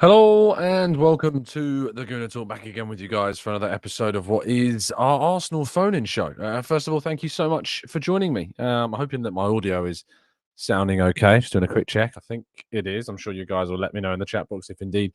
Hello and welcome to the Gooner Talk, back again with you guys for another episode of what is our Arsenal phone-in show. First of all, thank you so much for joining me. I'm hoping that my audio is sounding okay. Just doing a quick check. I think it is. I'm sure you guys will let me know in the chat box if indeed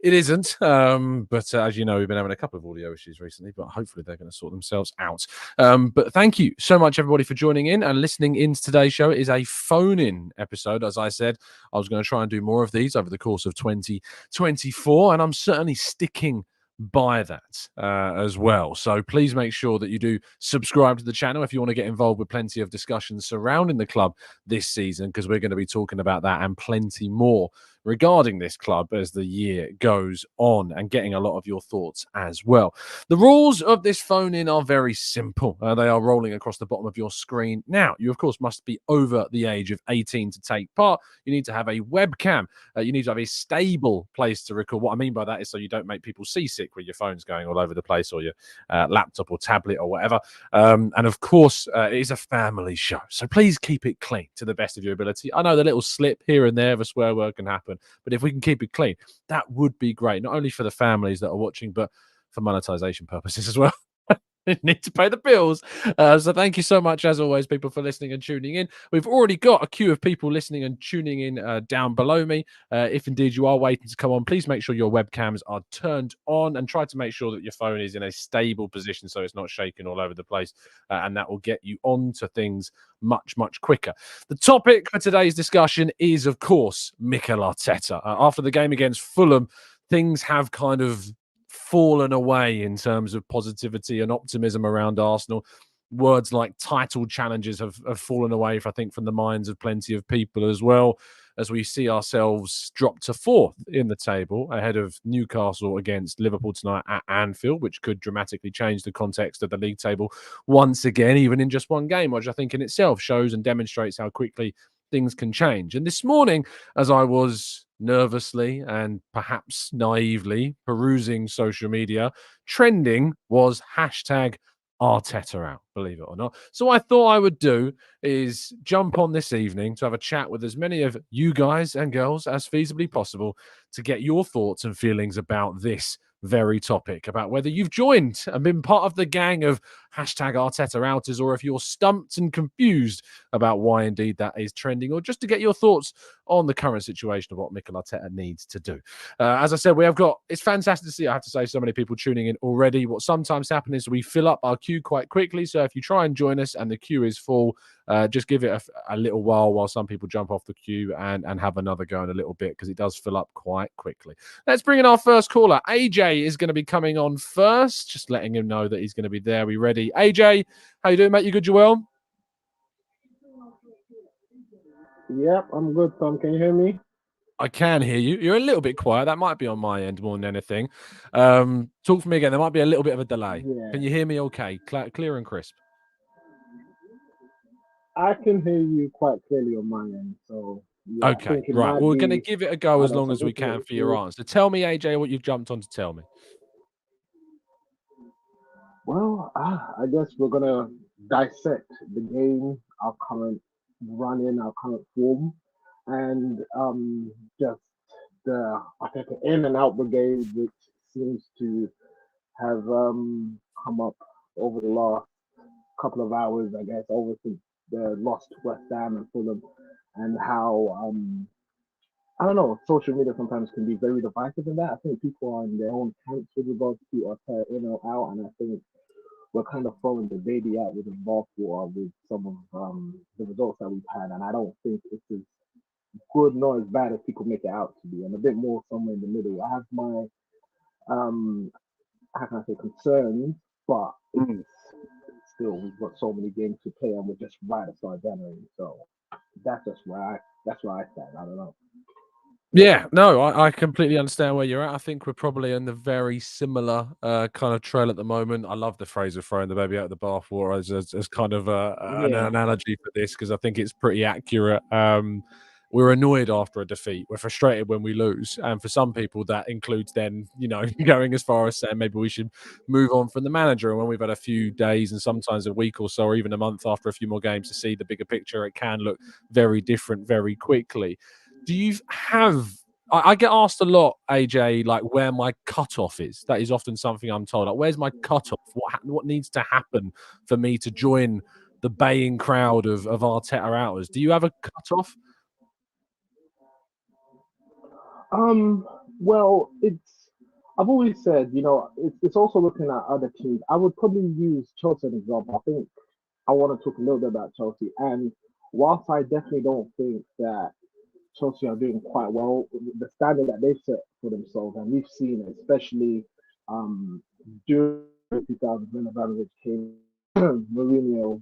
it isn't. But as you know, we've been having a couple of audio issues recently, but hopefully they're going to sort themselves out. But thank you so much, everybody, for joining in and listening in to today's show. It is a phone-in episode. As I said, I was going to try and do more of these over the course of 2024, and I'm certainly sticking by that as well. So please make sure that you do subscribe to the channel if you want to get involved with plenty of discussions surrounding the club this season, because we're going to be talking about that and plenty more regarding this club as the year goes on, and getting a lot of your thoughts as well. The rules of this phone-in are very simple. They are rolling across the bottom of your screen now. You, of course, must be over the age of 18 to take part. You need to have a webcam. You need to have a stable place to record. What I mean by that is so you don't make people seasick with your phones going all over the place, or your laptop or tablet or whatever. And of course, it is a family show, so please keep it clean to the best of your ability. I know the little slip here and there of a swear word can happen, but if we can keep it clean, that would be great, not only for the families that are watching, but for monetization purposes as well. Need to pay the bills. So thank you so much, as always, people, for listening and tuning in. We've already got a queue of people listening and tuning in down below me. If indeed you are waiting to come on, please make sure your webcams are turned on, and try to make sure that your phone is in a stable position so it's not shaking all over the place, and that will get you on to things much quicker. The topic for today's discussion is, of course, Mikel Arteta. After the game against Fulham, things have kind of fallen away in terms of positivity and optimism around Arsenal. Words like title challenges have fallen away, I think, from the minds of plenty of people as well, as we see ourselves drop to fourth in the table ahead of Newcastle against Liverpool tonight at Anfield, which could dramatically change the context of the league table once again, even in just one game, which I think in itself shows and demonstrates how quickly things can change. And this morning, as I was nervously and perhaps naively perusing social media, trending was hashtag Arteta out, believe it or not. So what I thought I would do is jump on this evening to have a chat with as many of you guys and girls as feasibly possible, to get your thoughts and feelings about this very topic, about whether you've joined and been part of the gang of hashtag Arteta outers, or if you're stumped and confused about why indeed that is trending, or just to get your thoughts on the current situation of what Mikel Arteta needs to do. As I said, it's fantastic to see, I have to say, so many people tuning in already. What sometimes happens is we fill up our queue quite quickly, so if you try and join us and the queue is full, just give it a little while some people jump off the queue and have another go in a little bit, because it does fill up quite quickly. Let's bring in our first caller. AJ is going to be coming on first, just letting him know that he's going to be there. We ready? AJ, how you doing, mate? You good, Joel? Yep, I'm good, Tom. Can you hear me? I can hear you. You're a little bit quiet. That might be on my end more than anything. Talk for me again. There might be a little bit of a delay. Yeah, Can you hear me okay? Clear and crisp. I can hear you quite clearly on my end. So yeah, I Okay, think it right. might Well, we're going to be, give it a go I as don't know, long some as we internet can for your issue. answer. Tell me, AJ, what you've jumped on to tell me. Well, I guess we're gonna dissect the game, our current running, our current form, and just the Arteta in and out brigade, which seems to have come up over the last couple of hours, I guess, over since the lost West Ham and Fulham, and how I don't know, social media sometimes can be very divisive in that. I think people are in their own camps with regards to Arteta in or out, and I think we're kind of throwing the baby out with the bathwater with some of the results that we've had, and I don't think it's as good nor as bad as people make it out to be. I'm a bit more somewhere in the middle. I have my um, how can I say, concerns, but Mm. still we've got so many games to play, and we're just right at start January, so that's where I stand. I don't know. Yeah, no, I completely understand where you're at. I think we're probably in the very similar kind of trail at the moment. I love the phrase of throwing the baby out of the bathwater as kind of an Yeah, analogy for this, because I think it's pretty accurate. We're annoyed after a defeat. We're frustrated when we lose. And for some people, that includes then, going as far as saying maybe we should move on from the manager. And when we've had a few days and sometimes a week or so, or even a month after a few more games to see the bigger picture, it can look very different very quickly. Do you have I get asked a lot, AJ, like where my cutoff is. That is often something I'm told. Like, where's my cutoff? What needs to happen for me to join the baying crowd of Arteta outers? Do you have a cutoff? Um, well, I've always said, it's also looking at other teams. I would probably use Chelsea as an example. I think I want to talk a little bit about Chelsea. And whilst I definitely don't think that Chelsea are doing quite well, the standard that they've set for themselves, and we've seen it, especially during 2000 when Abramovich came, Mourinho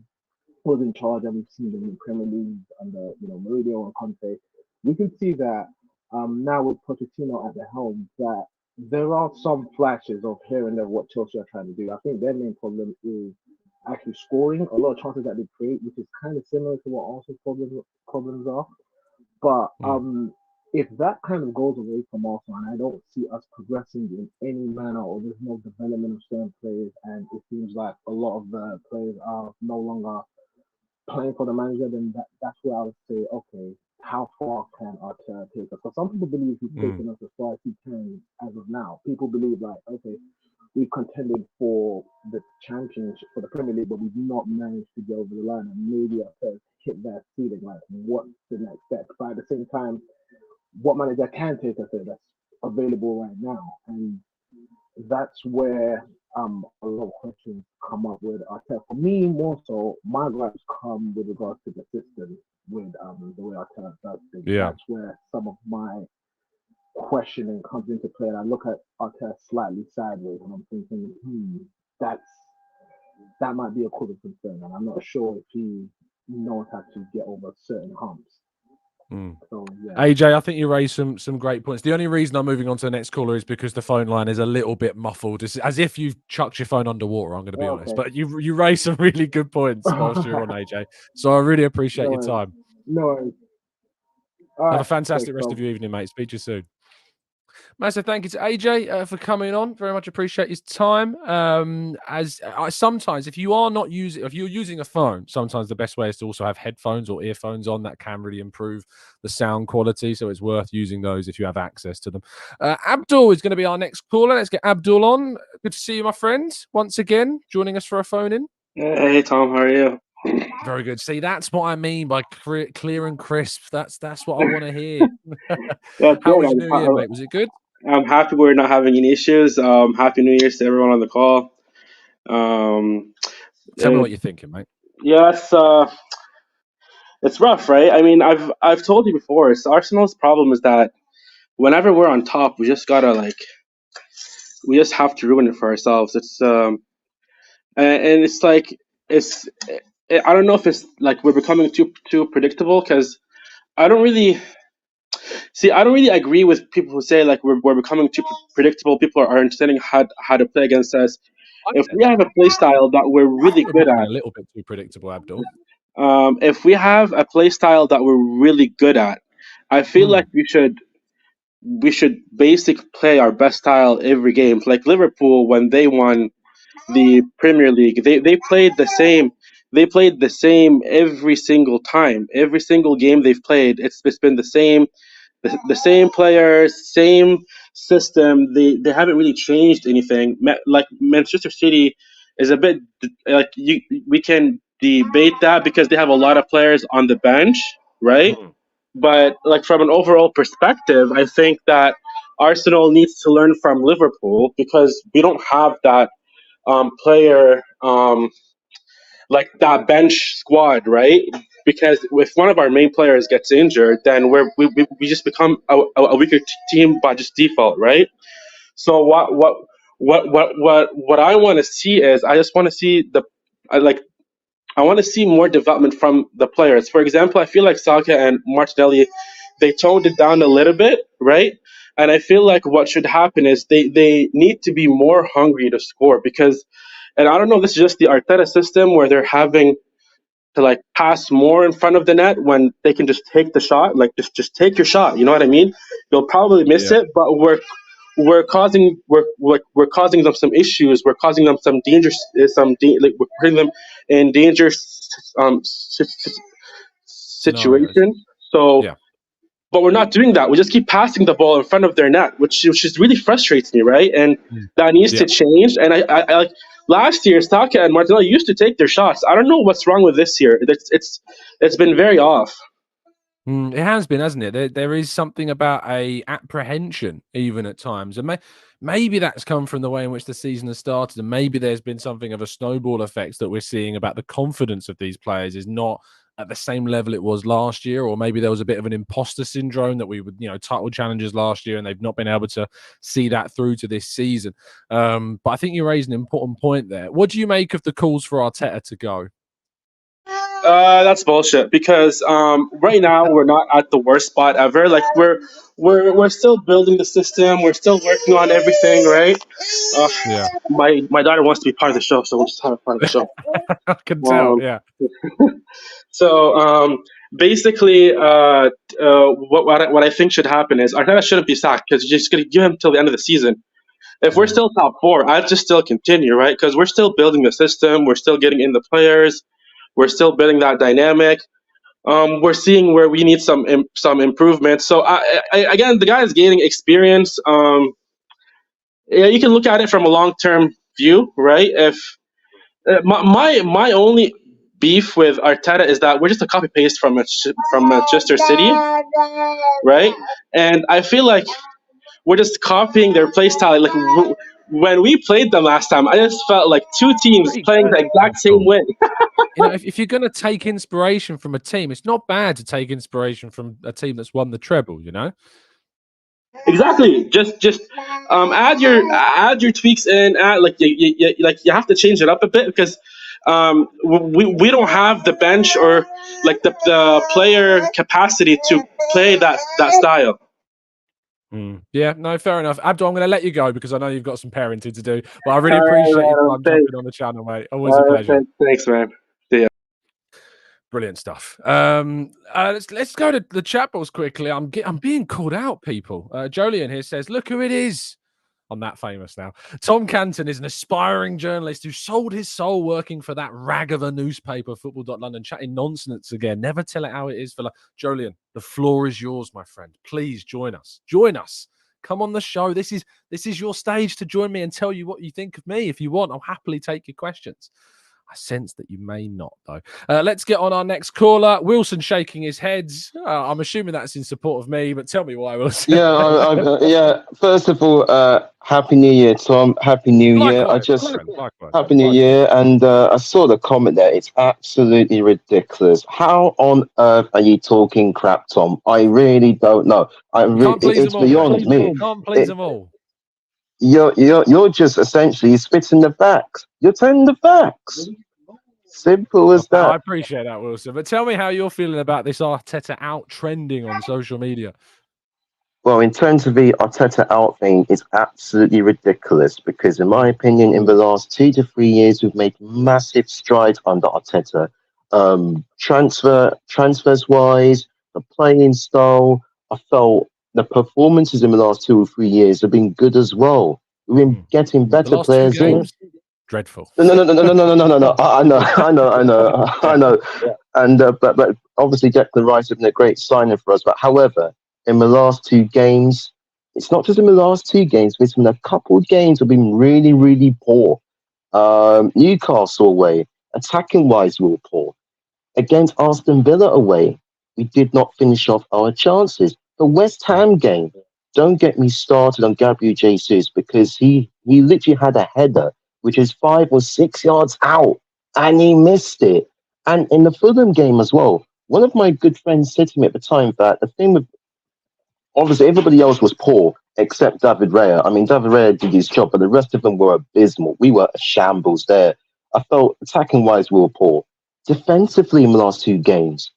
was in charge, and we've seen them in Premier League under Mourinho and Conte. We can see that now with Pochettino at the helm, that there are some flashes of here and there what Chelsea are trying to do. I think their main problem is actually scoring a lot of chances that they create, which is kind of similar to what Arsenal's problems are. But Mm. if that kind of goes away from Arsenal, and I don't see us progressing in any manner, or there's no development of certain players, and it seems like a lot of the players are no longer playing for the manager, then that's where I would say, okay, how far can Arteta take us? Because some people believe he's Mm. taken us as far as he can as of now. People believe like, okay, we've contended for the championship for the Premier League, but we've not managed to get over the line, and maybe Arteta hit that ceiling. Like, what's the next step? But at the same time, what manager can take us there that's available right now? And that's where a lot of questions come up with Arteta. For me, more so, my gripes come with regards to the system with the way Arteta does things. Yeah. That's where some of my questioning comes into play. And I look at Arteta slightly sideways, and I'm thinking, that's that might be a cause of concern, and I'm not sure if he knows how to get over certain humps. Mm. So yeah. AJ, I think you raised some great points. The only reason I'm moving on to the next caller is because the phone line is a little bit muffled. It's as if you've chucked your phone underwater, I'm going to be honest. Okay. But you raised some really good points whilst you're on, AJ. So I really appreciate No your worries. time. No worries. All Have a right. fantastic Thanks, rest of Tom. your evening, mate. Speak to you soon. Massive thank you to AJ for coming on. Very much appreciate his time. As I sometimes, if you're using a phone, sometimes the best way is to also have headphones or earphones on. That can really improve the sound quality. So it's worth using those if you have access to them. Abdul is going to be our next caller. Let's get Abdul on. Good to see you, my friend. Once again, joining us for a phone in. Hey Tom, how are you? Very good. See, that's what I mean by clear and crisp. That's what I want to hear. Yeah, How good. was your New Year, mate? Was it good? I'm happy we're not having any issues. Happy New Year's to everyone on the call. Um, Tell me it, what you're thinking, mate. yeah, it's rough, right? I mean, I've told you before. It's Arsenal's problem is that whenever we're on top, we just have to ruin it for ourselves. And it's like it's. I don't know if it's like we're becoming too predictable because I don't really See, I don't really agree with people who say like we're becoming too predictable. People are understanding how to play against us. I If get we have that. a play style that we're I really think we're good becoming at, a little bit too predictable, Abdul. if we have a play style that we're really good at, I feel like Mm. we should basic play our best style every game. Like Liverpool when they won the Premier League, they played the same. They played the same every single time. Every single game they've played, it's been the same players, same system. They haven't really changed anything. Like Manchester City is a bit like we can debate that because they have a lot of players on the bench, right? Mm. But like from an overall perspective, I think that Arsenal needs to learn from Liverpool because we don't have that player like that bench squad, right? Because if one of our main players gets injured, then we just become a weaker team by just default, right? So what I want to see is I just want to see I want to see more development from the players. For example, I feel like Saka and Martinelli, they toned it down a little bit, right? And I feel like what should happen is they need to be more hungry to score because, and I don't know, this is just the Arteta system where they're having to like pass more in front of the net when they can just take the shot, like just take your shot. You know what I mean? You'll probably miss Yeah. it, but we're causing them some issues. We're causing them some danger, like we're putting them in dangerous um, si- si- Scenarios. situations. So Yeah. but we're not doing that. We just keep passing the ball in front of their net, which just really frustrates me, right? And that needs to change. And I like last year, Saka and Martinelli used to take their shots. I don't know what's wrong with this year. It's been very off. It has been, hasn't it? There is something about a apprehension, even at times, and maybe that's come from the way in which the season has started, and maybe there's been something of a snowball effect that we're seeing about the confidence of these players is not at the same level it was last year, or maybe there was a bit of an imposter syndrome that we would, title challenges last year, and they've not been able to see that through to this season. But I think you raised an important point there. What do you make of the calls for Arteta to go? That's bullshit because right now we're not at the worst spot ever. Like we're still building the system. We're still working on everything, right? Yeah. My daughter wants to be part of the show, so we'll just have her part of the show. I can tell. Yeah. So basically, what I think should happen is Arteta shouldn't be sacked because you're just gonna give him till the end of the season. If we're still top four, I'd just still continue, right? Because we're still building the system. We're still getting in the players. We're still building that dynamic. We're seeing where we need some improvement. So again, the guy is gaining experience. Yeah, you can look at it from a long-term view, right? If my only beef with Arteta is that we're just a copy paste from Manchester City, right? And I feel like we're just copying their play style. Like when we played them last time, I just felt like two teams playing the exact same way. If you're going to take inspiration from a team, it's not bad to take inspiration from a team that's won the treble. Exactly. Just add your tweaks in. You have to change it up a bit because we don't have the bench or like the player capacity to play that style. Yeah, no, fair enough. Abdul, I'm going to let you go because I know you've got some parenting to do, but I really appreciate your time jumping on the channel, mate. Always a pleasure. Thanks, man. See ya. Brilliant stuff. Let's go to the chat box quickly. I'm being called out, people. Jolien here says, "Look who it is." I'm that famous now. Tom Canton is an aspiring journalist who sold his soul working for that rag of a newspaper, Football.London, chatting nonsense again. Never tell it how it is. Jolien, the floor is yours, my friend. Please join us. Join us. Come on the show. This is your stage to join me and tell you what you think of me. If you want, I'll happily take your questions. I sense that you may not, though. Let's get on our next caller. Wilson shaking his head. I'm assuming that's in support of me, but tell me why, Wilson. Yeah. First of all, Happy New Year, Tom. Happy New Year. Happy New Year. And I saw the comment there. It's absolutely ridiculous. How on earth are you talking crap, Tom? I really don't know. It's beyond me. Can't please them all. You're just essentially spitting the facts. You're telling the facts. Simple as that. I appreciate that, Wilson. But tell me how you're feeling about this Arteta out trending on social media. Well, in terms of the Arteta out thing, it's absolutely ridiculous because, in my opinion, in the last 2 to 3 years, we've made massive strides under Arteta. Transfers wise, the playing style, I felt the performances in the last 2 or 3 years have been good as well. We've been getting better players in. Dreadful. No. I know. And but obviously Declan Rice has been a great signing for us. But however, in the last 2 games, it's not just in the last 2 games, but it's been a couple of games have been really, really poor. Newcastle away, attacking wise, we were poor. Against Aston Villa away, we did not finish off our chances. The West Ham game, don't get me started on Gabriel Jesus because he literally had a header which is 5 or 6 yards out, and he missed it. And in the Fulham game as well, one of my good friends said to me at the time that the thing with obviously everybody else was poor except David Raya. I mean, David Raya did his job, but the rest of them were abysmal. We were a shambles there. I felt attacking wise we were poor. Defensively in the last 2 games,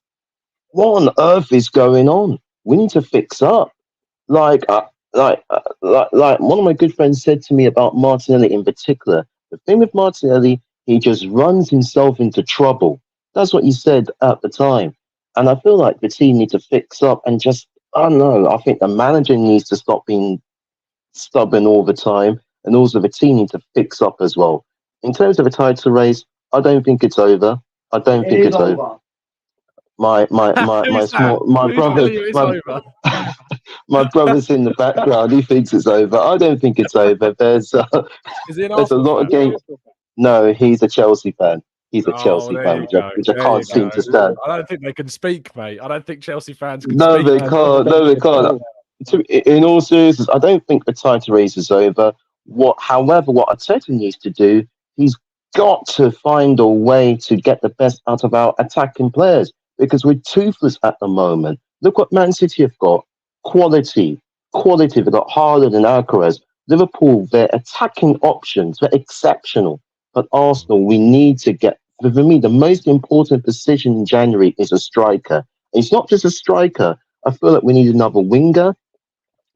what on earth is going on? We need to fix up. Like one of my good friends said to me about Martinelli in particular. The thing with Martinelli, he just runs himself into trouble. That's what he said at the time. And I feel like the team need to fix up and just, I don't know, I think the manager needs to stop being stubborn all the time. And also the team need to fix up as well. In terms of a title race, I don't think it's over. I don't think it's over. my Who's that? small my Who's brother telling you it's my over? my brother's in the background. He thinks it's over. I don't think it's over. Is he an There's a Arsenal lot fan? of games. No, he's a Chelsea fan. He's a Oh, Chelsea there fan, you go. which I There you can't seem go. to stand. I don't think they can speak, mate. I don't think Chelsea fans can No, speak. they can't. No, they can't. In all seriousness, I don't think the title race is over. However, what Arteta needs to do, he's got to find a way to get the best out of our attacking players because we're toothless at the moment. Look what Man City have got: quality, quality. They've got Haaland and Alcaraz. Liverpool, their attacking options, they're exceptional. But Arsenal, we need to get. For me, the most important position in January is a striker. It's not just a striker. I feel like we need another winger.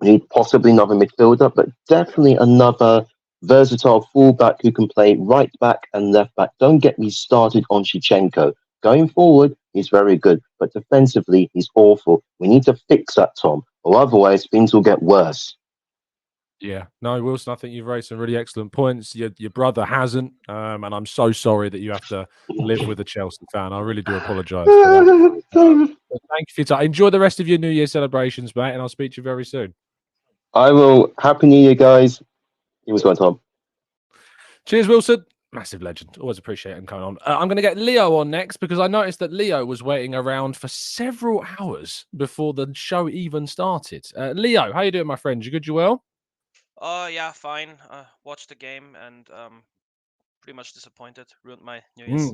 We need possibly another midfielder, but definitely another versatile fullback who can play right back and left back. Don't get me started on Shevchenko. Going forward, he's very good, but defensively, he's awful. We need to fix that, Tom, or otherwise things will get worse. Yeah, no, Wilson, I think you've raised some really excellent points. Your brother hasn't, and I'm so sorry that you have to live with a Chelsea fan. I really do apologise for that. Thank you for your time. Enjoy the rest of your New Year celebrations, mate, and I'll speak to you very soon. I will. Happy New Year, guys. He was going, Tom. Cheers, Wilson. Massive legend. Always appreciate him coming on. I'm going to get Leo on next because I noticed that Leo was waiting around for several hours before the show even started. Leo, how you doing, my friend? You good? You well? Yeah, fine. Watched the game and pretty much disappointed. Ruined my New Year's.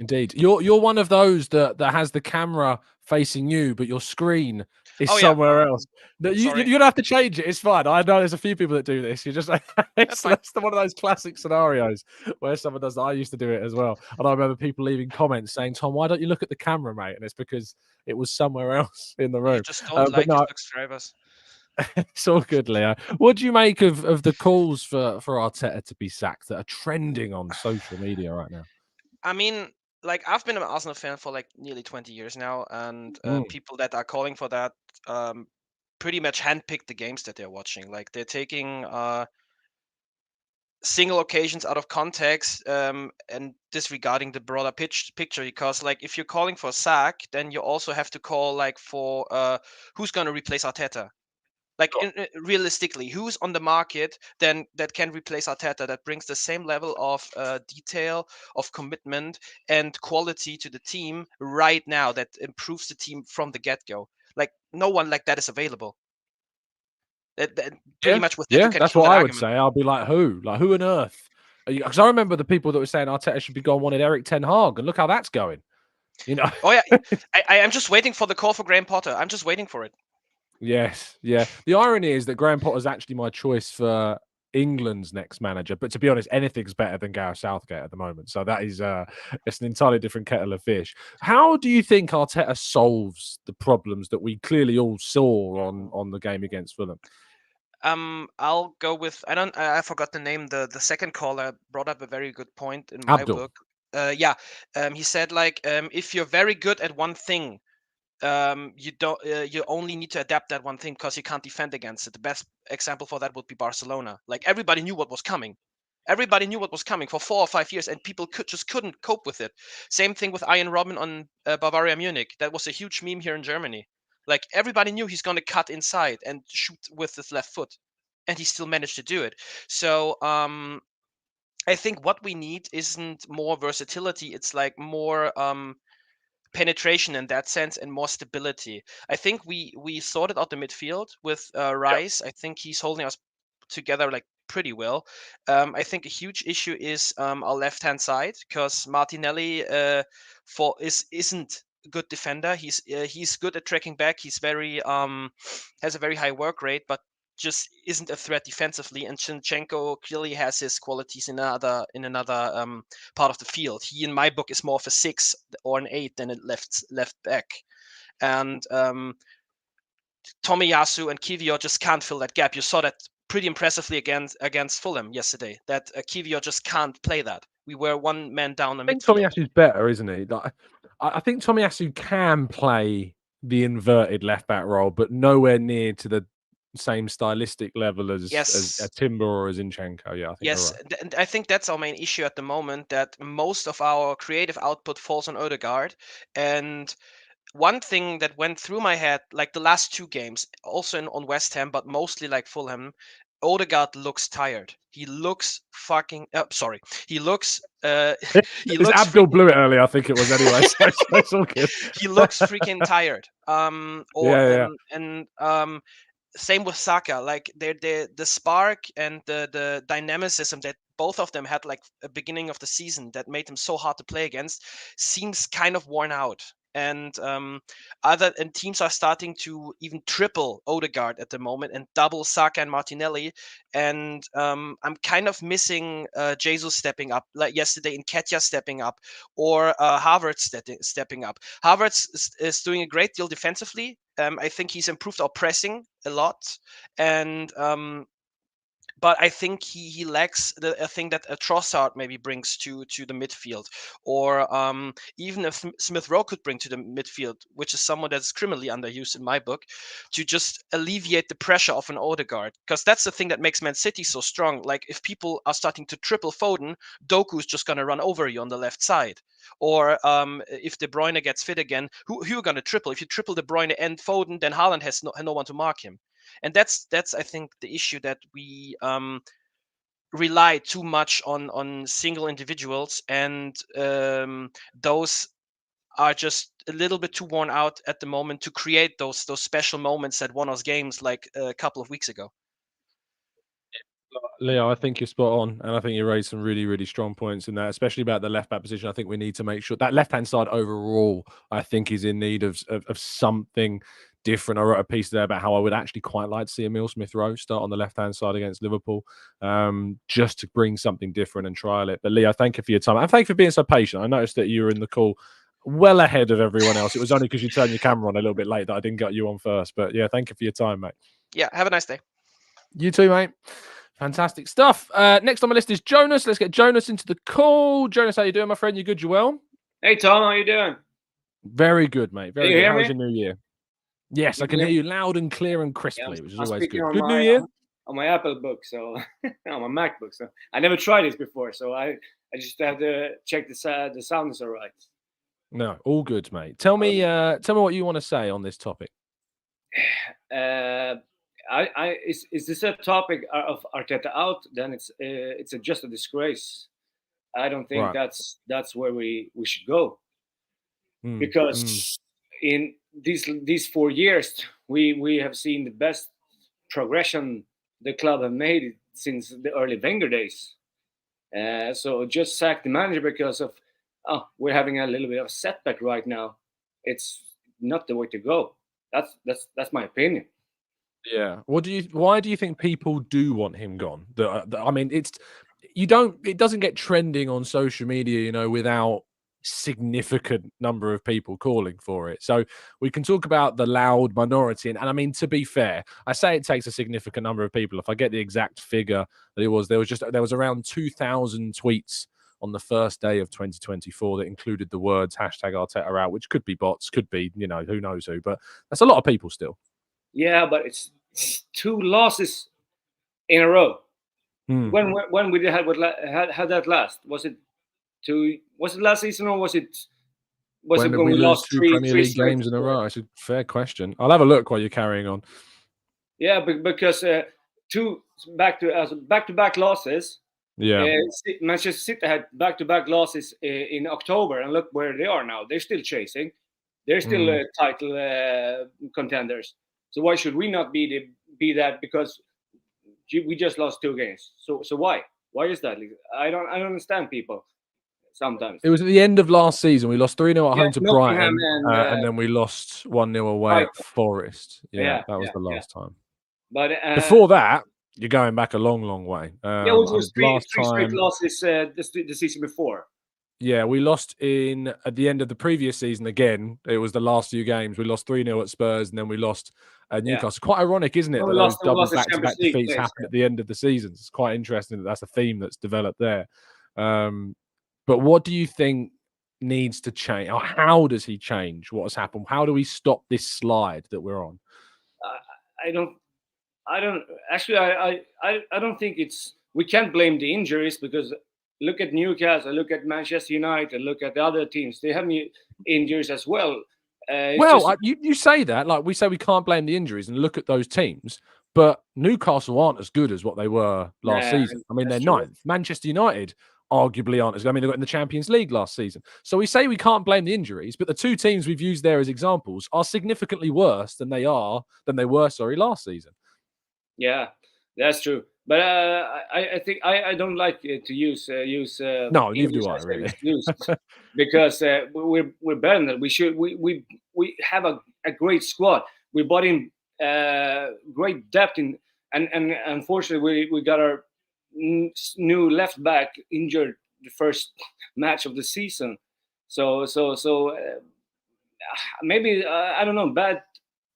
Indeed, you're one of those that has the camera facing you, but your screen is somewhere else. You don't have to change it. It's fine. I know there's a few people that do this. You just it's one of those classic scenarios where someone does that. I used to do it as well, and I remember people leaving comments saying, "Tom, why don't you look at the camera, mate?" And it's because it was somewhere else in the room. You just don't like your subscribers. It's all good, Leo. What do you make of the calls for Arteta to be sacked that are trending on social media right now? I mean, like I've been an Arsenal fan for like nearly 20 years now, and people that are calling for that pretty much handpicked the games that they're watching. Like they're taking single occasions out of context and disregarding the broader picture. Because like if you're calling for a sack, then you also have to call like for who's going to replace Arteta. Like realistically, who's on the market then that can replace Arteta that brings the same level of detail, of commitment, and quality to the team right now that improves the team from the get-go? Like no one like that is available. Pretty much with that, you can that's kill what that I would argument. say. I'll be like, who? Like, who on earth? Because I remember the people that were saying Arteta should be gone wanted Eric Ten Hag, and look how that's going. You know? Oh yeah, I'm just waiting for the call for Graham Potter. I'm just waiting for it. Yes, yeah. The irony is that Graham Potter's actually my choice for England's next manager. But to be honest, anything's better than Gareth Southgate at the moment. So that is it's an entirely different kettle of fish. How do you think Arteta solves the problems that we clearly all saw on the game against Fulham? I'll go with I forgot the name. The second caller brought up a very good point in my Abdul. book. He said like if you're very good at one thing, you only need to adapt that one thing because you can't defend against it. The best example for that would be Barcelona. Like everybody knew what was coming. Everybody knew what was coming for 4 or 5 years, and people couldn't cope with it. Same thing with Ian Robben on Bavaria Munich. That was a huge meme here in Germany. Like everybody knew he's going to cut inside and shoot with his left foot, and he still managed to do it. So I think what we need isn't more versatility. It's like more penetration in that sense and more stability. I think we sorted out the midfield with Rice. I think he's holding us together like pretty well. I think a huge issue is our left hand side because Martinelli isn't a good defender. He's good at tracking back. He's very has a very high work rate, but just isn't a threat defensively. And Zinchenko clearly has his qualities in another part of the field. He, in my book, is more of a 6 or an 8 than a left back. And Tomiyasu and Kiwior just can't fill that gap. You saw that pretty impressively against Fulham yesterday. That Kiwior just can't play that. We were one man down. I think Tomiyasu's better, isn't he? Like, I think Tomiyasu can play the inverted left back role, but nowhere near to the same stylistic level as a Timber or as Zinchenko. Yeah, I think yes, you're right. and I think that's our main issue at the moment, that most of our creative output falls on Odegaard. And one thing that went through my head, like the last two games, also on West Ham, but mostly like Fulham, Odegaard looks tired. He looks fucking. Sorry, he looks. He It's looks Abdul freaking. blew it earlier, I think it was anyway. So it's all good. He looks freaking tired. Yeah. Same with Saka. Like the spark and the dynamicism that both of them had, like a beginning of the season, that made them so hard to play against, seems kind of worn out. And teams are starting to even triple Odegaard at the moment and double Saka and Martinelli. And I'm kind of missing Jesus stepping up, like yesterday, in Ketja stepping up, or Havertz stepping up. Havertz is doing a great deal defensively. I think he's improved our pressing a lot, and but I think he lacks a thing that a Trossard maybe brings to the midfield, or even if Smith Rowe could bring to the midfield, which is someone that's criminally underused in my book, to just alleviate the pressure of an Odegaard, because that's the thing that makes Man City so strong. Like, if people are starting to triple Foden, Doku's just gonna run over you on the left side. Or if De Bruyne gets fit again, who are you gonna triple? If you triple De Bruyne and Foden, then Haaland has no one to mark him. And that's I think the issue, that we rely too much on single individuals, and those are just a little bit too worn out at the moment to create those special moments that won us games like a couple of weeks ago. Leo, I think you're spot on, and I think you raised some really, really strong points in that, especially about the left back position. I think we need to make sure that left-hand side overall, I think, is in need of something different. I wrote a piece there about how I would actually quite like to see Emile Smith Rowe start on the left-hand side against Liverpool, just to bring something different and trial it. But Leo, thank you for your time, and thank you for being so patient. I noticed that you were in the call well ahead of everyone else. It was only because you turned your camera on a little bit late that I didn't get you on first. But yeah, thank you for your time, mate. Yeah, have a nice day. You too, mate. Fantastic stuff. Next on my list is Jonas. Let's get Jonas into the call. Jonas, how you doing, my friend? You good? You well? Hey, Tom, how you doing? Very good, mate. Very good. How was your New Year? Yes, You I can hear hear you loud and clear and crisply, Yeah, which is I'm always speaking good. on Good New my Year. on my Apple book, so on my MacBook. So I never tried this before, so I just have to check the sound is all right. No, all good, mate. Tell me what you want to say on this topic. Is this a topic of Arteta out? Then it's just a disgrace. I don't think Right. that's where we should go, because in these 4 years we have seen the best progression the club have made since the early Wenger days. So just sack the manager because of we're having a little bit of a setback right now. It's not the way to go. That's my opinion. Yeah. Why do you think people do want him gone? I mean, it doesn't get trending on social media, without significant number of people calling for it. So we can talk about the loud minority, and I mean, to be fair, I say it takes a significant number of people. If I get the exact figure that there was around 2,000 tweets on the first day of 2024 that included the words #Arteta out, which could be bots, could be, who knows who, but that's a lot of people still. Yeah, but it's 2 losses in a row. When we had that last? Was it last season, or was it When did we lose lost 2 three Premier League games in a row? It's a fair question. I'll have a look while you're carrying on. Yeah, because 2 back-to-back losses. Yeah. Manchester City had back-to-back losses in October, and look where they are now. They're still chasing. They're still title contenders. So why should we not be that? Because we just lost 2 games. So why? Why is that? I don't understand people sometimes. It was at the end of last season. We lost 3-0 at home to Nottingham Brighton, and then we lost 1-0 away at Forest. Yeah, that was the last time. But before that, you're going back a long, long way. which was three straight losses the season before. Yeah, we lost at the end of the previous season again. It was the last few games. We lost 3-0 at Spurs, and then we lost at Newcastle. Quite ironic, isn't it, that those double back-to-back defeats happened at the end of the season. It's quite interesting that that's a theme that's developed there. But what do you think needs to change? Or how does he change what has happened? How do we stop this slide that we're on? I don't actually. I don't think it's. We can't blame the injuries because look at Newcastle, look at Manchester United, look at the other teams. They have injuries as well. You say that, like we say we can't blame the injuries, and look at those teams. But Newcastle aren't as good as what they were last season. I mean, they're ninth. Manchester United arguably aren't as good. I mean, they got in the Champions League last season. So we say we can't blame the injuries, but the two teams we've used there as examples are significantly worse than they were last season. Yeah, that's true. But I think I don't like to use no, neither do I really because we're better than that. We have a great squad. We bought in great depth in, and unfortunately we got our new left back injured the first match of the season. So maybe I don't know, bad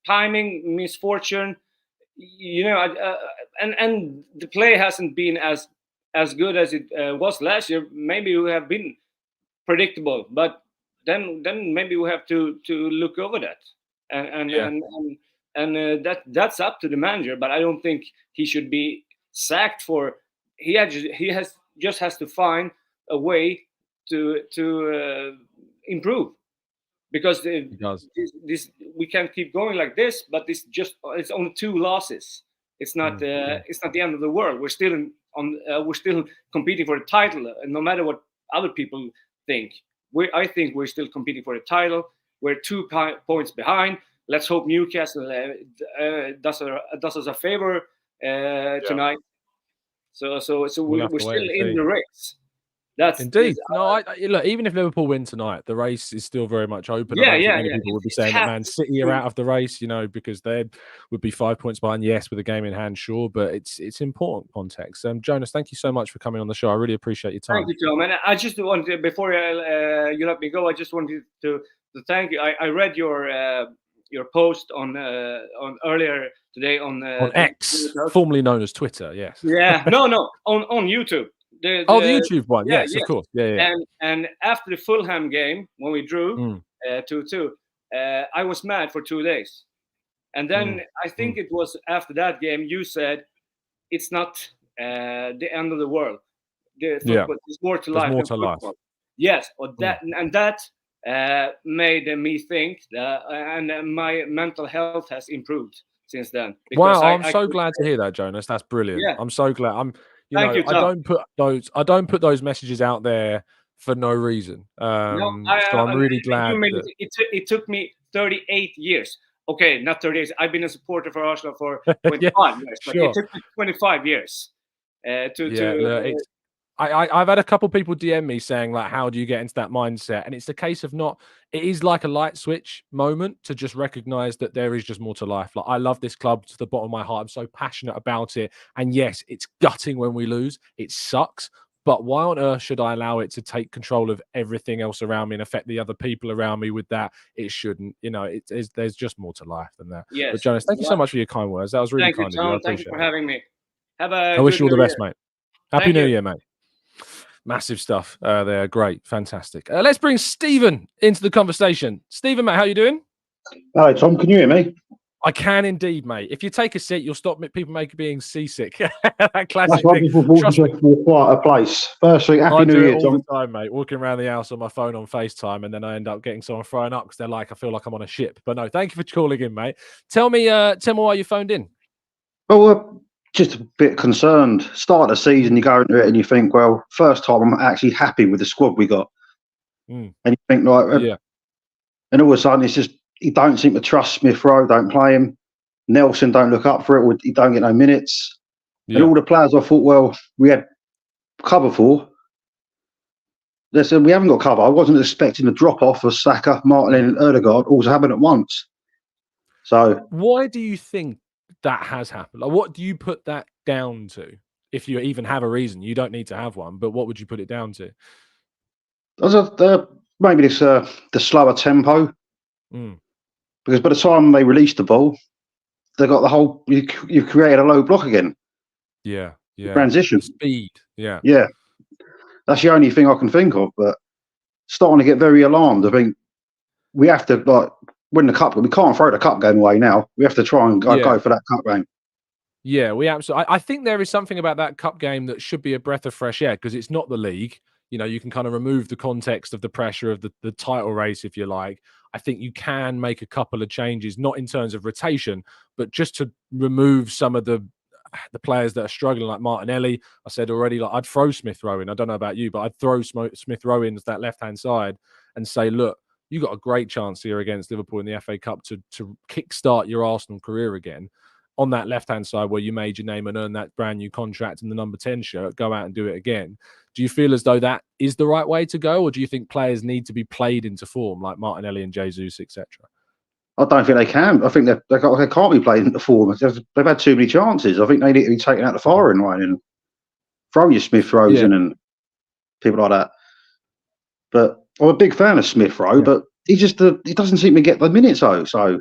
timing, misfortune. You know, and the play hasn't been as good as it was last year. Maybe we have been predictable, but then maybe we have to look over that, and that's up to the manager. But I don't think he should be sacked for. He has to find a way to improve. Because this we can't keep going like this, but it's only 2 losses. It's not it's not the end of the world. We're still we're still competing for the title, and no matter what other people think. I think we're still competing for the title. We're 2 points behind. Let's hope Newcastle does us a favor tonight. So we're still in the race. That's indeed. No, look. Even if Liverpool win tonight, the race is still very much open. Many people would be saying that Man City are out of the race, because they would be 5 points behind. Yes, with a game in hand, sure, but it's important context. Jonas, thank you so much for coming on the show. I really appreciate your time. Thank you, Tom. And I just wanted, before you let me go, I just wanted to thank you. I read your post on earlier today on X, formerly known as Twitter. Yes. Yeah. No. On YouTube. The YouTube one. Yes, of course. Yeah. And after the Fulham game, when we drew 2-2, I was mad for 2 days. And then I think it was after that game you said it's not the end of the world. There's more to life. More to life. Yes, that made me think that, and my mental health has improved since then. Wow, I'm so glad to hear that, Jonas. That's brilliant. Yeah. I'm so glad. Thank you, Tom. I don't put those messages out there for no reason. So I'm really glad. It took me 38 years. Okay, not 30 years. I've been a supporter for Arsenal for 25 years, but it took me 25 years I've had a couple people DM me saying, like, how do you get into that mindset? And it's the case of it is like a light switch moment to just recognize that there is just more to life. Like, I love this club to the bottom of my heart. I'm so passionate about it. And yes, it's gutting when we lose. It sucks. But why on earth should I allow it to take control of everything else around me and affect the other people around me with that? It shouldn't. There's just more to life than that. Yes. But Jonas, thank you so much for your kind words. That was really kind of you. I appreciate Thank you for having me. I wish you all the best, mate. Happy New Year, mate. Massive stuff there. Great. Fantastic. Let's bring Stephen into the conversation. Stephen, mate, how you doing? Hi, Tom. Can you hear me? I can indeed, mate. If you take a seat, you'll stop people being seasick. That classic thing. People walking to a quieter place. Firstly, Happy New Year, Tom. All the time, mate. Walking around the house on my phone on FaceTime, and then I end up getting someone throwing up because they're like, I feel like I'm on a ship. But no, thank you for calling in, mate. Tell me why you phoned in. Well, just a bit concerned. Start of the season, you go into it and you think, well, first time I'm actually happy with the squad we got. And you think, like, and all of a sudden it's just, he don't seem to trust Smith Rowe, don't play him. Nelson don't look up for it, he don't get no minutes. And all the players I thought, well, we had cover for. They said, we haven't got cover. I wasn't expecting the drop off of Saka, Martin and Ødegaard all happened at once. So why do you think that has happened? Like, what do you put that down to? If you even have a reason, you don't need to have one, but what would you put it down to? Maybe this the slower tempo. Because by the time they released the ball, they got the whole. You've created a low block again. Yeah. Transition the speed. Yeah. That's the only thing I can think of. But starting to get very alarmed. I think we have to win the cup. We can't throw the cup game away now. We have to try and go for that cup game. Yeah, we absolutely. I think there is something about that cup game that should be a breath of fresh air because it's not the league. You know, you can kind of remove the context of the pressure of the title race, if you like. I think you can make a couple of changes, not in terms of rotation, but just to remove some of the players that are struggling, like Martinelli. I said already, like I'd throw Smith Rowe in. I don't know about you, but I'd throw Smith Rowe in that left-hand side and say, look, you got a great chance here against Liverpool in the FA Cup to kickstart your Arsenal career again. On that left-hand side where you made your name and earned that brand new contract in the number 10 shirt, go out and do it again. Do you feel as though that is the right way to go, or do you think players need to be played into form like Martinelli and Jesus, etc.? I don't think they can. I think they can't be played into form. They've had too many chances. I think they need to be taken out the firing line and throw your Smith Rowes in and people like that. But I'm a big fan of Smith Rowe, but he doesn't seem to get the minutes though. So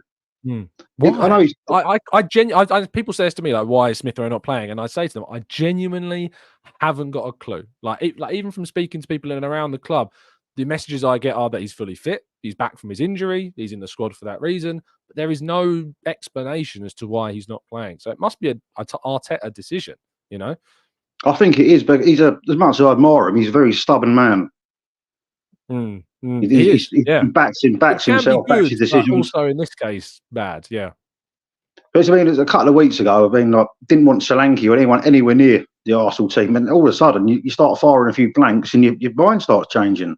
why? I genuinely, people say this to me, like, why is Smith Rowe not playing? And I say to them, I genuinely haven't got a clue. Like even from speaking to people in and around the club, the messages I get are that he's fully fit, he's back from his injury, he's in the squad for that reason. But there is no explanation as to why he's not playing. So it must be a Arteta decision, you know? I think it is, but as much as I admire him, he's a very stubborn man. He backs himself, backs his decisions. Also, in this case, bad, yeah. But I mean, it was a couple of weeks ago. I mean, like, didn't want Solanke or anyone anywhere near the Arsenal team, and all of a sudden, you start firing a few blanks, and your mind starts changing.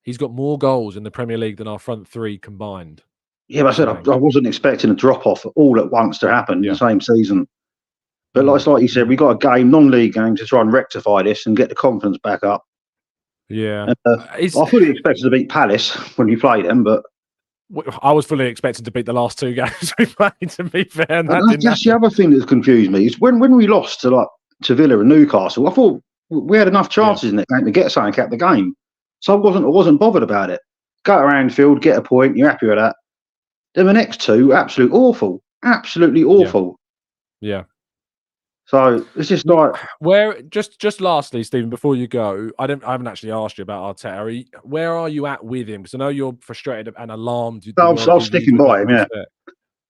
He's got more goals in the Premier League than our front three combined. Yeah, but I said I wasn't expecting a drop off all at once to happen in the same season. But like you said, we got a non-league game to try and rectify this and get the confidence back up. Yeah, I fully expected to beat Palace when we played them, but I was fully expecting to beat the last two games we played. To be fair, and that's the other thing that's confused me is when we lost to Villa and Newcastle. I thought we had enough chances in that game to get something out of the game, so I wasn't bothered about it. Go to Anfield, get a point. You're happy with that. Then the next two, absolutely awful. Yeah. So it's just like where. Just lastly, Stephen, before you go, I haven't actually asked you about Arteta. Where are you at with him? Because I know you're frustrated and alarmed. I'm sticking by him. Yeah,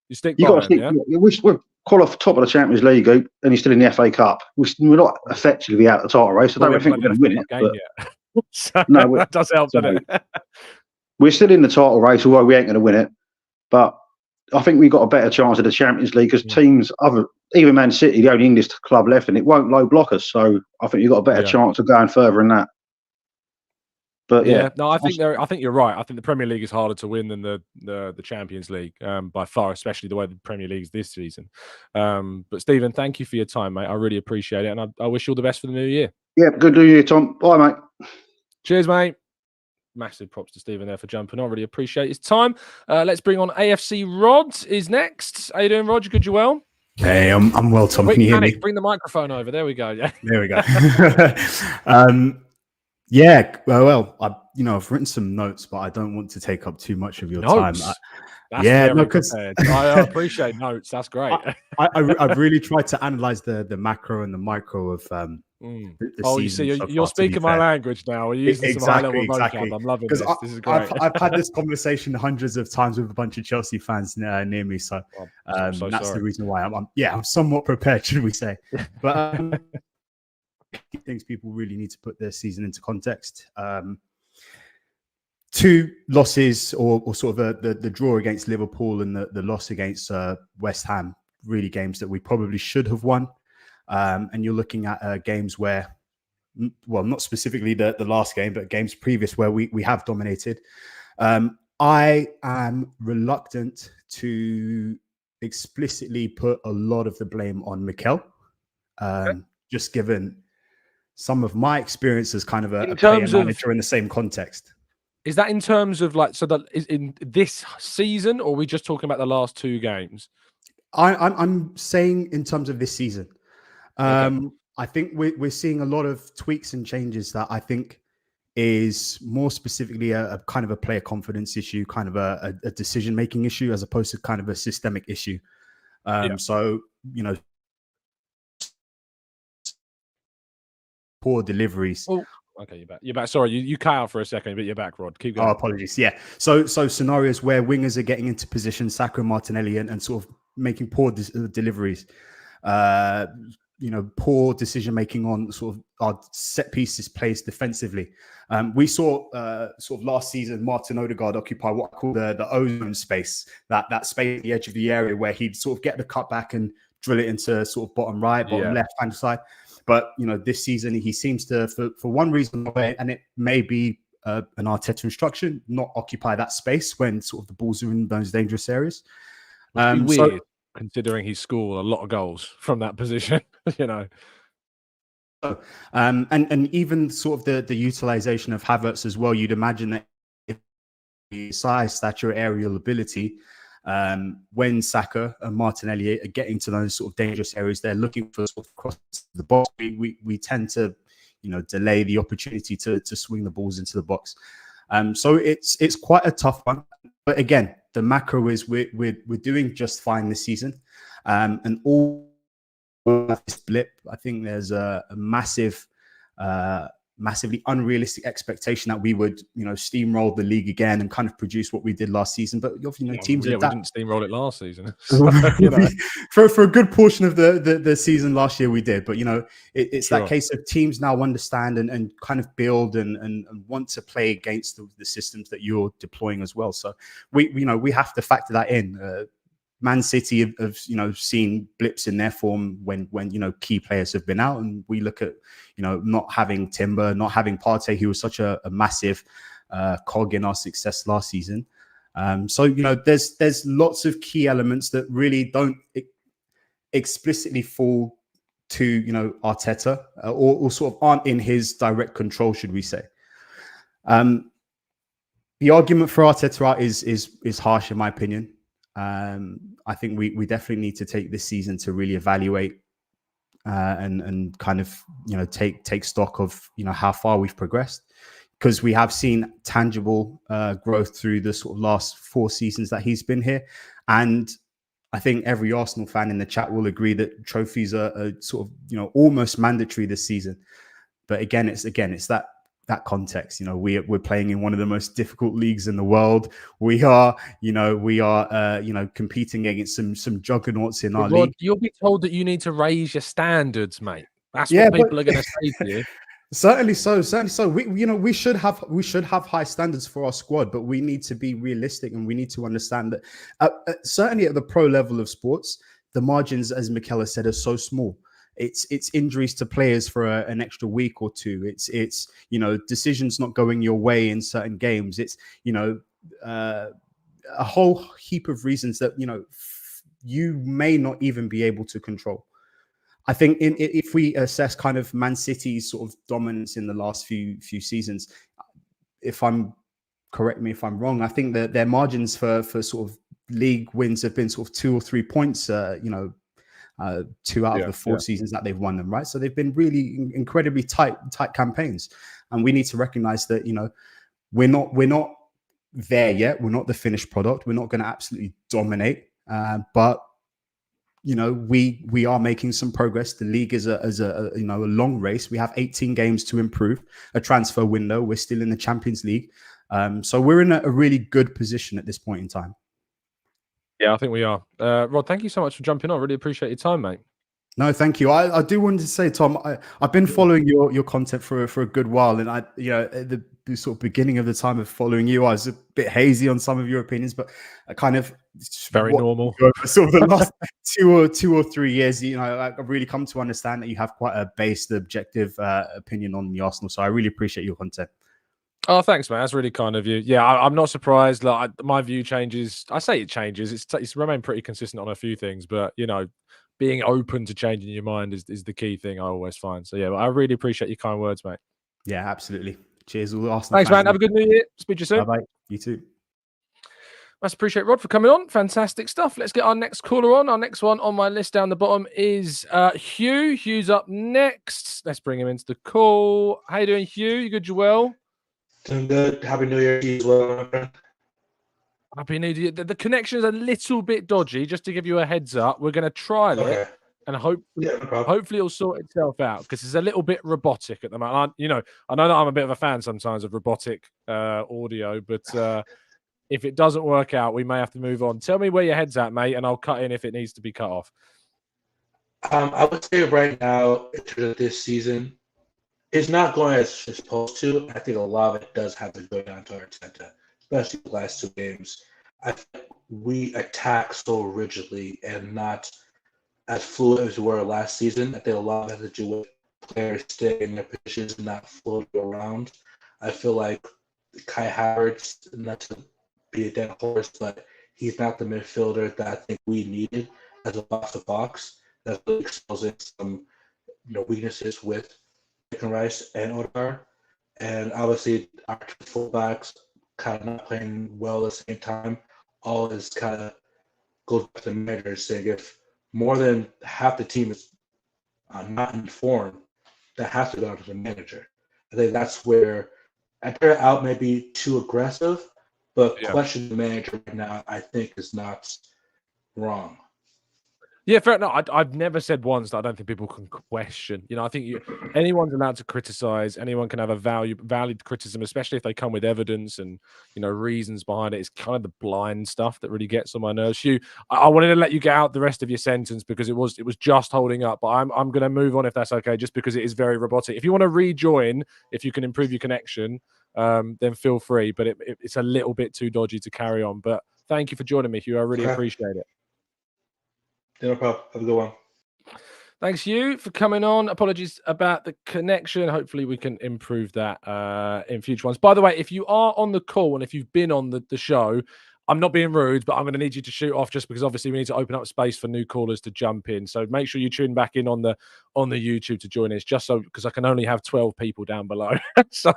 you stick by him. Yeah? We're qualified top of the Champions League group, and he's still in the FA Cup. We're not effectively out of the title race. I don't think we're going to win it. So no, that does help, doesn't it? We're still in the title race, although we ain't going to win it. But I think we've got a better chance of the Champions League because teams, even Man City, the only English club left, and it won't low block us. So I think you've got a better chance of going further in that. But no, I think you're right. I think the Premier League is harder to win than the Champions League by far, especially the way the Premier League is this season. But Stephen, thank you for your time, mate. I really appreciate it, and I wish you all the best for the new year. Yeah, good new year, Tom. Bye, mate. Cheers, mate. Massive props to Stephen there for jumping on. Really appreciate his time. Let's bring on AFC Rod is next. How you doing, Rod? You good? You well? Hey, I'm well, Tom. Can you hear me? Bring the microphone over. There we go. Yeah. There we go. Yeah. Well, I've written some notes, but I don't want to take up too much of your time. Because I appreciate notes. That's great. I've really tried to analyze the macro and the micro of the you see, you're speaking my language now. We're using some high-level vocab. I'm loving this. This is great. I've had this conversation hundreds of times with a bunch of Chelsea fans near me, so that's the reason why I'm somewhat prepared, should we say? But things people really need to put their season into context. 2 losses, or sort of the draw against Liverpool and the loss against West Ham, really games that we probably should have won. And you're looking at games where, well, not specifically the last game, but games previous where we have dominated. I am reluctant to explicitly put a lot of the blame on Mikel, just given some of my experience as kind of a player manager in the same context. Is that in terms of is in this season, or are we just talking about the last 2 games? I'm saying in terms of this season. I think we're seeing a lot of tweaks and changes that I think is more specifically a kind of a player confidence issue, kind of a decision-making issue, as opposed to kind of a systemic issue. So, poor deliveries. Oh, okay, you're back. Sorry, you cut out for a second, but you're back, Rod. Keep going. Oh, apologies. Yeah. So scenarios where wingers are getting into position, Saka and Martinelli, and sort of making poor deliveries. poor decision making on sort of our set pieces placed defensively. We saw sort of last season Martin Odegaard occupy what I call the ozone space, that space at the edge of the area where he'd sort of get the cutback and drill it into sort of bottom right, bottom left hand side. But this season he seems to, for one reason, and it may be an Arteta instruction, not occupy that space when sort of the balls are in those dangerous areas. Weird, considering he scored a lot of goals from that position. And even sort of the utilization of Havertz as well. You'd imagine that if size, stature, aerial ability, when Saka and Martinelli are getting to those sort of dangerous areas, they're looking for sort of cross the box. We tend to, delay the opportunity to swing the balls into the box. So it's quite a tough one. But again, the macro is we're doing just fine this season, and all this blip. I think there's a massively unrealistic expectation that we would, steamroll the league again and kind of produce what we did last season. But teams we didn't steamroll it last season. For a good portion of the season last year we did. But it's Sure. that case of teams now understand and kind of build and want to play against the systems that you're deploying as well. So we have to factor that in. Man City have seen blips in their form when key players have been out, and we look at not having Timber, not having Partey, who was such a massive cog in our success last season. So there's lots of key elements that really don't explicitly fall to Arteta or sort of aren't in his direct control, should we say? The argument for Arteta out is harsh in my opinion. I think we definitely need to take this season to really evaluate and kind of take stock of how far we've progressed, because we have seen tangible growth through the sort of last 4 seasons that he's been here, and I think every Arsenal fan in the chat will agree that trophies are sort of almost mandatory this season. But again, it's that context. We're playing in one of the most difficult leagues in the world. We are competing against some juggernauts in our league. You'll be told that you need to raise your standards, mate. That's what people are going to say to you. Certainly so. We should have high standards for our squad, but we need to be realistic and we need to understand that certainly at the pro level of sports, the margins, as Mikel said, are so small. It's injuries to players for an extra week or two. It's decisions not going your way in certain games. It's a whole heap of reasons that you may not even be able to control. I think if we assess kind of Man City's sort of dominance in the last few seasons, correct me if I'm wrong, I think that their margins for sort of league wins have been sort of 2 or 3 points. 2 out of the 4 seasons that they've won them, right? So they've been really incredibly tight campaigns, and we need to recognize that we're not there yet. We're not the finished product. We're not going to absolutely dominate, but we are making some progress. The league is a long race. We have 18 games to improve, a transfer window. We're still in the Champions League, so we're in a really good position at this point in time. Yeah, I think we are. Rod, thank you so much for jumping on. Really appreciate your time, mate. No, thank you. I do want to say, Tom, I've been following your content for a good while, and at the sort of beginning of the time of following you, I was a bit hazy on some of your opinions, but I kind of very normal. Sort of the last 2 or 3 years, I've really come to understand that you have quite a based, objective opinion on the Arsenal. So I really appreciate your content. Oh, thanks, man. That's really kind of you. Yeah, I'm not surprised. Like, my view changes. I say it changes. It's remained pretty consistent on a few things, but being open to changing your mind is the key thing I always find. So yeah, I really appreciate your kind words, mate. Yeah, absolutely. Cheers, all the Arsenal. Thanks, man. Have a good New Year. Speak to you soon. Bye. You too. Must appreciate Rod for coming on. Fantastic stuff. Let's get our next caller on. Our next one on my list down the bottom is Hugh. Hugh's up next. Let's bring him into the call. How you doing, Hugh? You good? You well? Doing good. Happy New Year to you as well, my friend. Happy New Year. The connection is a little bit dodgy. Just to give you a heads up, we're going to trial it, and hopefully it'll sort itself out, because it's a little bit robotic at the moment. I know that I'm a bit of a fan sometimes of robotic audio, but if it doesn't work out, we may have to move on. Tell me where your head's at, mate, and I'll cut in if it needs to be cut off. I would say right now, in terms of this season, it's not going as it's supposed to. I think a lot of it does have to go down to Arteta, especially the last 2 games. I think we attack so rigidly and not as fluid as we were last season. I think a lot of it has to do with players staying in their positions and not floating around. I feel like Kai Havertz, not to be a dead horse, but he's not the midfielder that I think we needed as a box to box. That's really exposing some weaknesses with Chicken Rice and Odegaard. And obviously our two fullbacks kind of not playing well at the same time. All is kind of goes back to the manager saying if more than half the team is not in form, that has to go to the manager. I think that's where Arteta out may be too aggressive, but questioning the manager right now, I think, is not wrong. Yeah, fair enough. I've never said once that I don't think people can question. I think anyone's allowed to criticize. Anyone can have a valid criticism, especially if they come with evidence and reasons behind it. It's kind of the blind stuff that really gets on my nerves. Hugh, I wanted to let you get out the rest of your sentence because it was just holding up. But I'm going to move on if that's okay, just because it is very robotic. If you want to rejoin, if you can improve your connection, then feel free. But it's a little bit too dodgy to carry on. But thank you for joining me, Hugh. I really appreciate it. No problem. Have a good one. Thanks, Hugh, for coming on. Apologies about the connection. Hopefully, we can improve that in future ones. By the way, if you are on the call and if you've been on the show, I'm not being rude, but I'm going to need you to shoot off just because obviously we need to open up space for new callers to jump in. So make sure you tune back in on the YouTube to join us, just so because I can only have 12 people down below. So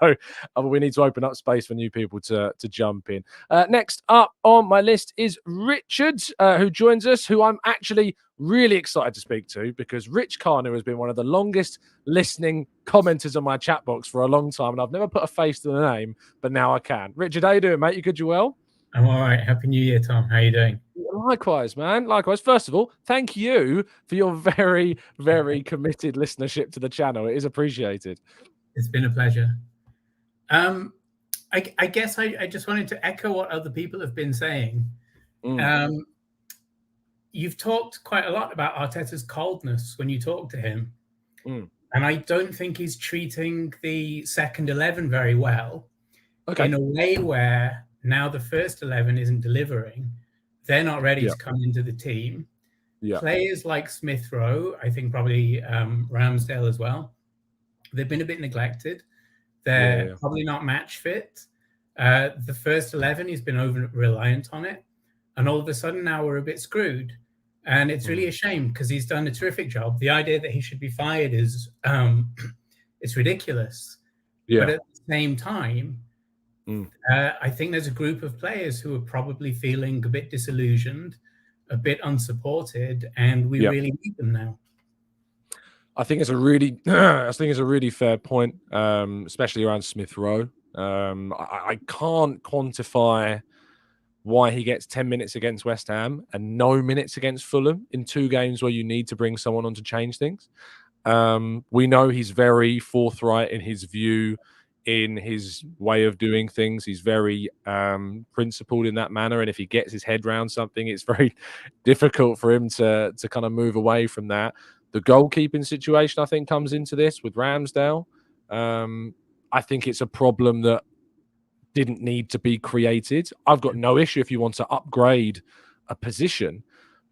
we need to open up space for new people to jump in. Next up on my list is Richard, who joins us, who I'm actually really excited to speak to because Rich Carner has been one of the longest listening commenters on my chat box for a long time, and I've never put a face to the name, but now I can. Richard, how you doing, mate? You good? You well? I'm all right. Happy New Year, Tom. How you doing? Likewise, man. Likewise. First of all, thank you for your very, very committed listenership to the channel. It is appreciated. It's been a pleasure. I guess I just wanted to echo what other people have been saying. You've talked quite a lot about Arteta's coldness when you talk to him. And I don't think he's treating the second 11 very well. In a way where now the first 11 isn't delivering. They're not ready to come into the team. Players like Smith Rowe, I think probably Ramsdale as well, they've been a bit neglected. They're probably not match fit. The first 11, he's been over-reliant on it. And all of a sudden now we're a bit screwed. And it's really a shame because he's done a terrific job. The idea that he should be fired is it's ridiculous. But at the same time, I think there's a group of players who are probably feeling a bit disillusioned, a bit unsupported, and we really need them now. I think it's a really fair point, especially around Smith Rowe. I can't quantify why he gets 10 minutes against West Ham and no minutes against Fulham in 2 games where you need to bring someone on to change things. We know he's very forthright in his view, in his way of doing things. He's very principled in that manner, and if he gets his head around something, it's very difficult for him to kind of move away from that. The goalkeeping situation, I think, comes into this with Ramsdale. I think it's a problem that didn't need to be created. I've got no issue if you want to upgrade a position,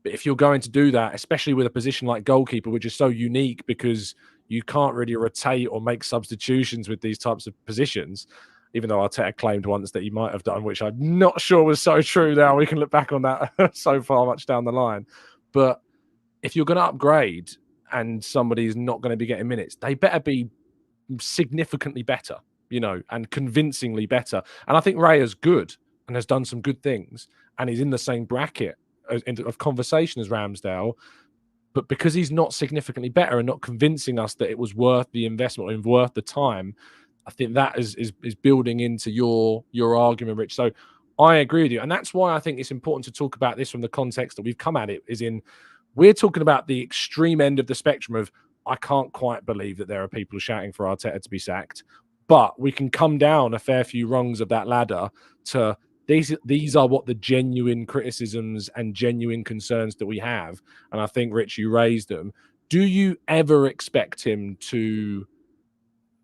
but if you're going to do that, especially with a position like goalkeeper, which is so unique because you can't really rotate or make substitutions with these types of positions, even though Arteta claimed once that he might have done, which I'm not sure was so true now. We can look back on that so far much down the line. But if you're going to upgrade and somebody's not going to be getting minutes, they better be significantly better, and convincingly better. And I think Ray is good and has done some good things, and he's in the same bracket of conversation as Ramsdale. But because he's not significantly better and not convincing us that it was worth the investment and worth the time, I think that is building into your argument, Rich. So I agree with you. And that's why I think it's important to talk about this from the context that we've come at it, is in we're talking about the extreme end of the spectrum of I can't quite believe that there are people shouting for Arteta to be sacked. But we can come down a fair few rungs of that ladder to these are what the genuine criticisms and genuine concerns that we have. And I think, Rich, you raised them. do you ever expect him to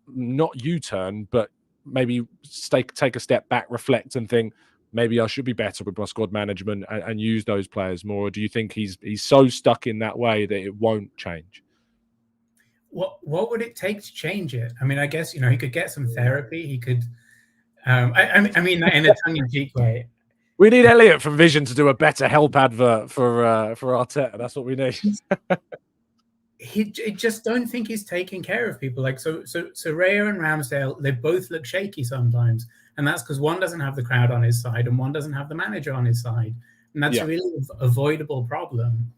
not U-turn, but maybe take a step back, reflect, and think maybe I should be better with my squad management and use those players more? Or do you think he's so stuck in that way that it won't change? What would it take to change it? I mean, I guess, you know, he could get some therapy. He could, I mean that in a tongue-in-cheek way. We need Elliot from Vision to do a better help advert for Arteta. That's what we need. I just don't think he's taking care of people. Like so Raya and Ramsdale, they both look shaky sometimes, and that's because one doesn't have the crowd on his side and one doesn't have the manager on his side, and that's a really avoidable problem.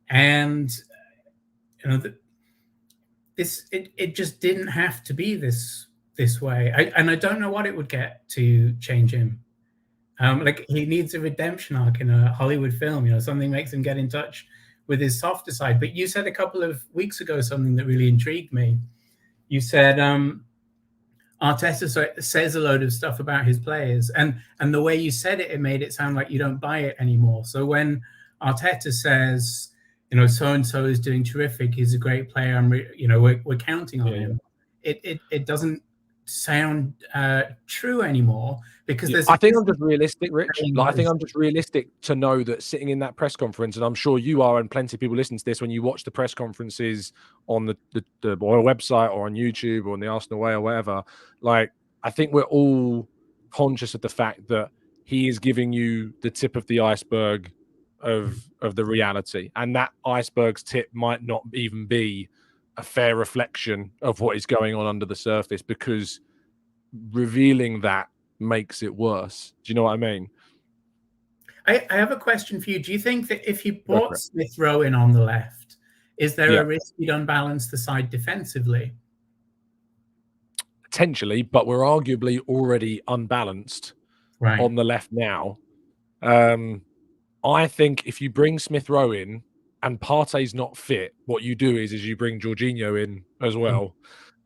And you know, it just didn't have to be this way. I don't know what it would get to change him. Like he needs a redemption arc in a Hollywood film. You know, something makes him get in touch with his softer side. But you said a couple of weeks ago something that really intrigued me. You said Arteta says a load of stuff about his players, and the way you said it, it made it sound like you don't buy it anymore. So when Arteta says, you know, so and so is doing terrific, he's a great player, we're counting on him. It doesn't sound true anymore, because I think I'm just realistic, Rich. Like, I think I'm just realistic to know that sitting in that press conference, and I'm sure you are, and plenty of people listen to this, when you watch the press conferences on the Royal website or on YouTube or on the Arsenal Way or whatever, like, I think we're all conscious of the fact that he is giving you the tip of the iceberg of the reality, and that iceberg's tip might not even be a fair reflection of what is going on under the surface, because revealing that makes it worse. Do you know what I mean? I have a question for you. Do you think that if you brought Smith Rowe in on the left, is there a risk you'd unbalance the side defensively? Potentially, but we're arguably already unbalanced on the left now. I think if you bring Smith Rowe in and Partey's not fit, what you do is you bring Jorginho in as well,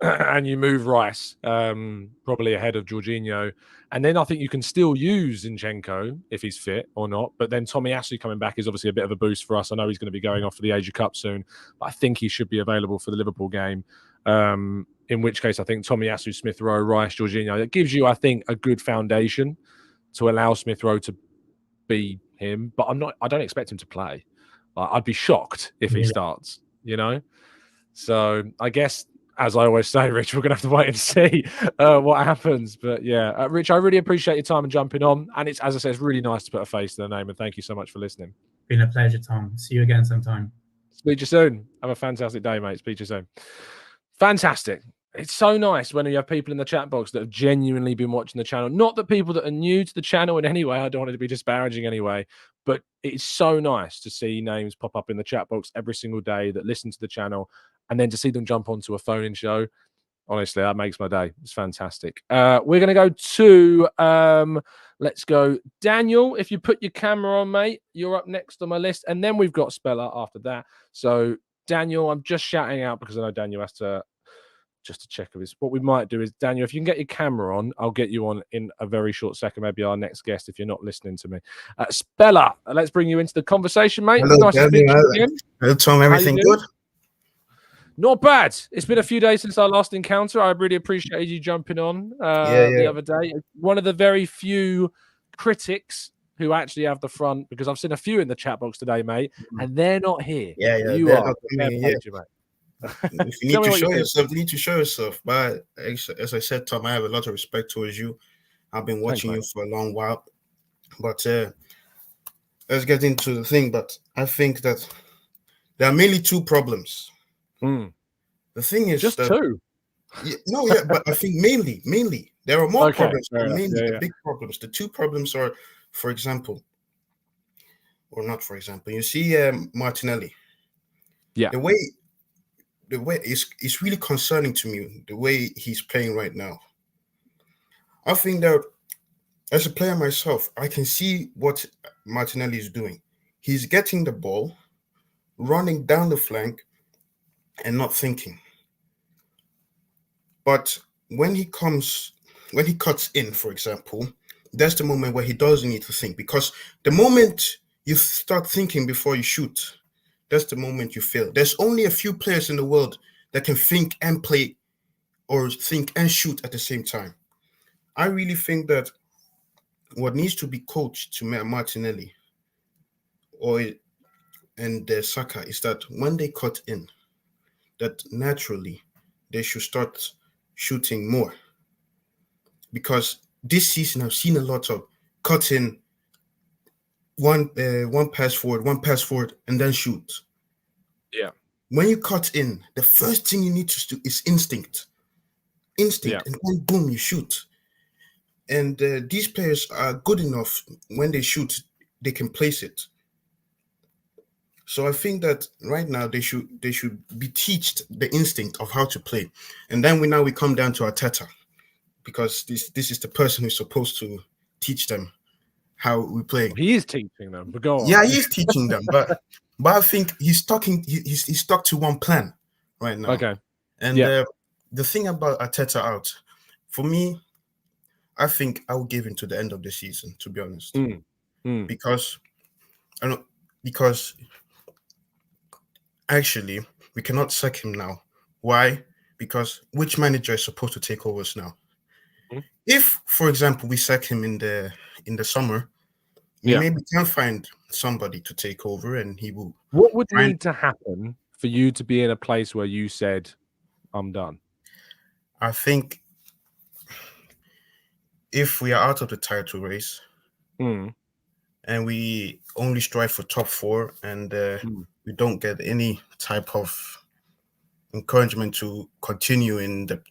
and you move Rice probably ahead of Jorginho. And then I think you can still use Zinchenko if he's fit or not. But then Tomiyasu coming back is obviously a bit of a boost for us. I know he's going to be going off for the Asia Cup soon, but I think he should be available for the Liverpool game. In which case, I think Tomiyasu, Smith Rowe, Rice, Jorginho, it gives you, I think, a good foundation to allow Smith Rowe to be him. But I don't expect him to play. I'd be shocked if he starts, you know? So I guess, as I always say, Rich, we're going to have to wait and see what happens. But yeah, Rich, I really appreciate your time and jumping on. And it's, as I said, it's really nice to put a face to the name. And thank you so much for listening. Been a pleasure, Tom. See you again sometime. Speak to you soon. Have a fantastic day, mate. Speak to you soon. Fantastic. It's so nice when you have people in the chat box that have genuinely been watching the channel. Not that people that are new to the channel in any way, I don't want it to be disparaging anyway, but it's so nice to see names pop up in the chat box every single day that listen to the channel, and then to see them jump onto a phone-in show. Honestly, that makes my day. It's fantastic. We're going to go to, let's go, Daniel. If you put your camera on, mate, you're up next on my list. And then we've got Speller after that. So, Daniel, I'm just shouting out because I know Daniel has to, just to check of his. What we might do is, Daniel, if you can get your camera on, I'll get you on in a very short second. Maybe our next guest, if you're not listening to me. Speller, let's bring you into the conversation, mate. Hello, nice to speak to you again. Hello, Tom. Everything good? Not bad. It's been a few days since our last encounter. I really appreciated you jumping on the other day. One of the very few critics who actually have the front, because I've seen a few in the chat box today, mate, and they're not here. You are. Mate. If you need to show yourself, you need to show yourself. But as I said, Tom, I have a lot of respect towards you. I've been watching you for a long while. But let's get into the thing. But I think that there are mainly two problems. The thing is just two. But I think mainly there are more problems. But mainly the big problems. The two problems are, for example, or not for example, you see Martinelli. Yeah. The way it's really concerning to me, the way he's playing right now. I think that as a player myself, I can see what Martinelli is doing. He's getting the ball, running down the flank, and not thinking. But when he cuts in, for example, that's the moment where he doesn't need to think, because the moment you start thinking before you shoot, that's the moment you fail. There's only a few players in the world that can think and play, or think and shoot at the same time. I really think that what needs to be coached to Martinelli and Saka is that when they cut in, that naturally they should start shooting more. Because this season I've seen a lot of cutting, one pass forward, and then shoot. Yeah. When you cut in, the first thing you need to do is instinct, and then boom, you shoot. And these players are good enough when they shoot, they can place it. So I think that right now they should be taught the instinct of how to play. And then we come down to Arteta, because this is the person who's supposed to teach them how we play. He is teaching them, but go on. Yeah, he is teaching them, but I think he's stuck to one plan right now. Okay. And the thing about Arteta out, for me, I think I will give him to the end of the season, to be honest. Because actually we cannot sack him now. Why? Because which manager is supposed to take over now? If, for example, we sack him in the summer, we maybe can find somebody to take over, and he will. What would need to happen for you to be in a place where you said, "I'm done"? I think if we are out of the title race, and we only strive for top 4, and we don't get any type of encouragement to continue in the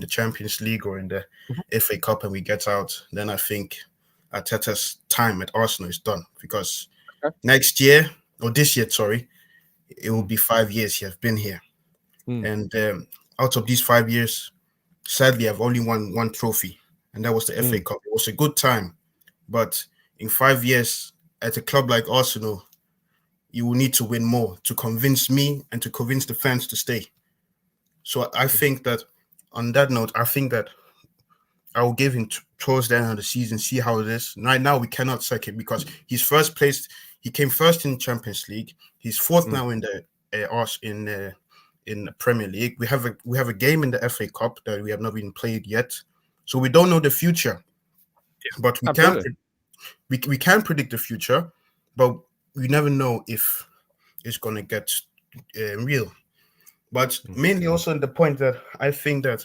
Champions League or in the FA Cup, and we get out, then I think Arteta's time at Arsenal is done, because this year, it will be 5 years he has been here. And out of these 5 years, sadly, I've only won one trophy, and that was the FA Cup. It was a good time, but in 5 years, at a club like Arsenal, you will need to win more to convince me and to convince the fans to stay. So I think that, on that note, I think that I will give him towards the end of the season, see how it is. Right now, we cannot sack him because he's first placed. He came first in the Champions League. He's fourth now in the Premier League. We have a game in the FA Cup that we have not been played yet, so we don't know the future. But we can predict the future, but we never know if it's gonna get real. But mainly also the point that I think that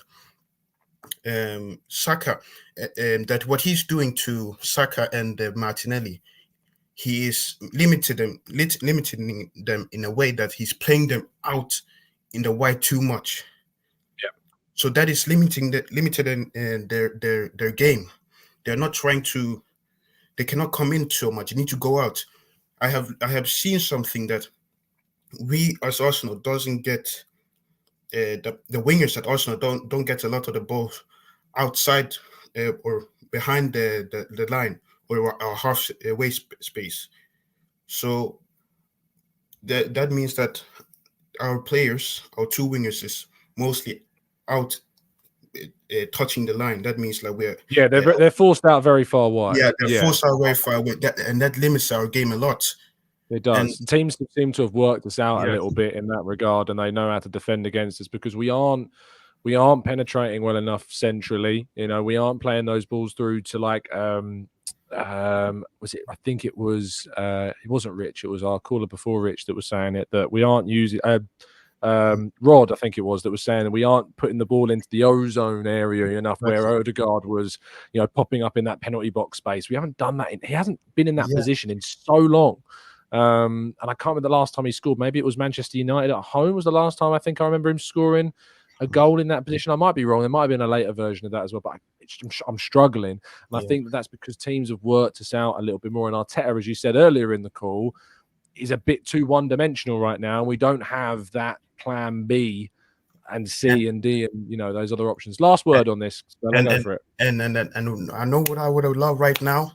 Saka, that what he's doing to Saka and Martinelli, he is limiting them in a way that he's playing them out in the wide too much. Yeah. So that is limiting their game. They're not trying to. They cannot come in so much. You need to go out. I have seen something that we as Arsenal doesn't get. The wingers at Arsenal don't get a lot of the ball outside or behind the line or our half way space. So that means that our players, our two wingers, is mostly out touching the line. That means like they're forced out very far wide. Yeah, they're forced out very far away. That limits our game a lot. It does. And teams seem to have worked us out a little bit in that regard, and they know how to defend against us because we aren't penetrating well enough centrally. You know, we aren't playing those balls through to like was it? I think it was it wasn't Rich. It was our caller before Rich that was saying it, that we aren't using Rod. I think it was that was saying that we aren't putting the ball into the ozone area enough, where Odegaard was, popping up in that penalty box space. We haven't done that. He hasn't been in that position in so long. And I can't remember the last time he scored. Maybe it was Manchester United at home was the last time I think I remember him scoring a goal in that position. I might be wrong. There might have been a later version of that as well, but I'm struggling. And I think that's because teams have worked us out a little bit more. And Arteta, as you said earlier in the call, is a bit too one-dimensional right now. We don't have that plan B and C and D and, those other options. Last word on this. So go for it. And I know what I would have loved right now.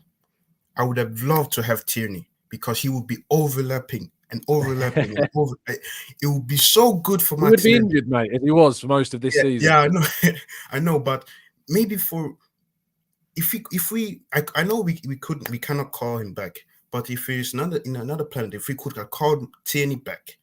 I would have loved to have Tierney, because he would be overlapping. It would be so good for Martinelli. He would be injured, mate, if he was for most of this season. Yeah, I know, I know, but maybe I know we cannot call him back, But if he's in another planet, if we could have called Tierney back,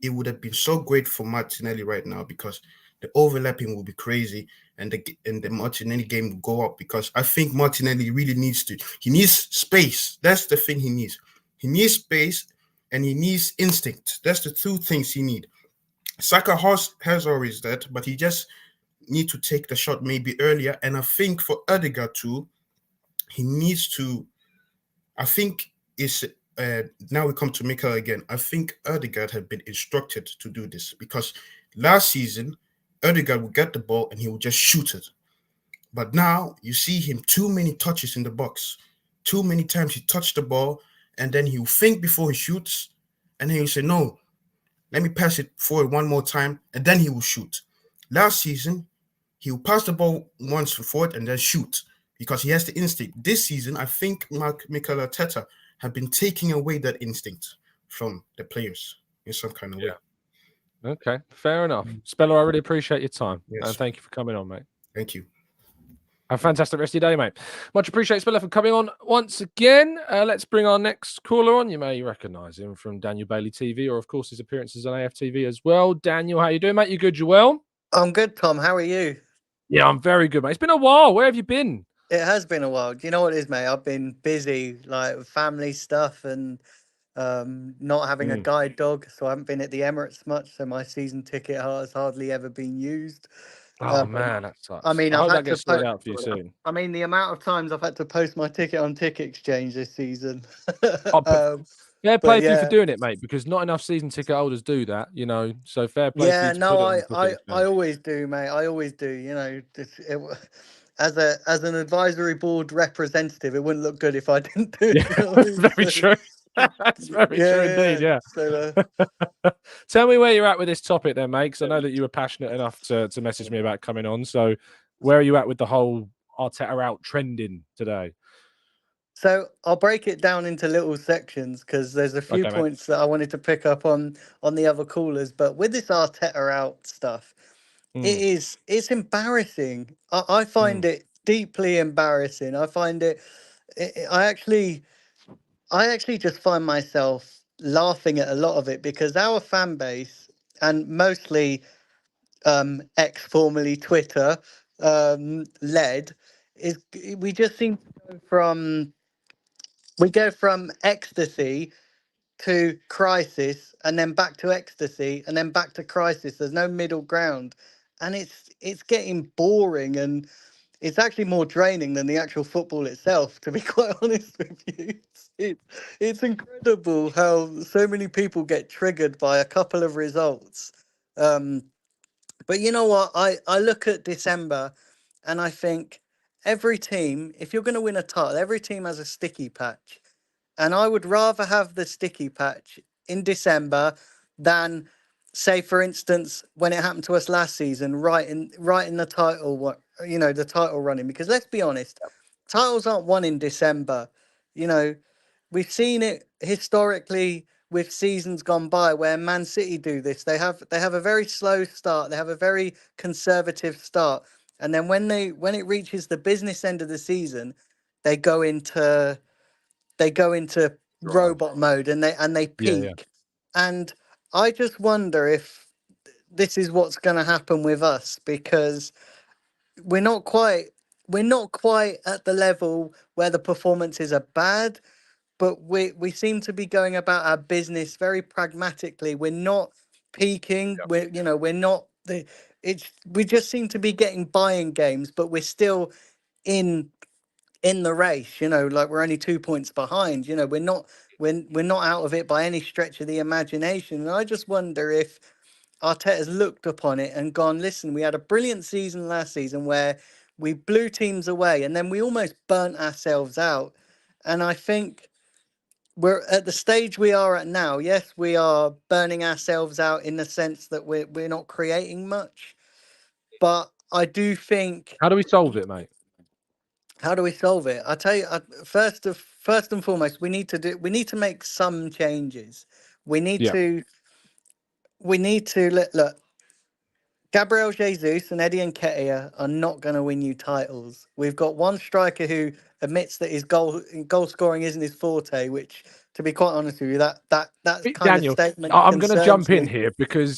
it would have been so great for Martinelli right now, because the overlapping will be crazy, and the Martinelli game will go up, because I think Martinelli really needs space. That's the thing he needs. He needs space and he needs instinct. That's the two things he needs. Saka has always that, but he just need to take the shot maybe earlier. And I think for Odegaard too, he needs to. I think it's now we come to Mikel again. I think Odegaard had been instructed to do this, because last season Odegaard would get the ball and he would just shoot it. But now you see him too many touches in the box. Too many times he touched the ball and then he'll think before he shoots, and then he'll say, no, let me pass it forward one more time, and then he will shoot. Last season, he'll pass the ball once forward and then shoot, because he has the instinct. This season, I think Mikel Arteta have been taking away that instinct from the players in some kind of way. Okay, fair enough. Speller, I really appreciate your time. Yes. And thank you for coming on, mate. Thank you. Have a fantastic rest of your day, mate. Much appreciated, Speller, for coming on once again. Let's bring our next caller on. You may recognise him from Daniel Bailey TV, or, of course, his appearances on AFTV as well. Daniel, how you doing, mate? You good? You well? I'm good, Tom. How are you? Yeah, I'm very good, mate. It's been a while. Where have you been? It has been a while. Do you know what it is, mate? I've been busy, like with family stuff and not having a guide dog, so I haven't been at the Emirates much. So my season ticket has hardly ever been used. Oh man, that sucks. I mean, I I've hope had that gets to sorted out for you soon. I mean, the amount of times I've had to post my ticket on Ticket Exchange this season. Yeah, play for you for doing it, mate, because not enough season ticket holders do that, you know. So fair play for you to put it on Ticket I always do, mate. I always do. You know, as an advisory board representative, it wouldn't look good if I didn't do it. You know what I mean? Very true. That's very true indeed. Yeah. So, tell me where you're at with this topic, then, mate, because I know that you were passionate enough to message me about coming on. So, where are you at with the whole Arteta out trending today? So I'll break it down into little sections, because there's a few points that I wanted to pick up on the other callers. But with this Arteta out stuff, it's embarrassing. I find it deeply embarrassing. I find I actually just find myself laughing at a lot of it, because our fan base, and mostly formerly Twitter led, is we just seem to go from ecstasy to crisis, and then back to ecstasy, and then back to crisis. There's no middle ground, and it's getting boring, and it's actually more draining than the actual football itself, to be quite honest with you. It's incredible how so many people get triggered by a couple of results. But you know what? I look at December and I think every team, if you're going to win a title, every team has a sticky patch. And I would rather have the sticky patch in December than, say, for instance, when it happened to us last season, right in the title, the title running. Because let's be honest, titles aren't won in December. You know, we've seen it historically with seasons gone by where Man City do this. They have a very slow start. They have a very conservative start. And then when it reaches the business end of the season, they go into robot mode, and they peak. Yeah. And I just wonder if this is what's going to happen with us, because we're not quite at the level where the performances are bad, but we seem to be going about our business very pragmatically. We're not peaking. We just seem to be getting buying games, but we're still in the race, like we're only 2 points behind. We're not out of it by any stretch of the imagination. And I just wonder if Arteta's looked upon it and gone, listen, we had a brilliant season last season where we blew teams away and then we almost burnt ourselves out. And I think we're at the stage we are at now. Yes, we are burning ourselves out in the sense that we're not creating much. But I do think... How do we solve it, mate? How do we solve it? I tell you, first and foremost, we need to make some changes. We need to look. Gabriel Jesus and Eddie Nketiah are not going to win you titles. We've got one striker who admits that his goal scoring isn't his forte, which, to be quite honest with you, that kind of Daniel, statement I'm going to concerns jump in me. here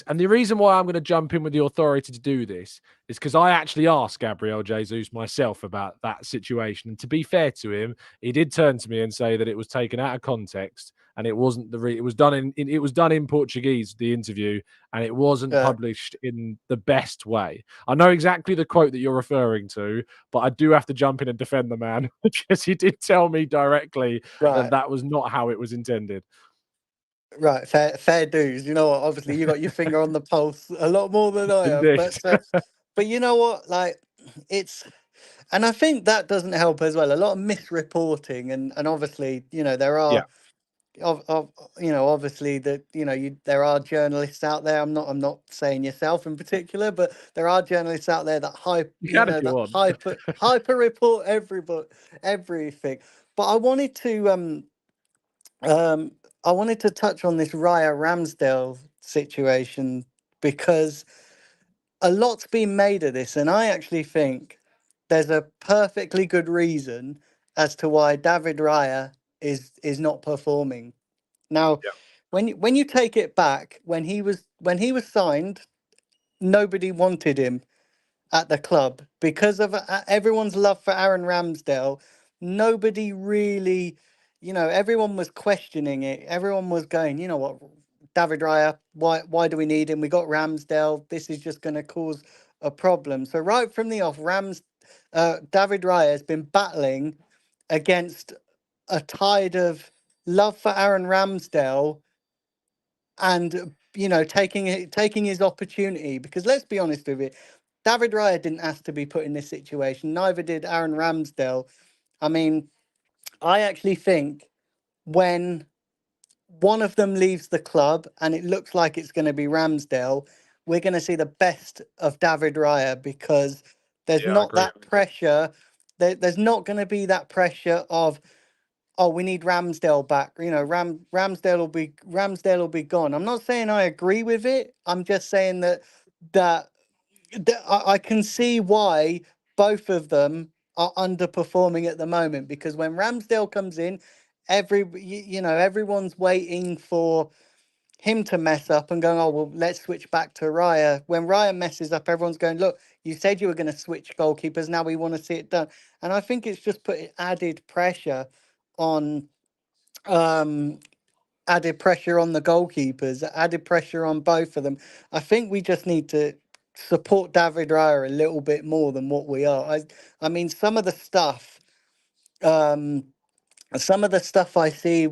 and the reason why I'm going to jump in with the authority to do this is because I actually asked Gabriel Jesus myself about that situation. And to be fair to him, he did turn to me and say that it was taken out of context and it wasn't it was done in Portuguese, the interview, and it wasn't published in the best way. I know exactly the quote that you're referring to, but I do have to jump in and defend the man because he did tell me directly that was not how it was intended. Right, fair dues. You know what? Obviously, you got your finger on the pulse a lot more than I have. But you know what? Like, and I think that doesn't help as well. A lot of misreporting, and obviously, there are, obviously that there are journalists out there. I'm not saying yourself in particular, but there are journalists out there that hyper report everything. But I wanted to I wanted to touch on this Raya Ramsdale situation because a lot's been made of this, and I actually think there's a perfectly good reason as to why David Raya is not performing. Now, when you take it back, when he was signed, nobody wanted him at the club because of everyone's love for Aaron Ramsdale. Nobody really, everyone was questioning it. Everyone was going, you know what, David Raya, why do we need him? We got Ramsdale. This is just going to cause a problem. So right from the off, David Raya has been battling against a tide of love for Aaron Ramsdale and taking his opportunity, because let's be honest with it, David Raya didn't ask to be put in this situation, neither did Aaron Ramsdale. I mean, I actually think when one of them leaves the club and it looks like it's going to be Ramsdale, we're going to see the best of David Raya, because there's not that pressure. There's not going to be that pressure of, oh, we need Ramsdale back. Ramsdale will be gone. I'm not saying I agree with it. I'm just saying that I can see why both of them are underperforming at the moment, because when Ramsdale comes in, everyone's waiting for him to mess up and going, oh, well, let's switch back to Raya. When Raya messes up, everyone's going, look, you said you were going to switch goalkeepers. Now we want to see it done. And I think it's just put added pressure on the goalkeepers, added pressure on both of them. I think we just need to support David Raya a little bit more than what we are. I mean, some of the stuff I see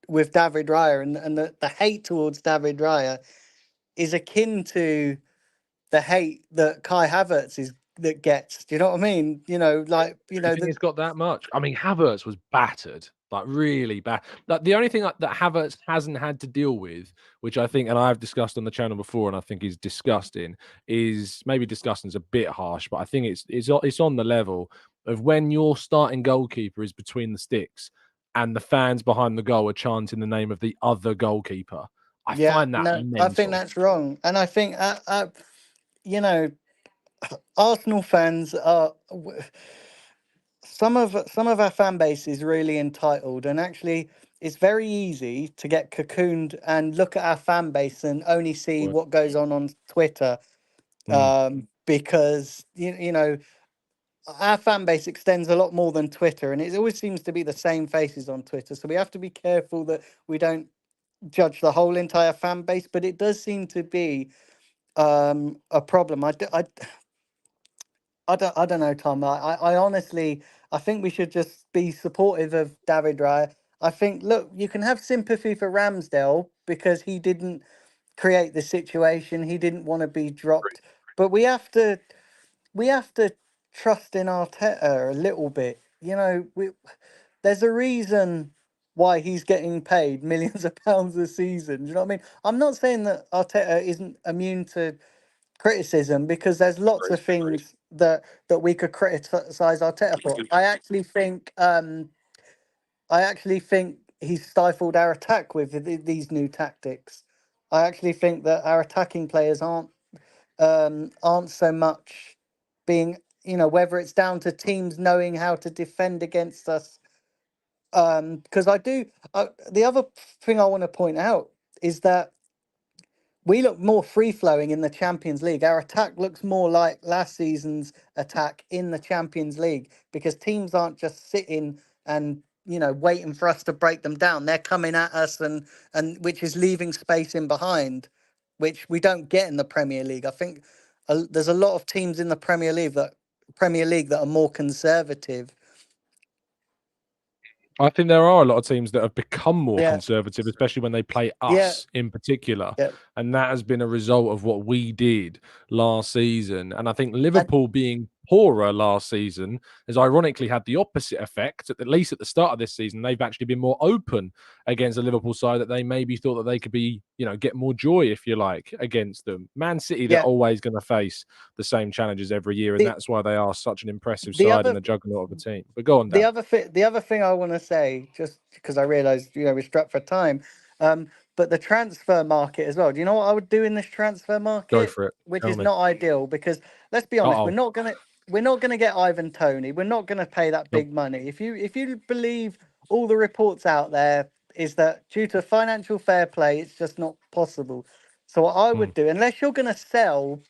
with David Raya and the hate towards David Raya is akin to the hate that Kai Havertz gets. Do you know what I mean? It's got that much. I mean, Havertz was battered, like really bad. Like the only thing that Havertz hasn't had to deal with, which I think, and I've discussed on the channel before, and I think is disgusting, is maybe disgusting is a bit harsh, but I think it's on the level of when your starting goalkeeper is between the sticks and the fans behind the goal are chanting the name of the other goalkeeper. I find that mental. I think that's wrong, and I think Arsenal fans are. Some of our fan base is really entitled, and actually it's very easy to get cocooned and look at our fan base and only see what goes on Twitter, because our fan base extends a lot more than Twitter, and it always seems to be the same faces on Twitter, so we have to be careful that we don't judge the whole entire fan base, but it does seem to be a problem. I don't know, Tom. I honestly, I think we should just be supportive of David Raya. I think, look, you can have sympathy for Ramsdale because he didn't create the situation. He didn't want to be dropped. But we have to trust in Arteta a little bit. There's a reason why he's getting paid millions of pounds a season. Do you know what I mean? I'm not saying that Arteta isn't immune to criticism, because there's lots of things that we could criticize Arteta for. I actually think he's stifled our attack with these new tactics. I actually think that our attacking players aren't aren't so much being, whether it's down to teams knowing how to defend against us. Because the other thing I want to point out is that we look more free flowing in the Champions League. Our attack looks more like last season's attack in the Champions League because teams aren't just sitting and waiting for us to break them down. They're coming at us and which is leaving space in behind, which we don't get in the Premier League. I think there's a lot of teams in the Premier League that are more conservative. I think there are a lot of teams that have become more conservative, especially when they play us in particular. Yeah. And that has been a result of what we did last season. And I think Liverpool being poorer last season has ironically had the opposite effect. At least at the start of this season, they've actually been more open against the Liverpool side that they maybe thought that they could be, get more joy, if you like, against them. Man City, they're always going to face the same challenges every year. And that's why they are such an impressive side and a juggernaut of a team. But go on, Dan. The other thing I want to say, just because I realised, we're strapped for time, but the transfer market as well. Do you know what I would do in this transfer market? Go for it. Which is not ideal because let's be honest, we're not gonna get Ivan Toney. We're not gonna pay that big money. If you believe all the reports out there, is that due to financial fair play, it's just not possible. So what I would do, unless you're gonna sell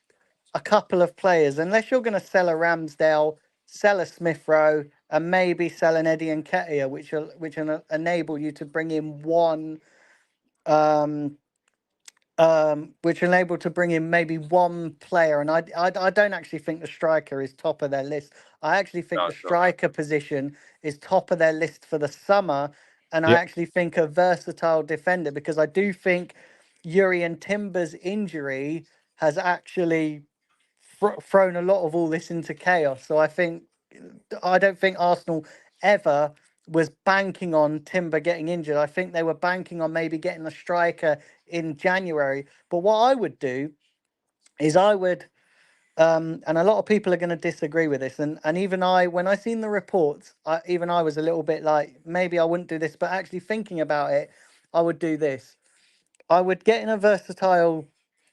a couple of players, unless you're gonna sell a Ramsdale, sell a Smith Rowe, and maybe sell an Eddie Nketiah, which will enable you to bring in one, which enable to bring in maybe one player. And I don't actually think the striker is top of their list. I actually think the striker position is top of their list for the summer. And I actually think a versatile defender, because I do think Jurrien Timber's injury has actually thrown a lot of all this into chaos. So I don't think Arsenal ever was banking on Timber getting injured. I think they were banking on maybe getting a striker in January. But what I would do is I would, and a lot of people are going to disagree with this, and even I, when I seen the reports, even I was a little bit like, maybe I wouldn't do this, but actually thinking about it, I would do this. I would get in a versatile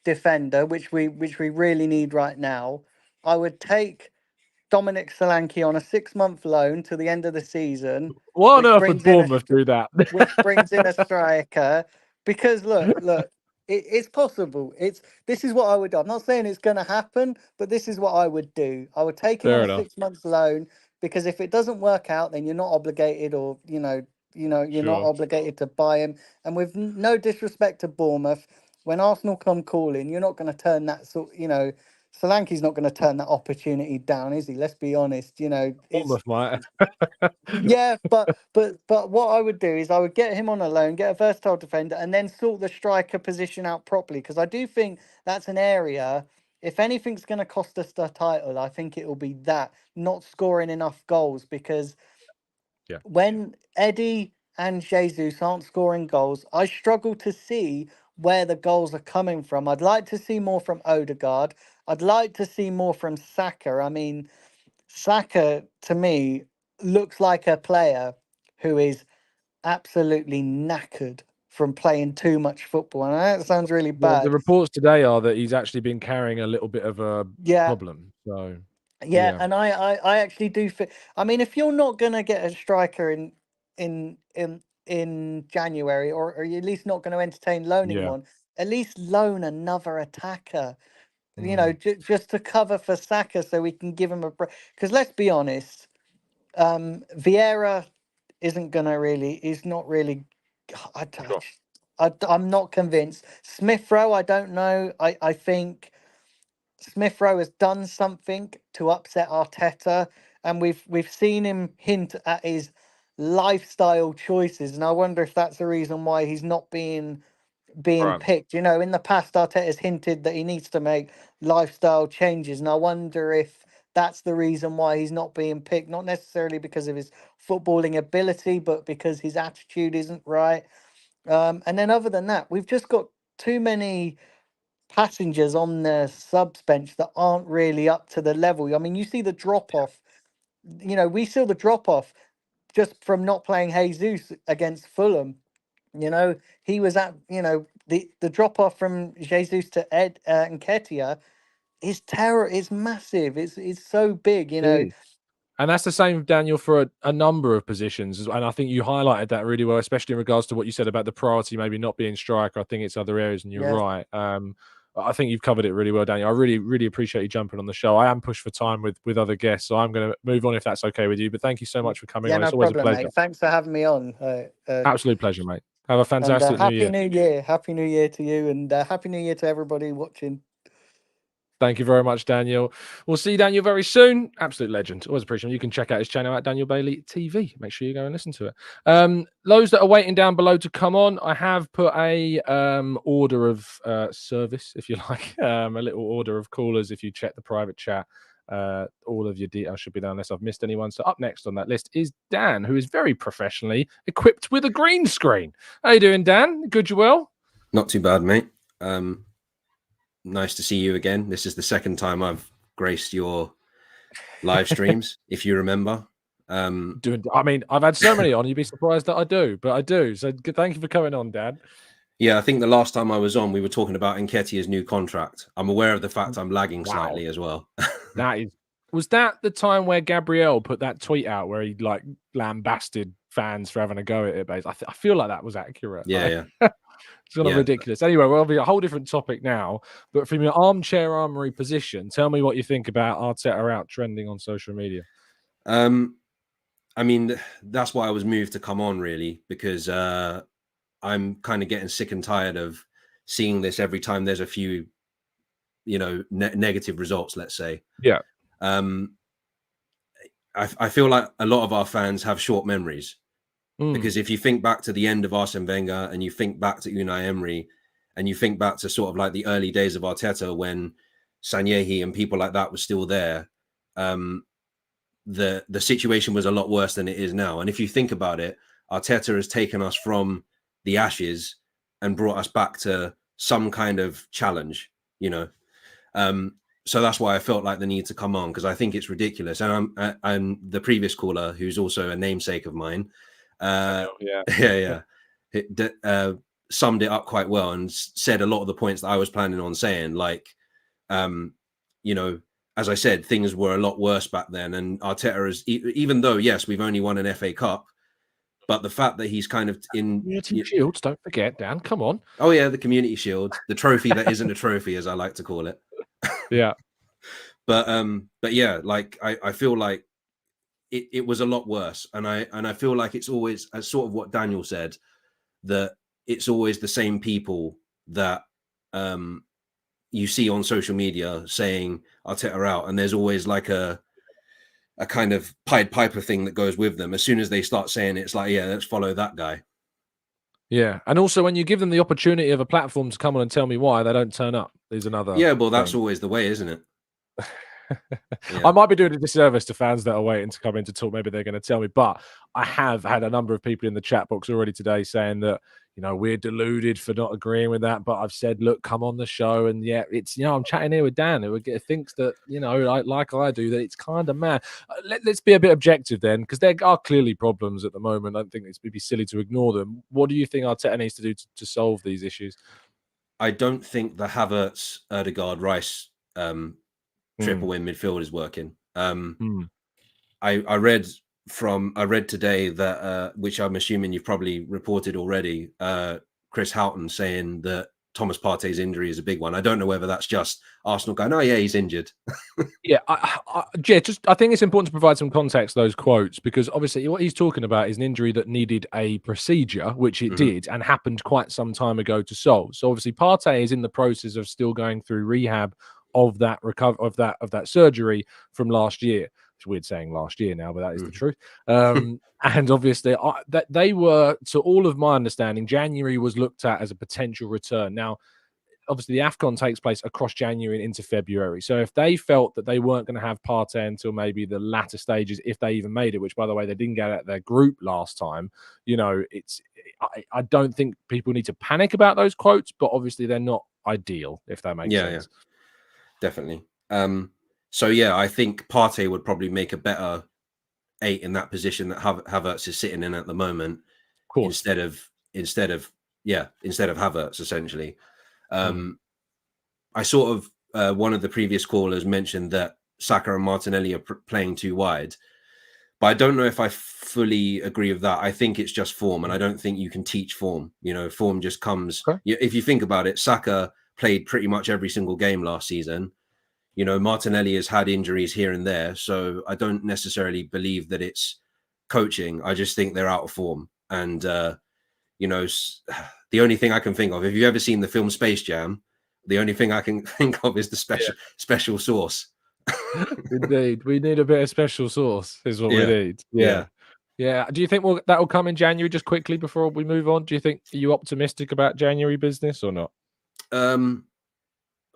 defender, which we really need right now. I would take Dominic Solanke on a 6-month loan to the end of the season. What on earth would Bournemouth do that? Which brings in a striker. Because look, it's possible. This is what I would do. I'm not saying it's going to happen, but this is what I would do. I would take him on a 6-month loan, because if it doesn't work out, then you're not obligated, or you're not obligated to buy him. And with no disrespect to Bournemouth, when Arsenal come calling, you're not going to turn that Solanke's not going to turn that opportunity down, is he? Let's be honest. Bournemouth might. Yeah, but what I would do is I would get him on a loan, get a versatile defender, and then sort the striker position out properly, because I do think that's an area. If anything's going to cost us the title, I think it will be that, not scoring enough goals, because when Eddie and Jesus aren't scoring goals, I struggle to see where the goals are coming from. I'd like to see more from Odegaard. I'd like to see more from Saka. I mean, Saka, to me, looks like a player who is absolutely knackered from playing too much football. And I know that sounds really bad. The reports today are that he's actually been carrying a little bit of a problem. So yeah, and I actually do think. I mean, if you're not gonna get a striker in January, or you're at least not going to entertain loaning one, at least loan another attacker. Just to cover for Saka, so we can give him a break. Because let's be honest, Vieira isn't gonna really. He's not really. I'm not convinced. Smith Rowe, I don't know. I think Smith Rowe has done something to upset Arteta, and we've seen him hint at his lifestyle choices, and I wonder if that's the reason why he's not being picked. In the past, Arteta's hinted that he needs to make lifestyle changes, and I wonder if that's the reason why he's not being picked, not necessarily because of his footballing ability, but because his attitude isn't right. And then other than that, we've just got too many passengers on the subs bench that aren't really up to the level. I mean, you see the drop off. We saw the drop off just from not playing Jesus against Fulham. He was at the drop off from Jesus to Nketiah it's terror. It's massive. It's so big, you know. And that's the same, Daniel, for a number of positions. And I think you highlighted that really well, especially in regards to what you said about the priority maybe not being striker. I think it's other areas, and you're right. I think you've covered it really well, Daniel. I really, really appreciate you jumping on the show. I am pushed for time with other guests, so I'm going to move on if that's okay with you. But thank you so much for coming on. No It's always problem, a pleasure. mate. Thanks for having me on. Absolute pleasure, mate. Have a fantastic Happy New Year. New Year. Happy New Year to you, and Happy New Year to everybody watching. Thank you very much, Daniel. We'll see Daniel very soon. Absolute legend. Always appreciate it. You can check out his channel at Daniel Bailey TV. Make sure you go and listen to it. Those that are waiting down below to come on, I have put a order of service, if you like, a little order of callers. If you check the private chat, all of your details should be there unless I've missed anyone. So up next on that list is Dan, who is very professionally equipped with a green screen. How you doing, Dan? Good, you well? Not too bad, mate. Nice to see you again. This is the second time I've graced your live streams, if you remember. I mean, I've had so many on, you'd be surprised that I do, but I do. So thank you for coming on, Dan. Yeah, I think the last time I was on, we were talking about Nketiah's new contract. I'm aware of the fact I'm lagging slightly as well. Was that the time where Gabriel put that tweet out where he like lambasted fans for having a go at it? I feel like that was accurate. Yeah. It's kind of ridiculous. Anyway, we'll be a whole different topic now. But from your armchair armory position, tell me what you think about Arteta out trending on social media. I mean, that's why I was moved to come on, really, because I'm kind of getting sick and tired of seeing this every time there's a few, negative results, let's say. Yeah. I feel like a lot of our fans have short memories. Because if you think back to the end of Arsene Wenger and you think back to Unai Emery and you think back to sort of like the early days of Arteta when Sanyehi and people like that were still there, the situation was a lot worse than it is now. And if you think about it, Arteta has taken us from the ashes and brought us back to some kind of challenge, So that's why I felt like the need to come on, because I think it's ridiculous. And I'm the previous caller, who's also a namesake of mine, summed it up quite well and said a lot of the points that I was planning on saying. Like, as I said, things were a lot worse back then. And Arteta is, even though, yes, we've only won an FA Cup, but the fact that he's kind of in Community Shields, don't forget, Dan, come on. Oh yeah, the Community Shield, the trophy that isn't a trophy, as I like to call it. Yeah. But yeah, like I feel like it was a lot worse, and I feel like it's always, as sort of what Daniel said, that it's always the same people that you see on social media saying Arteta out, and there's always like a kind of Pied Piper thing that goes with them. As soon as they start saying it, it's like, yeah, let's follow that guy. Yeah, and also when you give them the opportunity of a platform to come on and tell me why, they don't turn up. There's another. Yeah, well, that's always the way, isn't it? I might be doing a disservice to fans that are waiting to come in to talk. Maybe they're going to tell me, but I have had a number of people in the chat box already today saying that, we're deluded for not agreeing with that. But I've said, look, come on the show. And yeah, it's, I'm chatting here with Dan, who thinks that, like I do, that it's kind of mad. Let's be a bit objective then, because there are clearly problems at the moment. I don't think it'd be silly to ignore them. What do you think Arteta needs to do to solve these issues? I don't think the Havertz, Odegaard, Rice triple in midfield is working. I read today that which I'm assuming you've probably reported already, Chris Houghton saying that Thomas Partey's injury is a big one. I don't know whether that's just Arsenal going, oh yeah, he's injured. Yeah, I think it's important to provide some context to those quotes, because obviously what he's talking about is an injury that needed a procedure, which it did, and happened quite some time ago to solve. So obviously Partey is in the process of still going through rehab of that that surgery from last year. It's weird saying last year now, but that is the truth. And obviously that they were, to all of my understanding, January was looked at as a potential return. Now, obviously the AFCON takes place across January and into February. So if they felt that they weren't going to have Partey until maybe the latter stages, if they even made it, which by the way, they didn't get out their group last time, I don't think people need to panic about those quotes, but obviously they're not ideal, if that makes sense. Yeah. Definitely. So yeah, I think Partey would probably make a better 8 in that position that Havertz is sitting in at the moment, instead of Havertz, essentially. I one of the previous callers mentioned that Saka and Martinelli are playing too wide. But I don't know if I fully agree with that. I think it's just form, and I don't think you can teach form. Form just comes. Okay. If you think about it, Saka played pretty much every single game last season. Martinelli has had injuries here and there, so I don't necessarily believe that it's coaching. I just think they're out of form. And, the only thing I can think of, if you've ever seen the film Space Jam, the only thing I can think of is the special sauce. Indeed, we need a bit of special sauce is what we need. Yeah. Do you think that will come in January? Just quickly before we move on, do you think, are you optimistic about January business or not?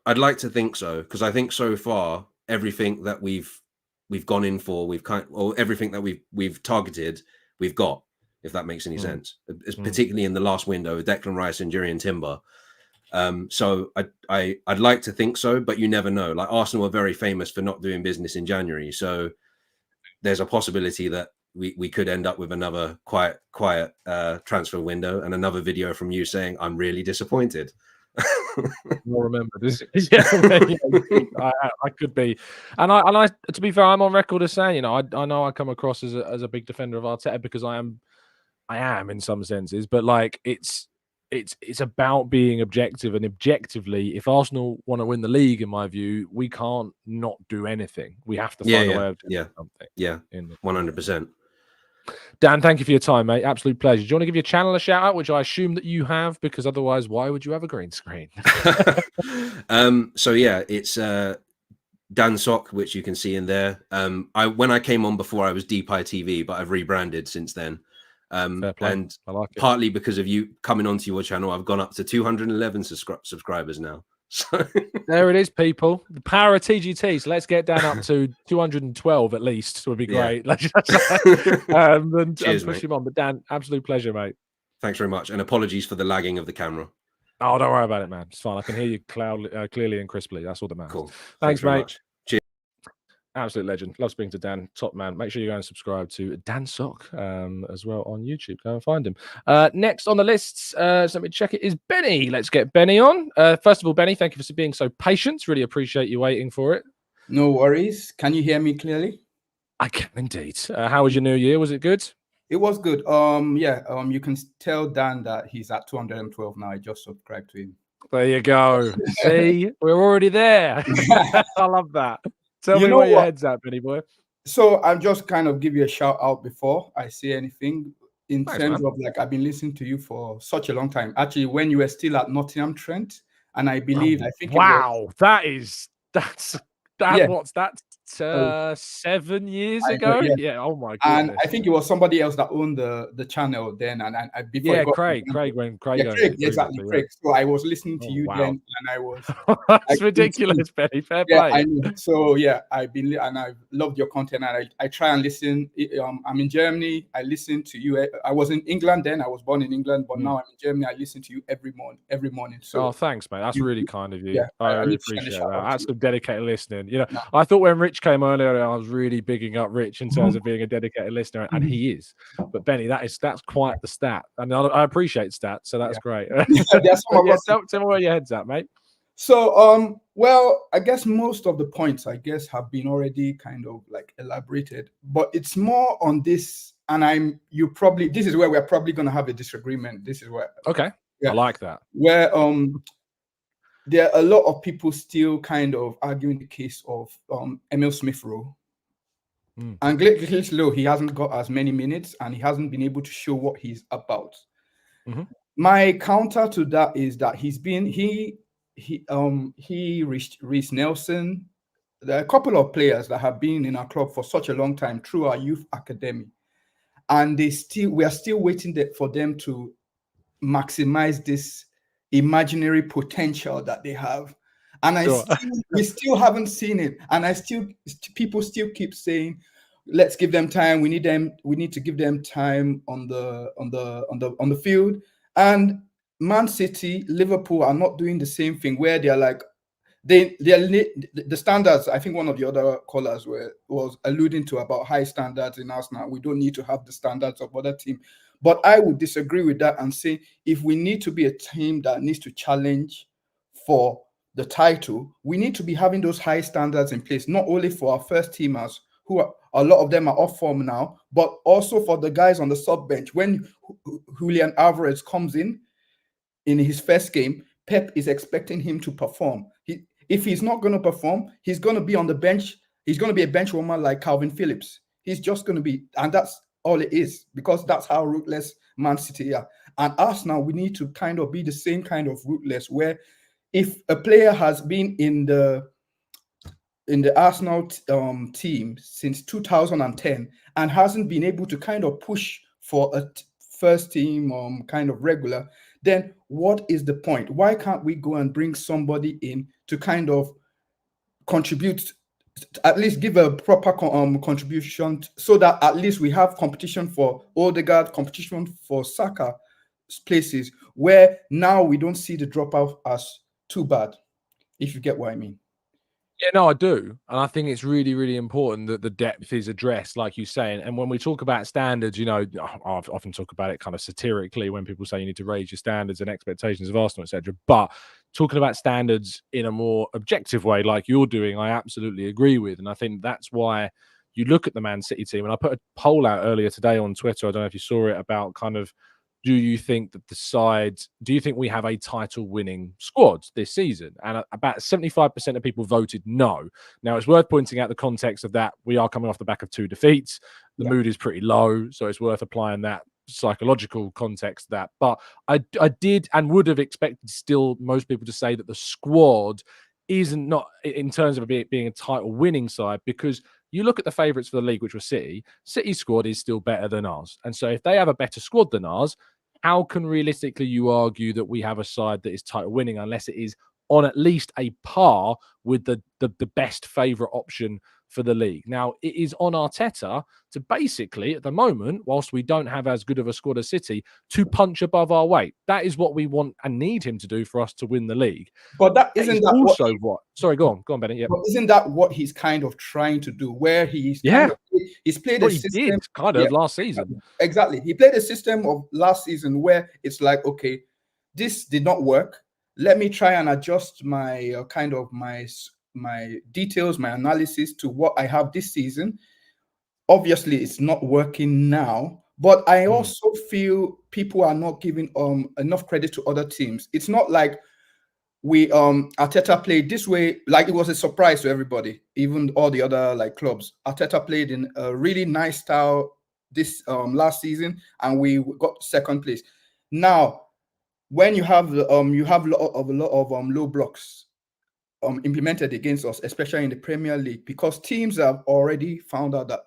I'd like to think so, because I think so far everything that we've gone in for, everything that we've targeted, we've got. If that makes any sense, particularly in the last window with Declan Rice and Jurriën Timber. So I'd like to think so, but you never know. Like Arsenal are very famous for not doing business in January, so there's a possibility that we could end up with another quiet transfer window and another video from you saying I'm really disappointed. I'll remember this. I could be, and I to be fair, I'm on record as saying, I know I come across as a big defender of Arteta because I am in some senses, but like it's about being objective, and objectively, if Arsenal want to win the league, in my view, we can't not do anything. We have to find a way of doing something. Yeah, 100%. Dan, thank you for your time, mate. Absolute pleasure. Do you want to give your channel a shout out, which I assume that you have, because otherwise, why would you have a green screen? So yeah, it's Dan Sock, which you can see in there. When I came on before, I was Deep Eye TV, but I've rebranded since then. And I like it. Partly because of you coming onto your channel, I've gone up to 211 subscribers now. So there it is, people. The power of TGT. So let's get down up to 212 at least. Would be great. And push him on. But Dan, absolute pleasure, mate. Thanks very much, and apologies for the lagging of the camera. Oh, don't worry about it, man. It's fine. I can hear you clearly and crisply. That's all that matters. Cool. Thanks very mate. Much. Cheers. Absolute legend. Love speaking to Dan. Top man. Make sure you go and subscribe to Dan Sock as well on YouTube. Go and find him. Next on the list, so let me check it, is Benny. Let's get Benny on. First of all, Benny, thank you for being so patient. Really appreciate you waiting for it. No worries. Can you hear me clearly? I can indeed. How was your new year? Was it good? It was good. You can tell Dan that he's at 212 now. I just subscribed to him. There you go. See, we're already there. I love that. Tell me where your head's at, Benny boy. So I'll just kind of give you a shout out before I say anything in terms of like, I've been listening to you for such a long time. Actually, when you were still at Nottingham Trent, and I believe, what's that? 7 years ago? Yeah. Oh my goodness. And I think it was somebody else that owned the channel then. And before Craig. Craig. Exactly, Craig. So I was listening to you then, and I was. That's ridiculous, Benny. Fair play. I know. So yeah, I've loved your content, and I try and listen. I'm in Germany. I listen to you. I was in England then. I was born in England, but now I'm in Germany. I listen to you every morning. So thanks, mate. That's really kind of you. Yeah, I really appreciate that. That's some dedicated listening. I thought when Rich came earlier, I was really bigging up Rich in terms of being a dedicated listener, and he is. But Benny, that's quite the stat. I mean, I appreciate stats, so that's great. Tell me where your head's at, mate. So, I guess most of the points have been already kind of like elaborated, but it's more on this, and this is where we're probably going to have a disagreement. This is where. Okay. I like that. Where there are a lot of people still kind of arguing the case of Emil Smith-Rowe. And Gleeslow, he hasn't got as many minutes, and he hasn't been able to show what he's about. Mm-hmm. My counter to that is that Reece Nelson, there are a couple of players that have been in our club for such a long time through our youth academy, and we are still waiting for them to maximize this imaginary potential that they have, and we still haven't seen it. And people still keep saying, let's give them time. We need to give them time on the field. And Man City, Liverpool are not doing the same thing, where they're like the standards. I think one of the other callers was alluding to about high standards in Arsenal. We don't need to have the standards of other teams. But I would disagree with that and say, if we need to be a team that needs to challenge for the title, we need to be having those high standards in place, not only for our first teamers, who are, a lot of them are off form now, but also for the guys on the sub bench. When Julian Alvarez comes in his first game, Pep is expecting him to perform. If he's not going to perform, he's going to be on the bench. He's going to be a bench warmer like Calvin Phillips. He's just going to be, and that's all it is, because that's how ruthless Man City are. And us now, we need to kind of be the same kind of ruthless, where if a player has been in the Arsenal team since 2010 and hasn't been able to kind of push for a first team kind of regular, then what is the point? Why can't we go and bring somebody in to kind of contribute, at least give a proper contribution, so that at least we have competition for Odegaard, competition for Saka places, where now we don't see the dropout as too bad, if you get what I mean. Yeah, no, I do. And I think it's really, really important that the depth is addressed, like you say. And when we talk about standards, you know, I often talk about it kind of satirically when people say you need to raise your standards and expectations of Arsenal, etc. But talking about standards in a more objective way, like you're doing, I absolutely agree with. And I think that's why you look at the Man City team. And I put a poll out earlier today on Twitter. I don't know if you saw it, about kind of, do you think we have a title winning squad this season? And about 75% of people voted no. Now, it's worth pointing out the context of that. We are coming off the back of 2 defeats. The mood is pretty low. So it's worth applying that psychological context to that. But I did and would have expected still most people to say that the squad isn't, not in terms of it being a title winning side, because you look at the favourites for the league, which were City. City's squad is still better than ours. And so if they have a better squad than ours, how can realistically you argue that we have a side that is title winning, unless it is on at least a par with the best favourite option for the league? Now, it is on Arteta to basically, at the moment, whilst we don't have as good of a squad as City, to punch above our weight. That is what we want and need him to do for us to win the league. But that isn't that also what sorry, go on, Benny. Yeah. But isn't that what he's kind of trying to do? Where he's he's played a system, he did kind of last season. Exactly. He played a system of last season where it's like, okay, this did not work. Let me try and adjust my kind of my details, my analysis to what I have this season. Obviously, it's not working now, but I also feel people are not giving enough credit to other teams. It's not like we Arteta played this way, like it was a surprise to everybody, even all the other like clubs. Arteta played in a really nice style this last season, and we got second place. Now, when you have a lot of low blocks implemented against us, especially in the Premier League, because teams have already found out that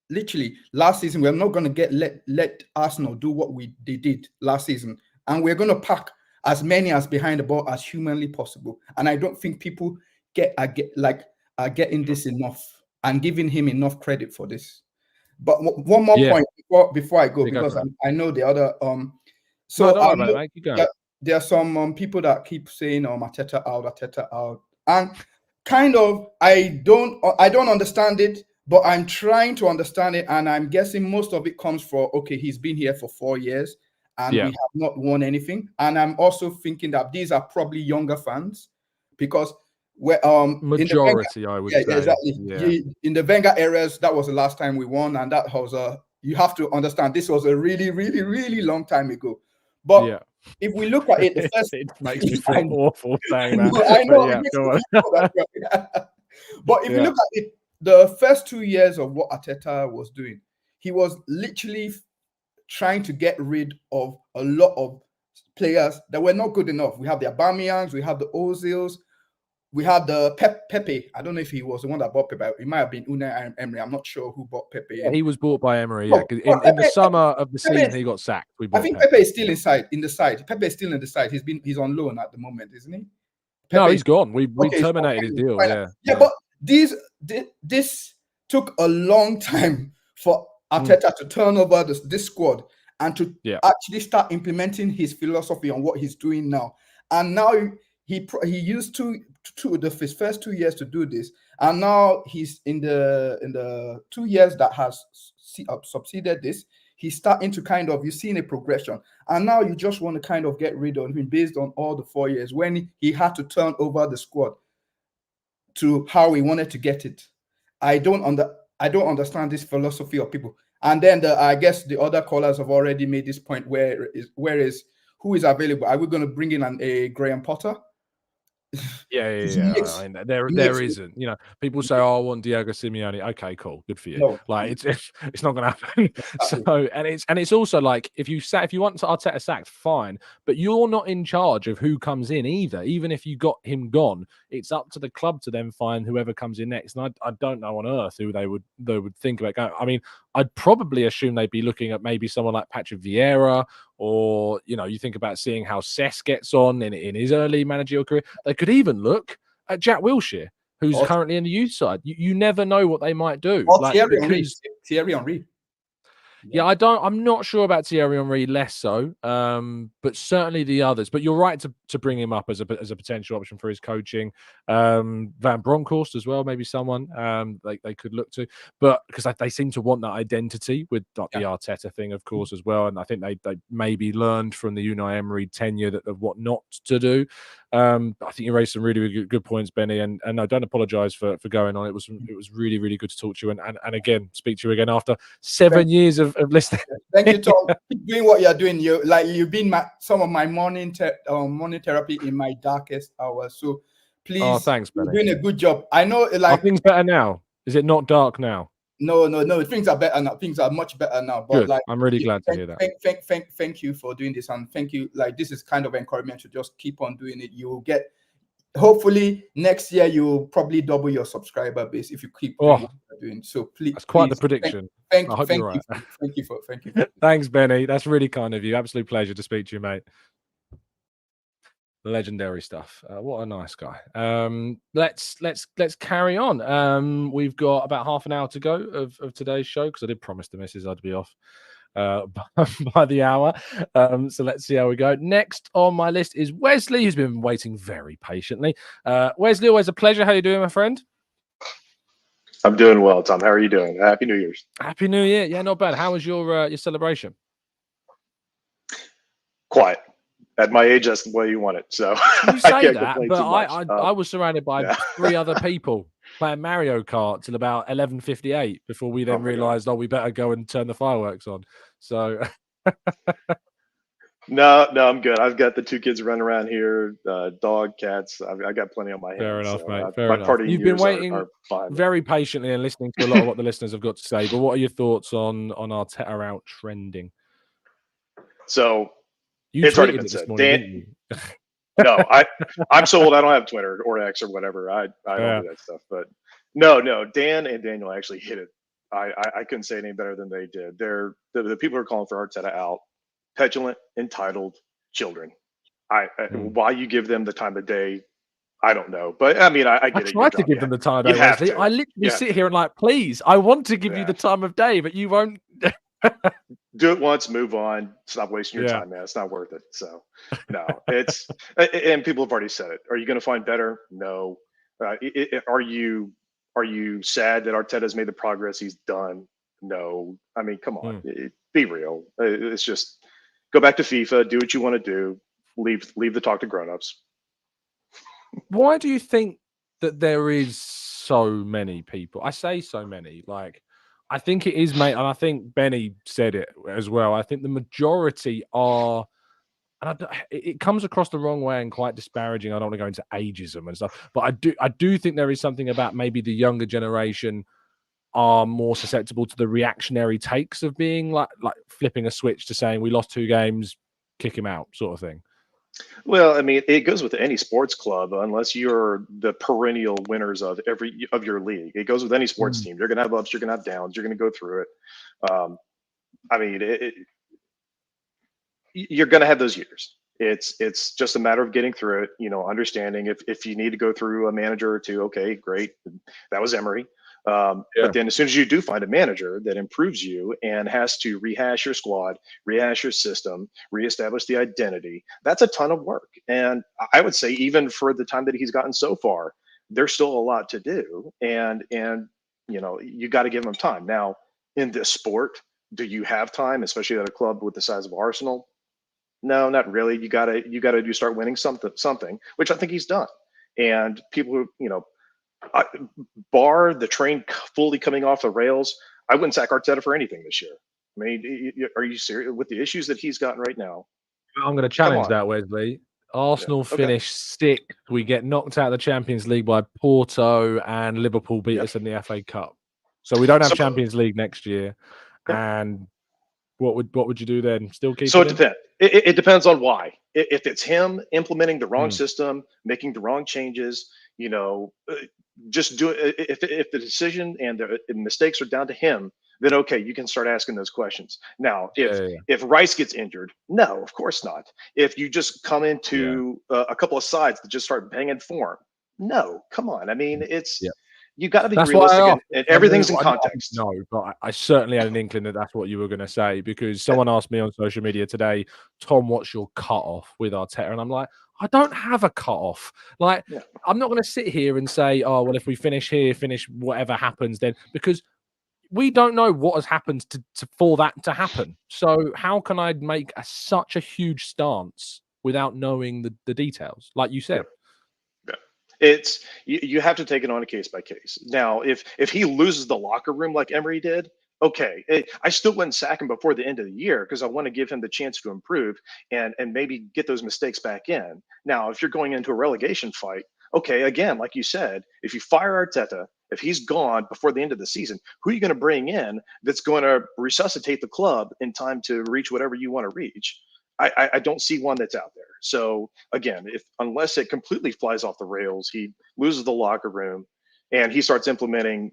literally last season we're not going to let Arsenal do what they did last season, and we're going to pack as many as behind the ball as humanly possible. And I don't think people are getting this enough and giving him enough credit for this. But one more point before I go, because I know the other so there are some people that keep saying Arteta out, and kind of I don't understand it, but I'm trying to understand it, and I'm guessing most of it comes from, okay, he's been here for 4 years and we have not won anything. And I'm also thinking that these are probably younger fans, because we're majority, I would say. Exactly. Yeah. In the Wenger eras, that was the last time we won, and that was you have to understand this was a really, really, really long time ago. But if we look at it, the first it makes me feel awful saying that. I know. But if you look at it, the first 2 years of what Arteta was doing, he was literally trying to get rid of a lot of players that were not good enough. We have the Aubameyangs, we have the Ozils, we had the Pepe. I don't know if he was the one that bought Pepe. It might have been Unai Emery. I'm not sure who bought Pepe. Yeah, he was bought by Emery. Yeah, in the summer of the season, he got sacked. I think Pepe is still in the side. Pepe is still in the side. He's on loan at the moment, isn't he? No, he's gone. We terminated his deal. Yeah, but this took a long time for Arteta to turn over this squad and to actually start implementing his philosophy on what he's doing now. And now he used his first 2 years to do this, and now he's in the 2 years that has succeeded this. he's starting to kind of, you've seen a progression. And now you just want to kind of get rid of him based on all the 4 years when he had to turn over the squad to how he wanted to get it. I don't understand this philosophy of people. And then I guess the other callers have already made this point where is who is available? Are we going to bring in a Graham Potter? Yeah. There isn't. You know, people say, "Oh, I want Diego Simeone." Okay, cool, good for you. No. Like it's not going to happen. So, and it's also like if you want Arteta sacked, fine, but you're not in charge of who comes in either. Even if you got him gone, it's up to the club to then find whoever comes in next. And I don't know on earth who they would think about going. I mean, I'd probably assume they'd be looking at maybe someone like Patrick Vieira, or you know, you think about seeing how Cesc gets on in his early managerial career. They could even look at Jack Wilshere, who's currently in the youth side. You never know what they might do. Or Thierry Henry. Yeah, I'm not sure about Thierry Henry, less so, but certainly the others. But you're right to bring him up as a potential option for his coaching. Van Bronckhorst as well, maybe someone they could look to, but because they seem to want that identity with the Arteta thing, of course, as well. And I think they maybe learned from the Unai Emery tenure of what not to do. I think you raised some really, really good points, Benny, and I don't apologise for going on. It was really, really good to talk to you, and again speak to you again after 7 years of listening. Thank you, Tom. Keep doing what you're doing. You've been some of my morning therapy in my darkest hours. So please, thanks, Benny. you're doing a good job. I know, Are things better now? Is it not dark now? No. Things are better now. Things are much better now. But good. I'm really glad to hear that. Thank you for doing this, and thank you. This is kind of encouragement to just keep on doing it. You will get. Hopefully next year you'll probably double your subscriber base if you keep doing what you're doing. So please, that's quite the prediction. Thank you. Thank you. Thanks, Benny. That's really kind of you. Absolute pleasure to speak to you, mate. Legendary stuff. What a nice guy. Let's carry on. We've got about half an hour to go of today's show because I did promise the missus I'd be off by the hour. So let's see how we go. Next on my list is Wesley, who's been waiting very patiently. Wesley, always a pleasure. How you doing, my friend? I'm doing well, Tom. How are you doing? Happy New Year's. Happy New Year. Yeah, not bad. How was your celebration? Quiet. At my age, that's the way you want it. So you say that, but I was surrounded by 3 other people playing Mario Kart till about 11:58 before we then realised, we better go and turn the fireworks on. So no, I'm good. I've got the 2 kids running around here, dog, cats. I got plenty on my hands. Fair enough, so, mate. Fair enough. You've been waiting very patiently and listening to a lot of what the listeners have got to say. But what are your thoughts on Arteta out trending? So it's already been said. No, I'm so old. I don't have Twitter or X or whatever. I don't do that stuff. But no, Dan and Daniel actually hit it. I couldn't say any better than they did. They're the people who are calling for Arteta out. Petulant, entitled children. Why you give them the time of day, I don't know. But I mean, I get it. I tried to give them the time of day, Wesley. I literally sit here and please, I want to give you the time of day, but you won't. Do it once, move on. Stop wasting your time, man. It's not worth it. So, no, it's and people have already said it. Are you going to find better? No. Are you sad that Arteta's made the progress he's done? No. I mean, come on, be real. It's just go back to FIFA, do what you want to do, leave the talk to grown-ups. Why do you think that there is so many people? I say so many, I think it is, mate, and I think Benny said it as well. I think the majority are, and it comes across the wrong way and quite disparaging. I don't want to go into ageism and stuff, but I do think there is something about maybe the younger generation are more susceptible to the reactionary takes of being like flipping a switch to saying we lost 2 games, kick him out, sort of thing. Well, I mean, it goes with any sports club, unless you're the perennial winners of your league. It goes with any sports team. You're going to have ups, you're going to have downs, you're going to go through it. I mean, you're going to have those years. It's just a matter of getting through it. Understanding if you need to go through a manager or 2, okay, great. That was Emery. But then as soon as you do find a manager that improves you and has to rehash your squad, rehash your system, reestablish the identity, that's a ton of work. And I would say even for the time that he's gotten so far, there's still a lot to do. And you got to give him time. Now, in this sport, Do you have time, especially at a club with the size of Arsenal? No, not really. You gotta do start winning something, which I think he's done. And people who, bar the train fully coming off the rails, I wouldn't sack Arteta for anything this year. I mean, are you serious with the issues that he's gotten right now? I'm going to challenge that, Wesley. Arsenal finish 6th. We get knocked out of the Champions League by Porto, and Liverpool beat us in the FA Cup. So we don't have Champions League next year. And what would you do then? Still keep? So it depends. It depends on why. If it's him implementing the wrong system, making the wrong changes, just do it. If the decision and the mistakes are down to him, then okay, you can start asking those questions. Now, if Rice gets injured, no, of course not. If you just come into a couple of sides that just start banging form, no, come on. I mean, it's you got to be realistic, and everything's in context. No, but I certainly had an inkling that that's what you were going to say, because someone asked me on social media today, Tom, what's your cut-off with Arteta? And I'm like, I don't have a cut-off. Like, I'm not going to sit here and say, oh, well, if we finish here, finish whatever happens then, because we don't know what has happened for that to happen. So how can I make such a huge stance without knowing the details, like you said? It's you have to take it on a case by case. Now, if he loses the locker room like Emery did, okay, I still wouldn't sack him before the end of the year, because I want to give him the chance to improve and maybe get those mistakes back in. Now, if you're going into a relegation fight, okay, again, like you said, if you fire Arteta, if he's gone before the end of the season, who are you going to bring in that's going to resuscitate the club in time to reach whatever you want to reach? I don't see one that's out there. So again, unless it completely flies off the rails, he loses the locker room and he starts implementing,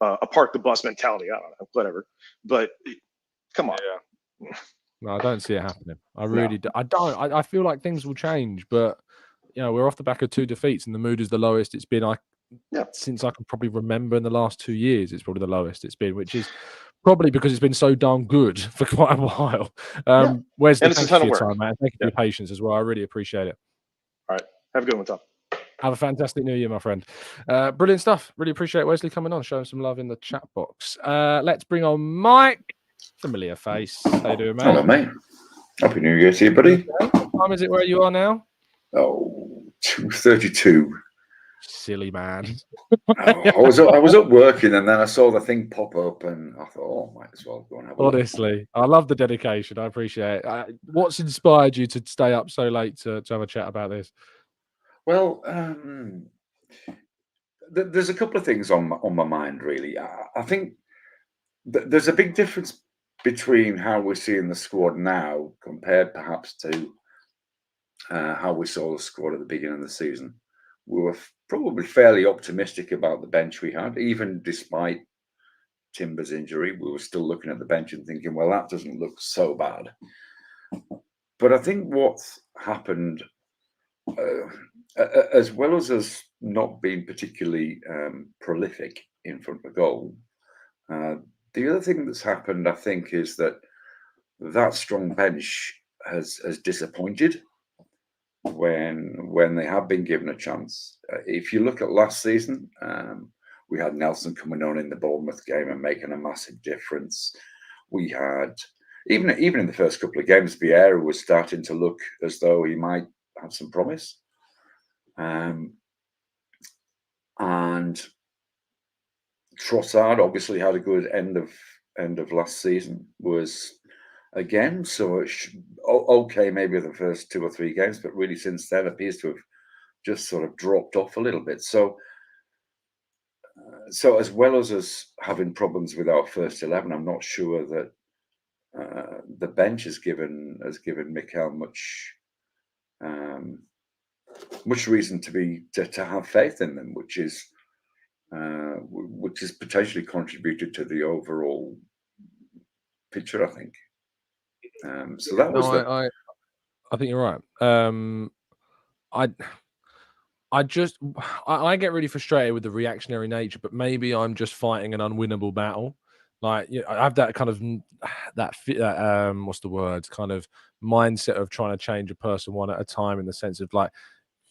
a park the bus mentality. I don't know, whatever. But come on. No, I don't see it happening. I really do. I don't. I feel like things will change, but we're off the back of 2 defeats, and the mood is the lowest it's been since I can probably remember in the last 2 years. It's probably the lowest it's been, which is probably because it's been so darn good for quite a while. Wesley, thank you for your time, man. Thank you for your patience as well. I really appreciate it. All right. Have a good one, Tom. Have a fantastic new year, my friend. Brilliant stuff. Really appreciate Wesley coming on, showing some love in the chat box. Let's bring on Mike. Familiar face. How you doing, mate? Hello, mate. Happy New Year to you, buddy. Okay. What time is it where you are now? Oh, 2:32. Silly man. I was up working, and then I saw the thing pop up, and I thought, might as well go and have a look. Honestly, I love the dedication. I appreciate it. What's inspired you to stay up so late to have a chat about this? Well, there's a couple of things on my mind, really. I think there's a big difference between how we're seeing the squad now compared perhaps to how we saw the squad at the beginning of the season. We were probably fairly optimistic about the bench we had, even despite Timber's injury. We were still looking at the bench and thinking, well, that doesn't look so bad. But I think what's happened, as well as us not being particularly prolific in front of goal, the other thing that's happened, I think, is that strong bench has disappointed when they have been given a chance. If you look at last season, we had Nelson coming on in the Bournemouth game and making a massive difference. We had, even in the first couple of games, Vieira was starting to look as though he might have some promise. And Trossard obviously had a good end of last season, was again, so okay, maybe the first 2 or 3 games, but really since then appears to have just sort of dropped off a little bit. So as well as us having problems with our first 11, I'm not sure that the bench has given Mikel much reason to have faith in them, which has potentially contributed to the overall picture, I think. So that was I think you're right. I get really frustrated with the reactionary nature, but maybe I'm just fighting an unwinnable battle. Like, I have that kind of what's the word? Kind of mindset of trying to change a person one at a time, in the sense of like,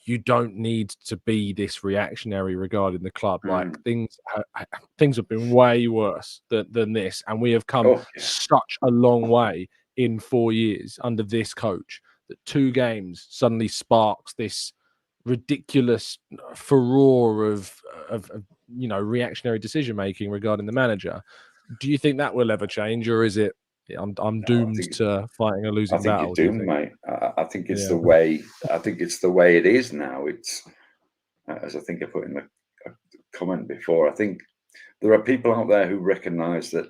you don't need to be this reactionary regarding the club. Like things have been way worse than this, and we have come such a long way in 4 years under this coach. That 2 games suddenly sparks this ridiculous furore of reactionary decision making regarding the manager. Do you think that will ever change, or is it I'm doomed to fighting a losing battle? You're doomed, mate. I think it's the way. I think it's the way it is now. It's as I think I put in the comment before. I think there are people out there who recognise that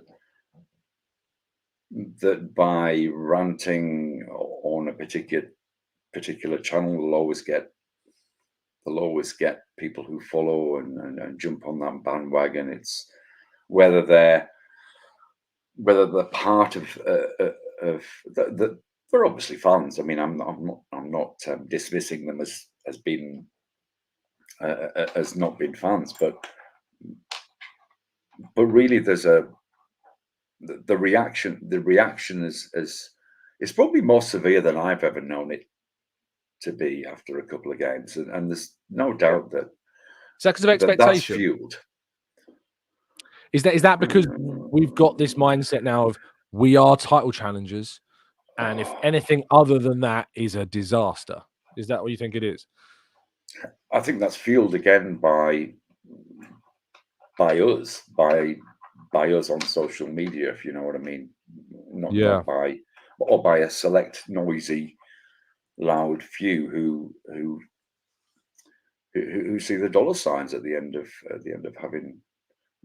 by ranting on a particular channel, they'll always get people who follow and jump on that bandwagon. It's whether they're part of they're obviously fans. I mean, I'm not dismissing them as being as not being fans, but really there's the reaction is probably more severe than I've ever known it to be after a couple of games, and there's no doubt that is that because of expectation? That's fueled. Is that because we've got this mindset now of we are title challengers, and if anything other than that is a disaster? Is that what you think it is? I think that's fueled again by us on social media, if you know what I mean. Not by a select noisy, loud few who see the dollar signs at the end of having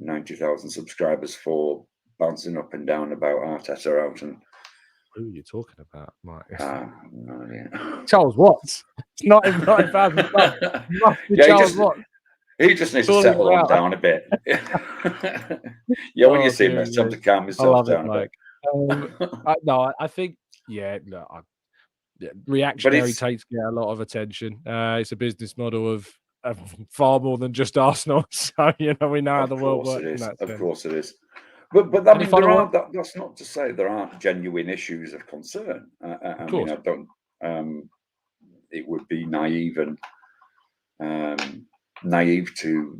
90,000 subscribers for bouncing up and down about Arteta out. And who are you talking about, Mike? No, Charles Watts. It's not even 90,000 subs. Must be Charles Watts. He just needs to settle on down a bit. When you see him, it's time to calm himself down a bit. I think, reactionary takes get a lot of attention. It's a business model of far more than just Arsenal. So, we know how the world works. Of course it is. But I mean, that's not to say there aren't genuine issues of concern. I mean, I don't. It would be naive to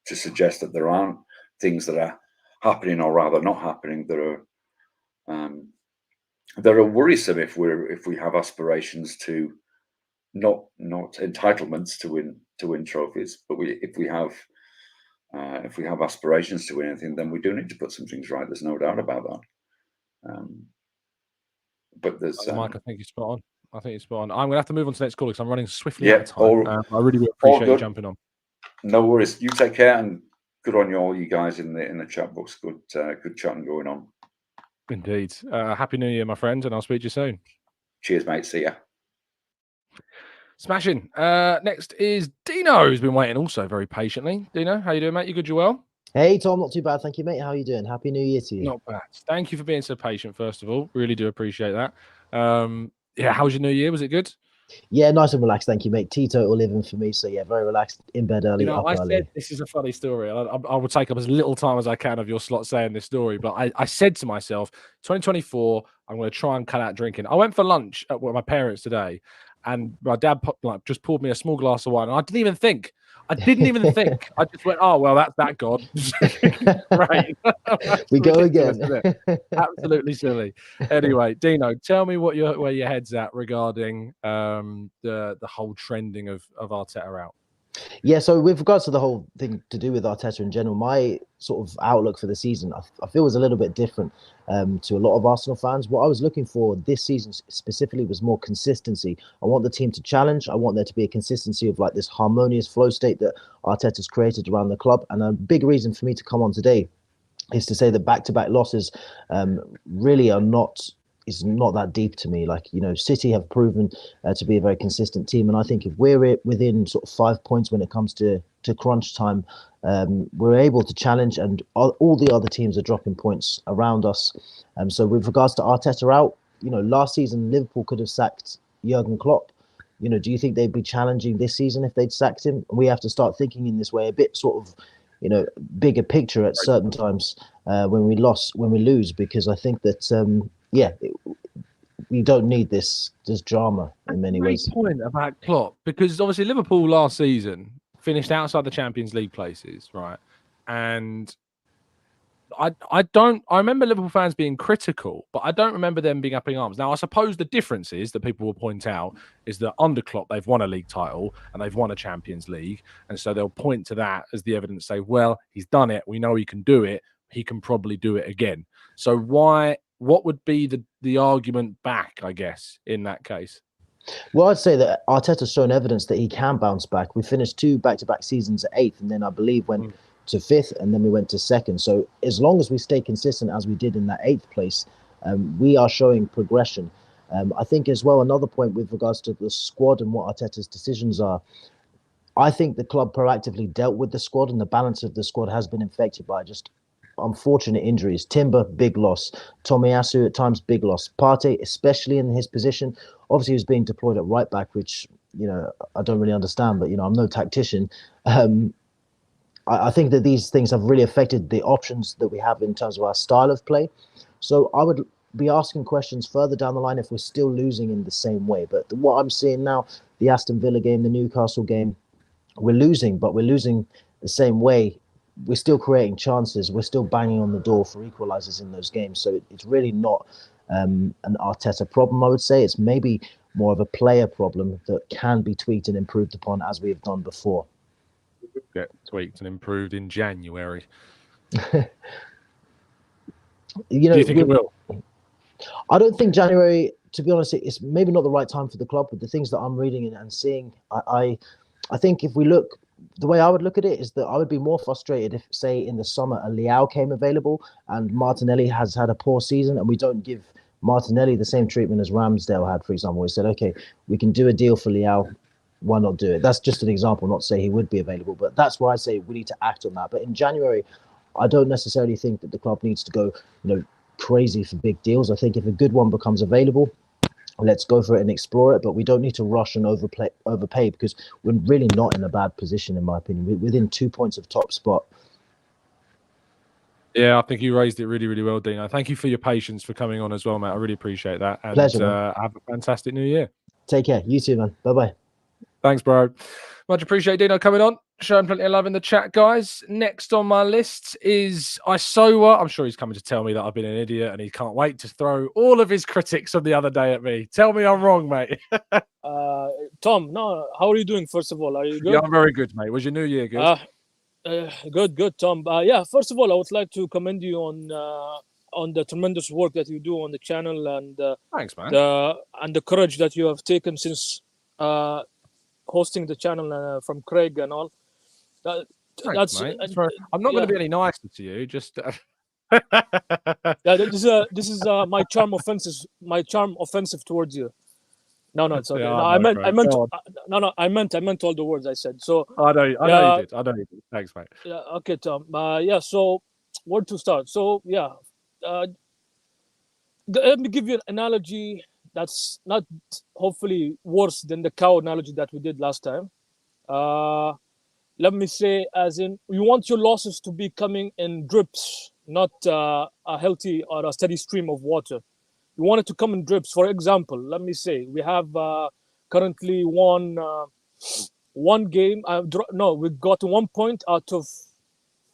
suggest that there aren't things that are happening, or rather not happening, that are worrisome if we have aspirations to not entitlements to win trophies, but if we have aspirations to win anything, then we do need to put some things right. There's no doubt about that. But there's Mike, I think you're spot on. I'm going to have to move on to the next call because I'm running swiftly out of time. I really do appreciate you jumping on. No worries. You take care, and good on all you guys in the chat box. Good chatting going on. Indeed. Happy New Year, my friend, and I'll speak to you soon. Cheers, mate. See ya. Smashing. Next is Dino, who's been waiting also very patiently. Dino, how you doing, mate? You good? You well? Hey, Tom. Not too bad, thank you, mate. How are you doing? Happy New Year to you. Not bad. Thank you for being so patient, first of all. Really do appreciate that. How was your New Year? Was it good? Yeah, nice and relaxed, thank you, mate. Teetotal living for me, so yeah, very relaxed. In bed early. Said this is a funny story. I will take up as little time as I can of your slot saying this story, but I said to myself, 2024, I'm going to try and cut out drinking. I went for lunch at my parents today, and my dad just poured me a small glass of wine, and I didn't even think. I just went, oh, well, that's that god. Right. We go again. Absolutely silly. Anyway, Dino, tell me where your head's at regarding the whole trending of Arteta out. Yeah, so with regards to the whole thing to do with Arteta in general, my sort of outlook for the season, I feel was a little bit different to a lot of Arsenal fans. What I was looking for this season specifically was more consistency. I want the team to challenge. I want there to be a consistency of like this harmonious flow state that Arteta's created around the club. And a big reason for me to come on today is to say that back-to-back losses really are not... is not that deep to me. Like, City have proven to be a very consistent team, and I think if we're within sort of 5 points when it comes to crunch time, we're able to challenge, and all the other teams are dropping points around us. So with regards to Arteta out, last season Liverpool could have sacked Jurgen Klopp. Do you think they'd be challenging this season if they'd sacked him? We have to start thinking in this way, a bit sort of bigger picture at certain times when we lose, because I think that we don't need this drama in many ways. Great point about Klopp, because obviously Liverpool last season finished outside the Champions League places, right? And I remember Liverpool fans being critical, but I don't remember them being up in arms. Now, I suppose the difference is that people will point out is that under Klopp, they've won a league title and they've won a Champions League. And so they'll point to that as the evidence, say, well, he's done it. We know he can do it. He can probably do it again. So what would be the argument back, I guess, in that case? Well, I'd say that Arteta's shown evidence that he can bounce back. We finished 2 back-to-back seasons at 8th, and then I believe went to 5th, and then we went to 2nd. So as long as we stay consistent as we did in that 8th place, we are showing progression. I think as well, another point with regards to the squad and what Arteta's decisions are, I think the club proactively dealt with the squad, and the balance of the squad has been infected by just unfortunate injuries. Timber, big loss. Tomiyasu, at times, big loss. Partey, especially in his position, obviously he was being deployed at right back, which, I don't really understand, but, I'm no tactician. I think that these things have really affected the options that we have in terms of our style of play. So I would be asking questions further down the line if we're still losing in the same way. But what I'm seeing now, the Aston Villa game, the Newcastle game, we're losing, but we're losing the same way. We're still creating chances. We're still banging on the door for equalizers in those games. So it's really not an Arteta problem, I would say. It's maybe more of a player problem that can be tweaked and improved upon as we have done before. Get tweaked and improved in January. Do you think it will? I don't think January, to be honest, it's maybe not the right time for the club. But the things that I'm reading and seeing, I think if we look, the way I would look at it is that I would be more frustrated if, say, in the summer, a Leao came available and Martinelli has had a poor season and we don't give Martinelli the same treatment as Ramsdale had, for example. We said, okay, we can do a deal for Leao. Why not do it? That's just an example, not to say he would be available, but that's why I say we need to act on that. But in January, I don't necessarily think that the club needs to go, crazy for big deals. I think if a good one becomes available, let's go for it and explore it. But we don't need to rush and overpay because we're really not in a bad position, in my opinion. We're within 2 points of top spot. Yeah, I think you raised it really, really well, Dino. Thank you for your patience for coming on as well, mate. I really appreciate that. And Pleasure, have a fantastic new year. Take care. You too, man. Bye-bye. Thanks, bro. Much appreciate Dino coming on. Showing plenty of love in the chat, guys. Next on my list is Isowa. I'm sure he's coming to tell me that I've been an idiot and he can't wait to throw all of his critics of the other day at me. Tell me I'm wrong, mate. Tom, how are you doing, first of all? Are you good? Yeah, I'm very good, mate. Was your new year good? Good, Tom. First of all, I would like to commend you on the tremendous work that you do on the channel and thanks, man. And the courage that you have taken since hosting the channel from Craig and all. Thanks, mate. I'm not going to be any nicer to you. Just this is my charm offensive towards you. No, it's okay. Yeah, I meant all the words I said. So I know you did. Thanks, mate. Yeah. Okay, Tom. So where to start? So let me give you an analogy that's not hopefully worse than the cow analogy that we did last time. Let me say, as in, you want your losses to be coming in drips, not a healthy or a steady stream of water. You want it to come in drips. For example, let me say, we have currently one game. We've got 1 point out of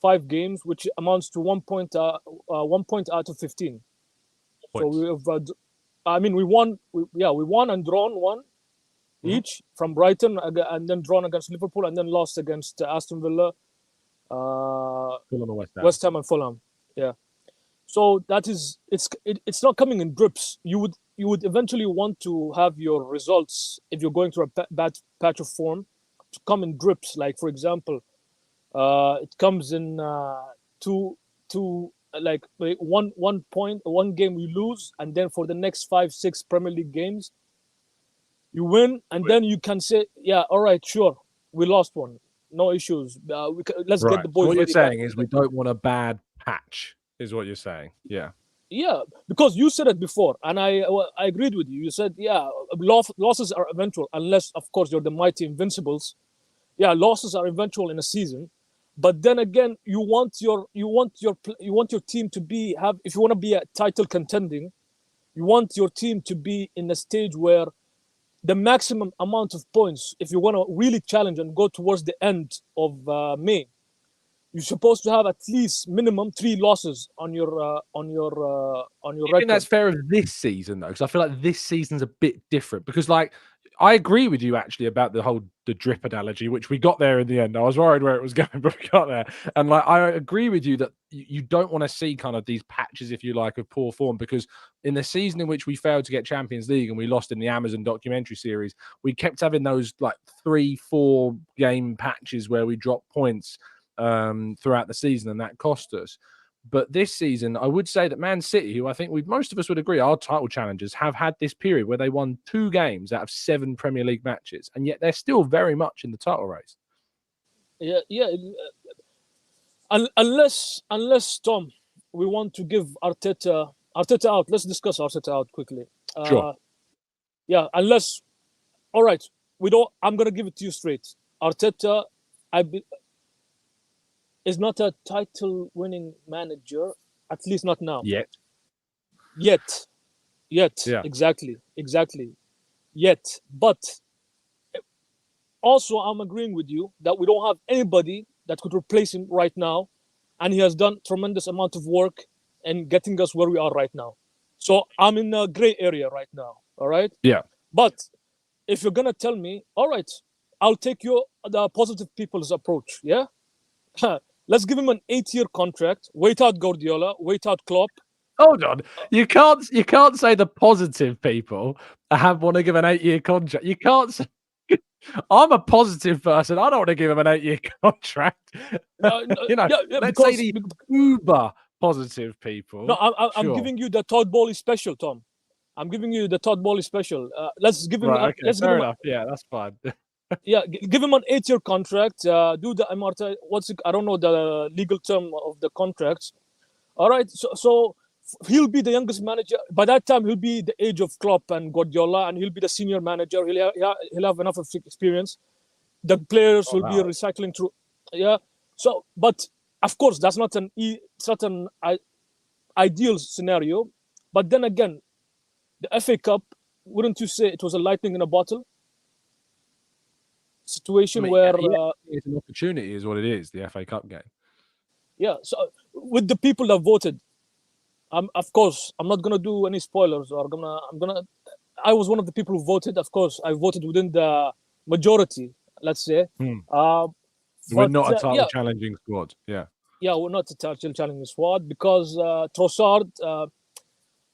5 games, which amounts to 1 point. 1 point out of 15. So we have. We won. We won and drawn one each from Brighton, and then drawn against Liverpool, and then lost against Aston Villa, West Ham, and Fulham. Yeah. So it's not coming in drips. You would eventually want to have your results, if you're going through a bad patch of form, to come in drips. Like, for example, it comes in like 1 point, 1 game we lose, and then for the next 5-6 Premier League games you win, and then you can say, yeah, all right, sure, we lost one, no issues. Let's get the boys. So what you're saying is we don't want a bad patch, is what you're saying. Yeah, because you said it before, and I agreed with you. You said, losses are eventual, unless of course you're the mighty Invincibles. Losses are eventual in a season. But then again, you want your team to have, if you want to be a title contending, You want your team to be in a stage where the maximum amount of points, if you want to really challenge and go towards the end of May, you're supposed to have at least minimum 3 losses on your record. I think that's fair of this season though, because I feel like this season's a bit different. Because like I agree with you actually about the drip analogy, which we got there in the end. I was worried where it was going, but we got there. And like I agree with you that you don't want to see kind of these patches, if you like, of poor form, because in the season in which we failed to get Champions League and we lost in the Amazon documentary series, we kept having those like 3-4 game patches where we dropped points throughout the season, and that cost us. But this season, I would say that Man City, who I think most of us would agree are title challengers, have had this period where they won 2 games out of 7 Premier League matches, and yet they're still very much in the title race. Yeah. Unless Tom, we want to give Arteta out. Let's discuss Arteta out quickly. Sure. Yeah. Unless, all right, we don't. I'm gonna give it to you straight. Arteta, is not a title-winning manager, at least not now. Yet. Yeah. Exactly. Yet. But also, I'm agreeing with you that we don't have anybody that could replace him right now, and he has done tremendous amount of work in getting us where we are right now. So I'm in a gray area right now. All right. Yeah. But if you're gonna tell me, all right, I'll take the positive people's approach. Yeah. Let's give him an 8-year contract. Wait out Guardiola. Wait out Klopp. Hold on, you can't say the positive people want to give an 8-year contract. You can't say. I'm a positive person. I don't want to give him an 8-year contract. Let's say the uber positive people. No, I'm giving you the Todd Bowley special, Tom. I'm giving you the Todd Bowley special. Let's give him. Right, okay, let's fair give him enough. Yeah, that's fine. Yeah, give him an 8-year contract. Do the amortize. I don't know the legal term of the contracts. All right, so he'll be the youngest manager. By that time, he'll be the age of Klopp and Guardiola, and he'll be the senior manager. He'll have enough of experience. The players will be recycling through. Yeah. So, but of course, that's not an ideal scenario. But then again, the FA Cup, wouldn't you say it was a lightning in a bottle? Situation where it's an opportunity is what it is, the FA Cup game. Yeah, so with the people that voted, of course I'm not gonna do any spoilers, or I was one of the people who voted. Of course, I voted within the majority, let's say. We're not a title challenging squad. Yeah, we're not a title challenging squad because Trossard,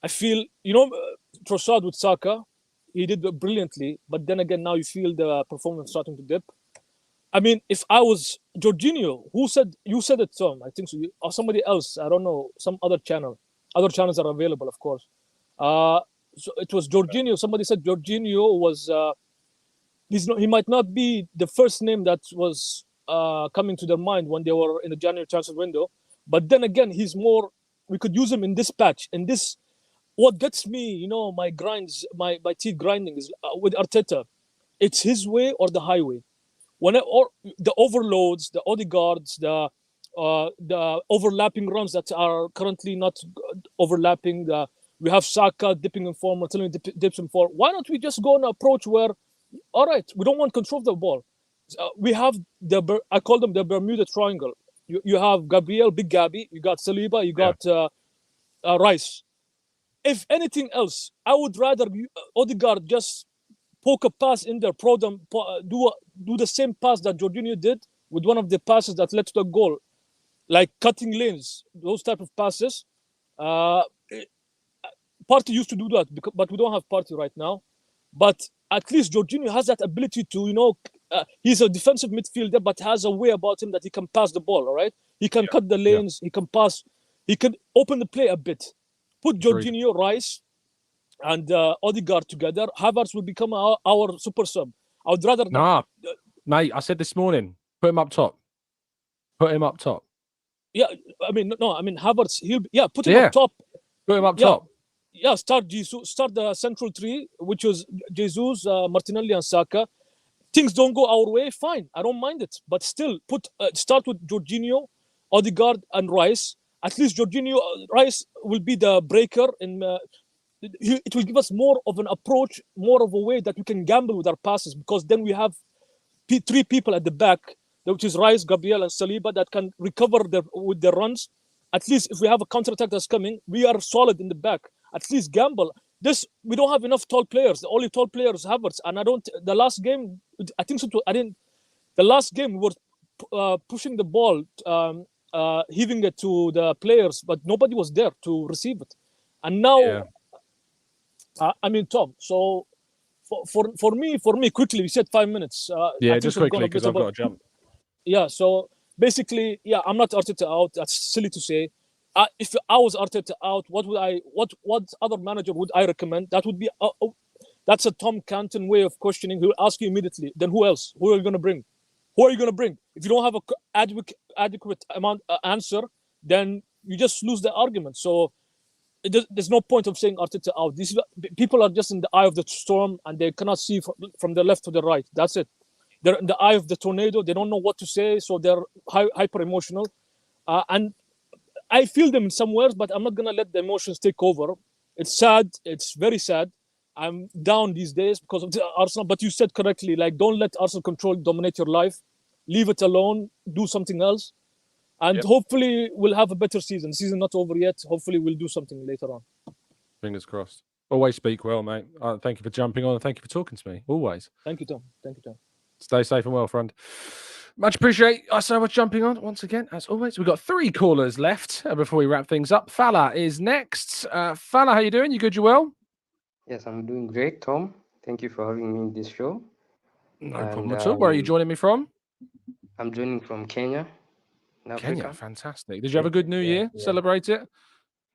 I feel, Trossard with Saka, he did brilliantly, but then again, now you feel the performance starting to dip. I mean, if I was Jorginho, you said it, Tom, I think so, or somebody else, I don't know, some other channel. Other channels are available, of course. So it was Jorginho. Somebody said Jorginho was, he might not be the first name that was coming to their mind when they were in the January transfer window. But then again, he's more, we could use him in this patch, in this. What gets me, my teeth grinding is with Arteta. It's his way or the highway. Or the overloads, the Odegaards, the overlapping runs that are currently not overlapping. We have Saka dipping in form, Martinelli dips in form. Why don't we just go on an approach where, all right, we don't want control of the ball. We have I call them the Bermuda Triangle. You have Gabriel, Big Gabby, you got Saliba, you got Rice. If anything else, I would rather Odegaard just poke a pass in there, do the same pass that Jorginho did with one of the passes that led to the goal, like cutting lanes, those type of passes. Partey used to do that, but we don't have Partey right now. But at least Jorginho has that ability to, he's a defensive midfielder, but has a way about him that he can pass the ball, all right? He can cut the lanes, he can pass, he can open the play a bit. Put Jorginho, Rice, and Odegaard together. Havertz will become our super sub. I would rather... Mate, I said this morning, put him up top. Yeah, Havertz, put him up top. Put him up top. Yeah, start the central three, which was Jesus, Martinelli, and Saka. Things don't go our way, fine. I don't mind it. But still, start with Jorginho, Odegaard, and Rice. At least Jorginho, Rice will be the breaker in it will give us more of an approach, more of a way that we can gamble with our passes, because then we have three people at the back, which is Rice, Gabriel, and Saliba, that can recover with their runs. At least if we have a counter-attack that's coming, we are solid in the back. At least gamble. We don't have enough tall players. The only tall players is Havertz, and the last game, I think so too, the last game we were pushing the ball, heaving it to the players, but nobody was there to receive it. And now, Tom, so for me, quickly, we said 5 minutes. Just quickly, because I've got to jump. Yeah, so basically, I'm not Arteta out. That's silly to say. If I was Arteta out, what other manager would I recommend? That would be that's a Tom Canton way of questioning. He will ask you immediately. Then who else? Who are you going to bring? Who are you going to bring? If you don't have a adequate amount answer, then you just lose the argument. So there's no point of saying Arteta out. These people are just in the eye of the storm, and they cannot see from the left to the right. That's it. They're in the eye of the tornado. They don't know what to say, so they're hyper emotional. And I feel them in some words, but I'm not going to let the emotions take over. It's sad. It's very sad. I'm down these days because of the Arsenal. But you said correctly, like, don't let Arsenal dominate your life. Leave it alone. Do something else. And hopefully we'll have a better season. The season's not over yet. Hopefully we'll do something later on. Fingers crossed. Always speak well, mate. Thank you for jumping on, and thank you for talking to me. Always. Thank you, Tom. Thank you, Tom. Stay safe and well, friend. Much appreciate so much jumping on once again, as always. We've got 3 callers left before we wrap things up. Fala is next. Fala, how you doing? You good? You well? Yes, I'm doing great, Tom. Thank you for having me in this show. No problem at all. Where are you joining me from? I'm joining from Kenya, in Africa. Kenya, fantastic. Did you have a good New Year? Celebrate it?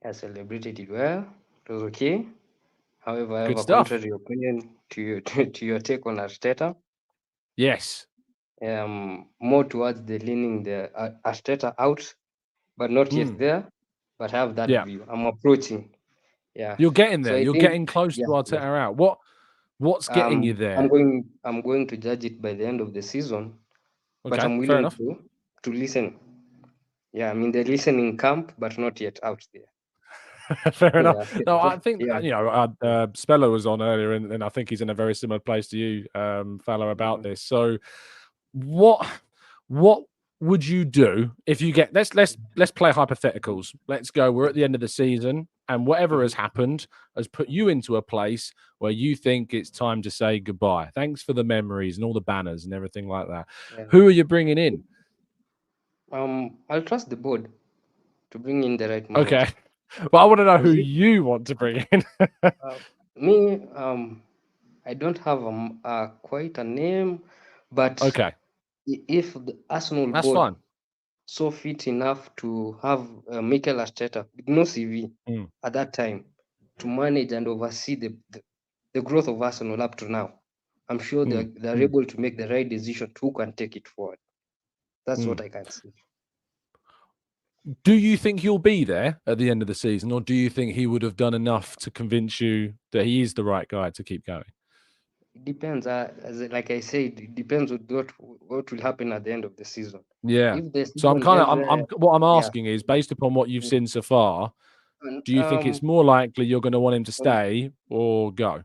I celebrated it well. It was okay. However, I have Good a stuff. contrary opinion to your take on Arteta. Yes. More towards the leaning the Arteta out, but not yet there. But I have that view. I'm approaching. Yeah. You're getting there. So I You're think, getting close to Arteta out. What's getting you there? I'm going to judge it by the end of the season. But I'm willing to listen. Yeah, I'm in the listening camp, but not yet out there. Fair enough. No, I think Speller was on earlier, and I think he's in a very similar place to you, Fala, about this. So, what would you do if you get? Let's play hypotheticals. Let's go. We're at the end of the season, and whatever has happened has put you into a place where you think it's time to say goodbye. Thanks for the memories and all the banners and everything like that. Yeah. Who are you bringing in? I'll trust the board to bring in the right manager. Okay. But I want to know who you want to bring in. Me, I don't have quite a name, but if the Arsenal board so fit enough to have Mikel Arteta with no CV at that time to manage and oversee the growth of Arsenal up to now, I'm sure they're able to make the right decision who can take it forward. That's what I can see. Do you think you'll be there at the end of the season, or do you think he would have done enough to convince you that he is the right guy to keep going? It depends. Like I said, it depends on what will happen at the end of the season. Yeah. So what I'm asking is, based upon what you've seen so far, do you think it's more likely you're going to want him to stay or go?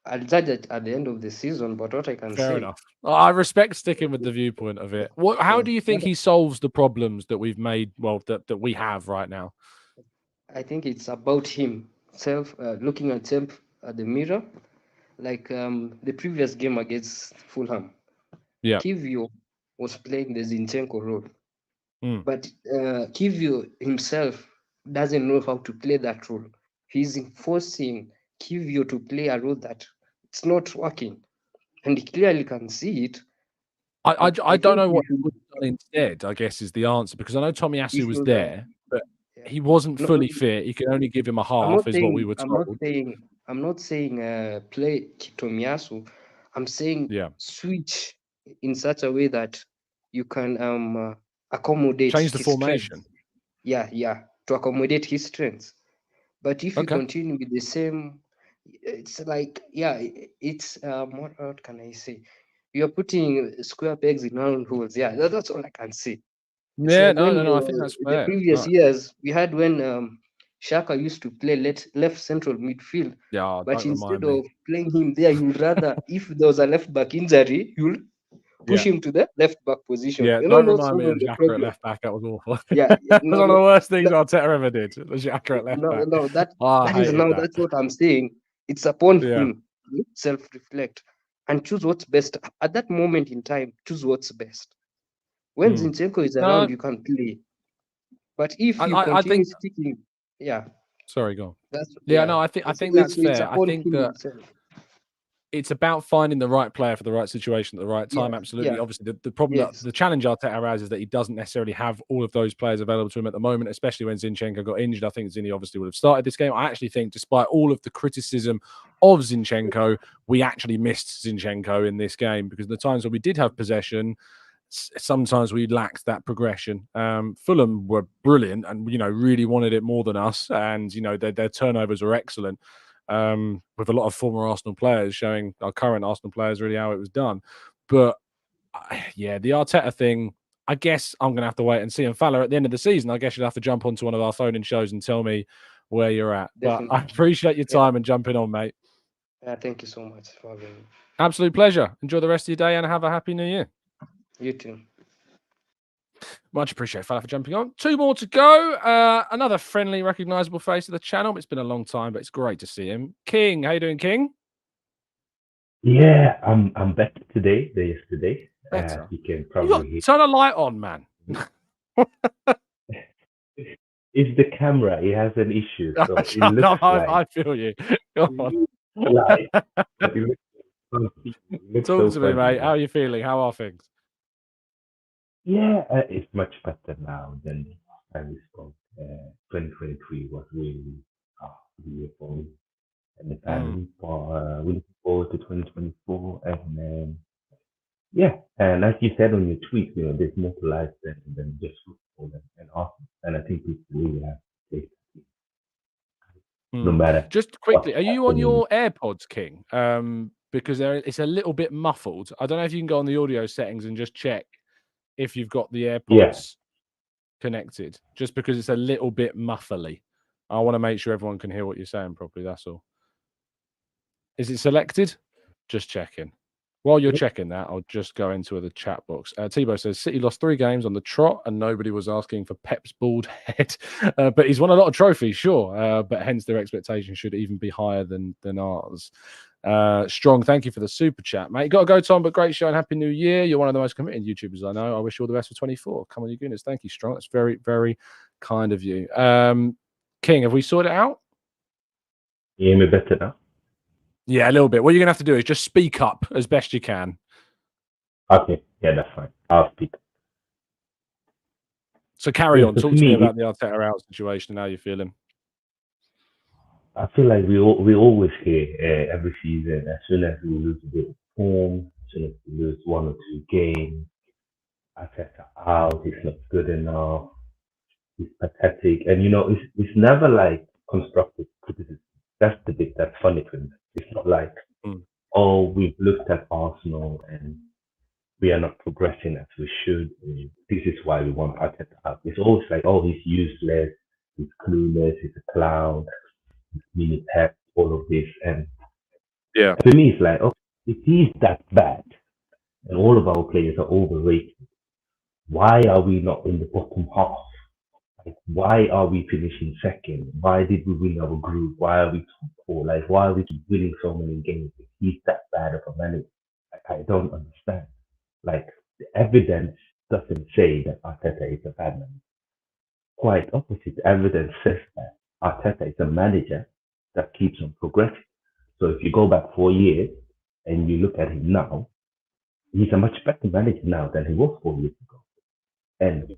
I'll judge it at the end of the season, but what I can say. Fair enough. I respect sticking with the viewpoint of it. How do you think he solves the problems that we've made, that we have right now? I think it's about himself, looking at himself at the mirror. Like the previous game against Fulham. Yeah. Kivio was playing the Zinchenko role. But Kivio himself doesn't know how to play that role. He's forcing Kivio to play a role that it's not working, and he clearly can see it. I don't know what he would have done instead, I guess, is the answer, because I know Tomiyasu was there, but he wasn't fully fit. He could only give him a half, is what we were told. I'm not saying play Tomiyasu. I'm saying switch in such a way that you can accommodate. Change the formation. Yeah, to accommodate his strengths. But if you continue with the same, it's like it's what can I say? You're putting square pegs in round holes. Yeah, that's all I can say. Yeah, no, I think that's fair. The previous years we had when Shaka used to play left central midfield. Yeah, but instead of playing him there, you'd rather, if there was a left back injury, you'll push him to the left back position. Yeah, You don't not remind me solving of the Xhaka at problem. left back. That was awful. Yeah, It was one of the worst things no, Arteta ever did. The Xhaka at left back. no, that I is hated now that. that's what I'm saying. It's upon Yeah. him to self-reflect and choose what's best at that moment in time. Choose what's best. When Zinchenko is around, you can play. But if you continue sticking, Sorry, go on. That's I think that's fair. I think that himself. it's about finding the right player for the right situation at the right time. Absolutely. Obviously, the problem that the challenge Arteta has is that he doesn't necessarily have all of those players available to him at the moment, especially when Zinchenko got injured. I think Zinni obviously would have started this game. I actually think, despite all of the criticism of Zinchenko, we actually missed Zinchenko in this game, because the times when we did have possession, sometimes we lacked that progression. Fulham were brilliant and, really wanted it more than us. And, their turnovers were excellent. With a lot of former Arsenal players showing our current Arsenal players really how it was done. But the Arteta thing, I guess I'm going to have to wait and see. And Fala, at the end of the season, I guess you'll have to jump onto one of our phone-in shows and tell me where you're at. Definitely. But I appreciate your time and jumping on, mate. Thank you so much for having me. Absolute pleasure. Enjoy the rest of your day and have a happy new year. You too. Much appreciated, Fala, for jumping on. 2 more to go. Another friendly, recognisable face of the channel. It's been a long time, but it's great to see him. King, how you doing, King? Yeah, I'm better today than yesterday. Better. You can probably hear. Turn a light on, man. It's the camera. It has an issue. So it looks I feel you. Go on. Talk to me, mate. How are you feeling? How are things? Yeah, it's much better now than time we spoke. 2023 was really the year for me and the family. We're looking forward to 2024. And and like you said on your tweet, there's more to life than just football and art. And I think we really have to take it. No matter. Just quickly, are you on your AirPods, King? Because it's a little bit muffled. I don't know if you can go on the audio settings and just check if you've got the AirPods connected, just because it's a little bit muffly. I want to make sure everyone can hear what you're saying properly. That's all. Is it selected? Just checking. While you're checking that, I'll just go into the chat box. Tebow says City lost 3 games on the trot and nobody was asking for Pep's bald head. But he's won a lot of trophies, sure. But hence their expectations should even be higher than ours. Strong, thank you for the super chat, mate. You got to go, Tom, but great show and happy new year. You're one of the most committed YouTubers I know. I wish you all the best for 24. Come on, you Gooners. Thank you, Strong. That's very, very kind of you. King, have we sorted it out? You hear me better now? Yeah, a little bit. What you're going to have to do is just speak up as best you can. Okay, yeah, that's fine. I'll speak. So carry on. Talk to me about the Arteta out situation and how you're feeling. I feel like we always hear every season, as soon as we lose a bit of form, as soon as we lose 1 or 2 games, Arteta out, he's not good enough, he's pathetic. And, it's never like constructive criticism. That's the bit that's funny to me. It's not like, we've looked at Arsenal and we are not progressing as we should. This is why we want Arteta out. It's always like, he's useless, he's clueless, he's a clown, he's mini Pep, all of this. And to me, it's like, if he's that bad and all of our players are overrated, why are we not in the bottom half? Like, why are we finishing second? Why did we win our group? Why are we top 4? Like, why are we winning so many games if he's that bad of a manager? I don't understand. Like, the evidence doesn't say that Arteta is a bad manager. Quite opposite. The evidence says that Arteta is a manager that keeps on progressing. So if you go back 4 years and you look at him now, he's a much better manager now than he was 4 years ago. And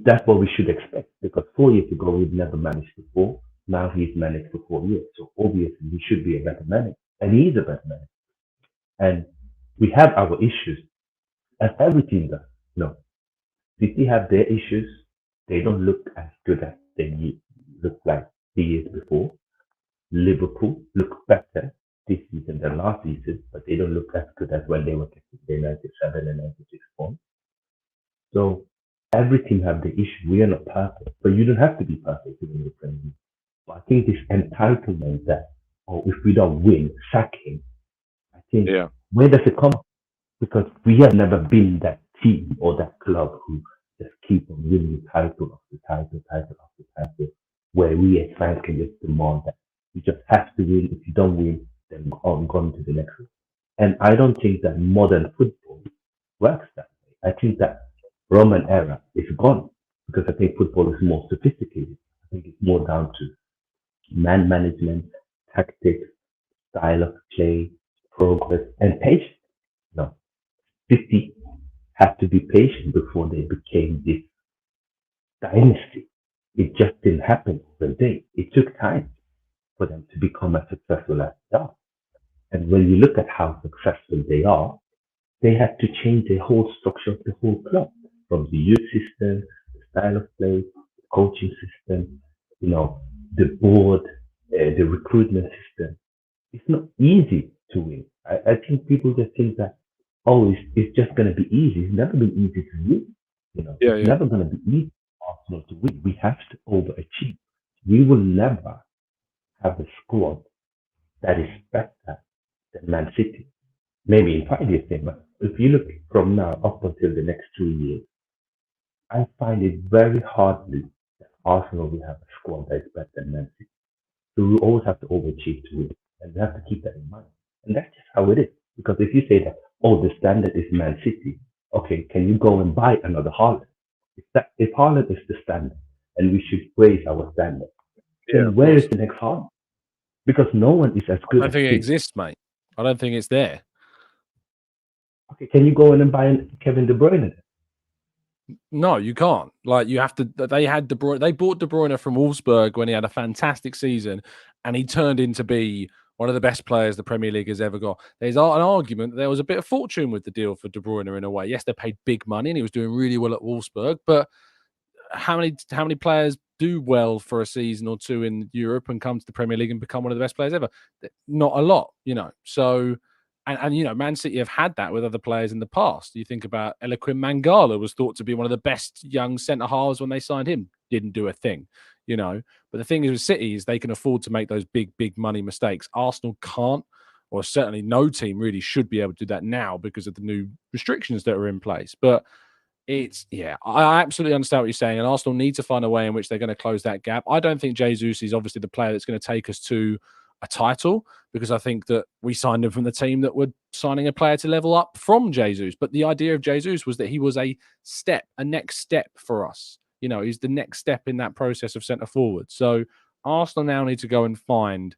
that's what we should expect, because 4 years ago we've never managed before. Now he's managed for 4 years. So obviously he should be a better manager. And he is a better manager. And we have our issues, as every team does. City have their issues. They don't look as good as they looked like the years before. Liverpool look better this season than last season, but they don't look as good as when they were getting their 97 and 96 points. So every team have the issue. We are not perfect, but you don't have to be perfect to win the Premier League. But I think this entitlement that, if we don't win, sack him. I think, where does it come from? Because we have never been that team or that club who just keep on winning title after title, where we as fans can just demand that you just have to win. If you don't win, then on to the next one. And I don't think that modern football works that way. I think that Roman era is gone because I think football is more sophisticated. I think it's more down to man management, tactics, style of play, progress, and patience. No, City had to be patient before they became this dynasty. It just didn't happen overnight. It took time for them to become as successful as they are. And when you look at how successful they are, they had to change the whole structure of the whole club, from the youth system, the style of play, the coaching system, the board, the recruitment system. It's not easy to win. I think people just think that, it's just going to be easy. It's never been easy to win. It's never going to be easy for Arsenal to win. We have to overachieve. We will never have a squad that is better than Man City. Maybe in 5 years, but if you look from now up until the next 2 years, I find it very hardly that Arsenal will have a squad that is better than Man City. So we always have to overachieve to win, and we have to keep that in mind. And that's just how it is. Because if you say that, the standard is Man City, okay, can you go and buy another Haaland? If Haaland is the standard, and we should raise our standard, then where is the next Haaland? Because no one is as good. I don't think it exists, mate. I don't think it's there. Okay, can you go in and buy Kevin De Bruyne? No, you can't. Like, you have to. They had De Bruyne. They bought De Bruyne from Wolfsburg when he had a fantastic season, and he turned into be one of the best players the Premier League has ever got. There's an argument that there was a bit of fortune with the deal for De Bruyne in a way. Yes, they paid big money, and he was doing really well at Wolfsburg. But how many players do well for a season or two in Europe and come to the Premier League and become one of the best players ever? Not a lot, So. And Man City have had that with other players in the past. You think about Eliaquim Mangala was thought to be one of the best young centre halves when they signed him. Didn't do a thing, But the thing is with City is they can afford to make those big money mistakes. Arsenal can't, or certainly no team really should be able to do that now because of the new restrictions that are in place. But I absolutely understand what you're saying, and Arsenal need to find a way in which they're going to close that gap. I don't think Jesus is obviously the player that's going to take us to a title, because I think that we signed him from the team that were signing a player to level up from Jesus. But the idea of Jesus was that he was a next step for us. He's the next step in that process of centre forward. So Arsenal now need to go and find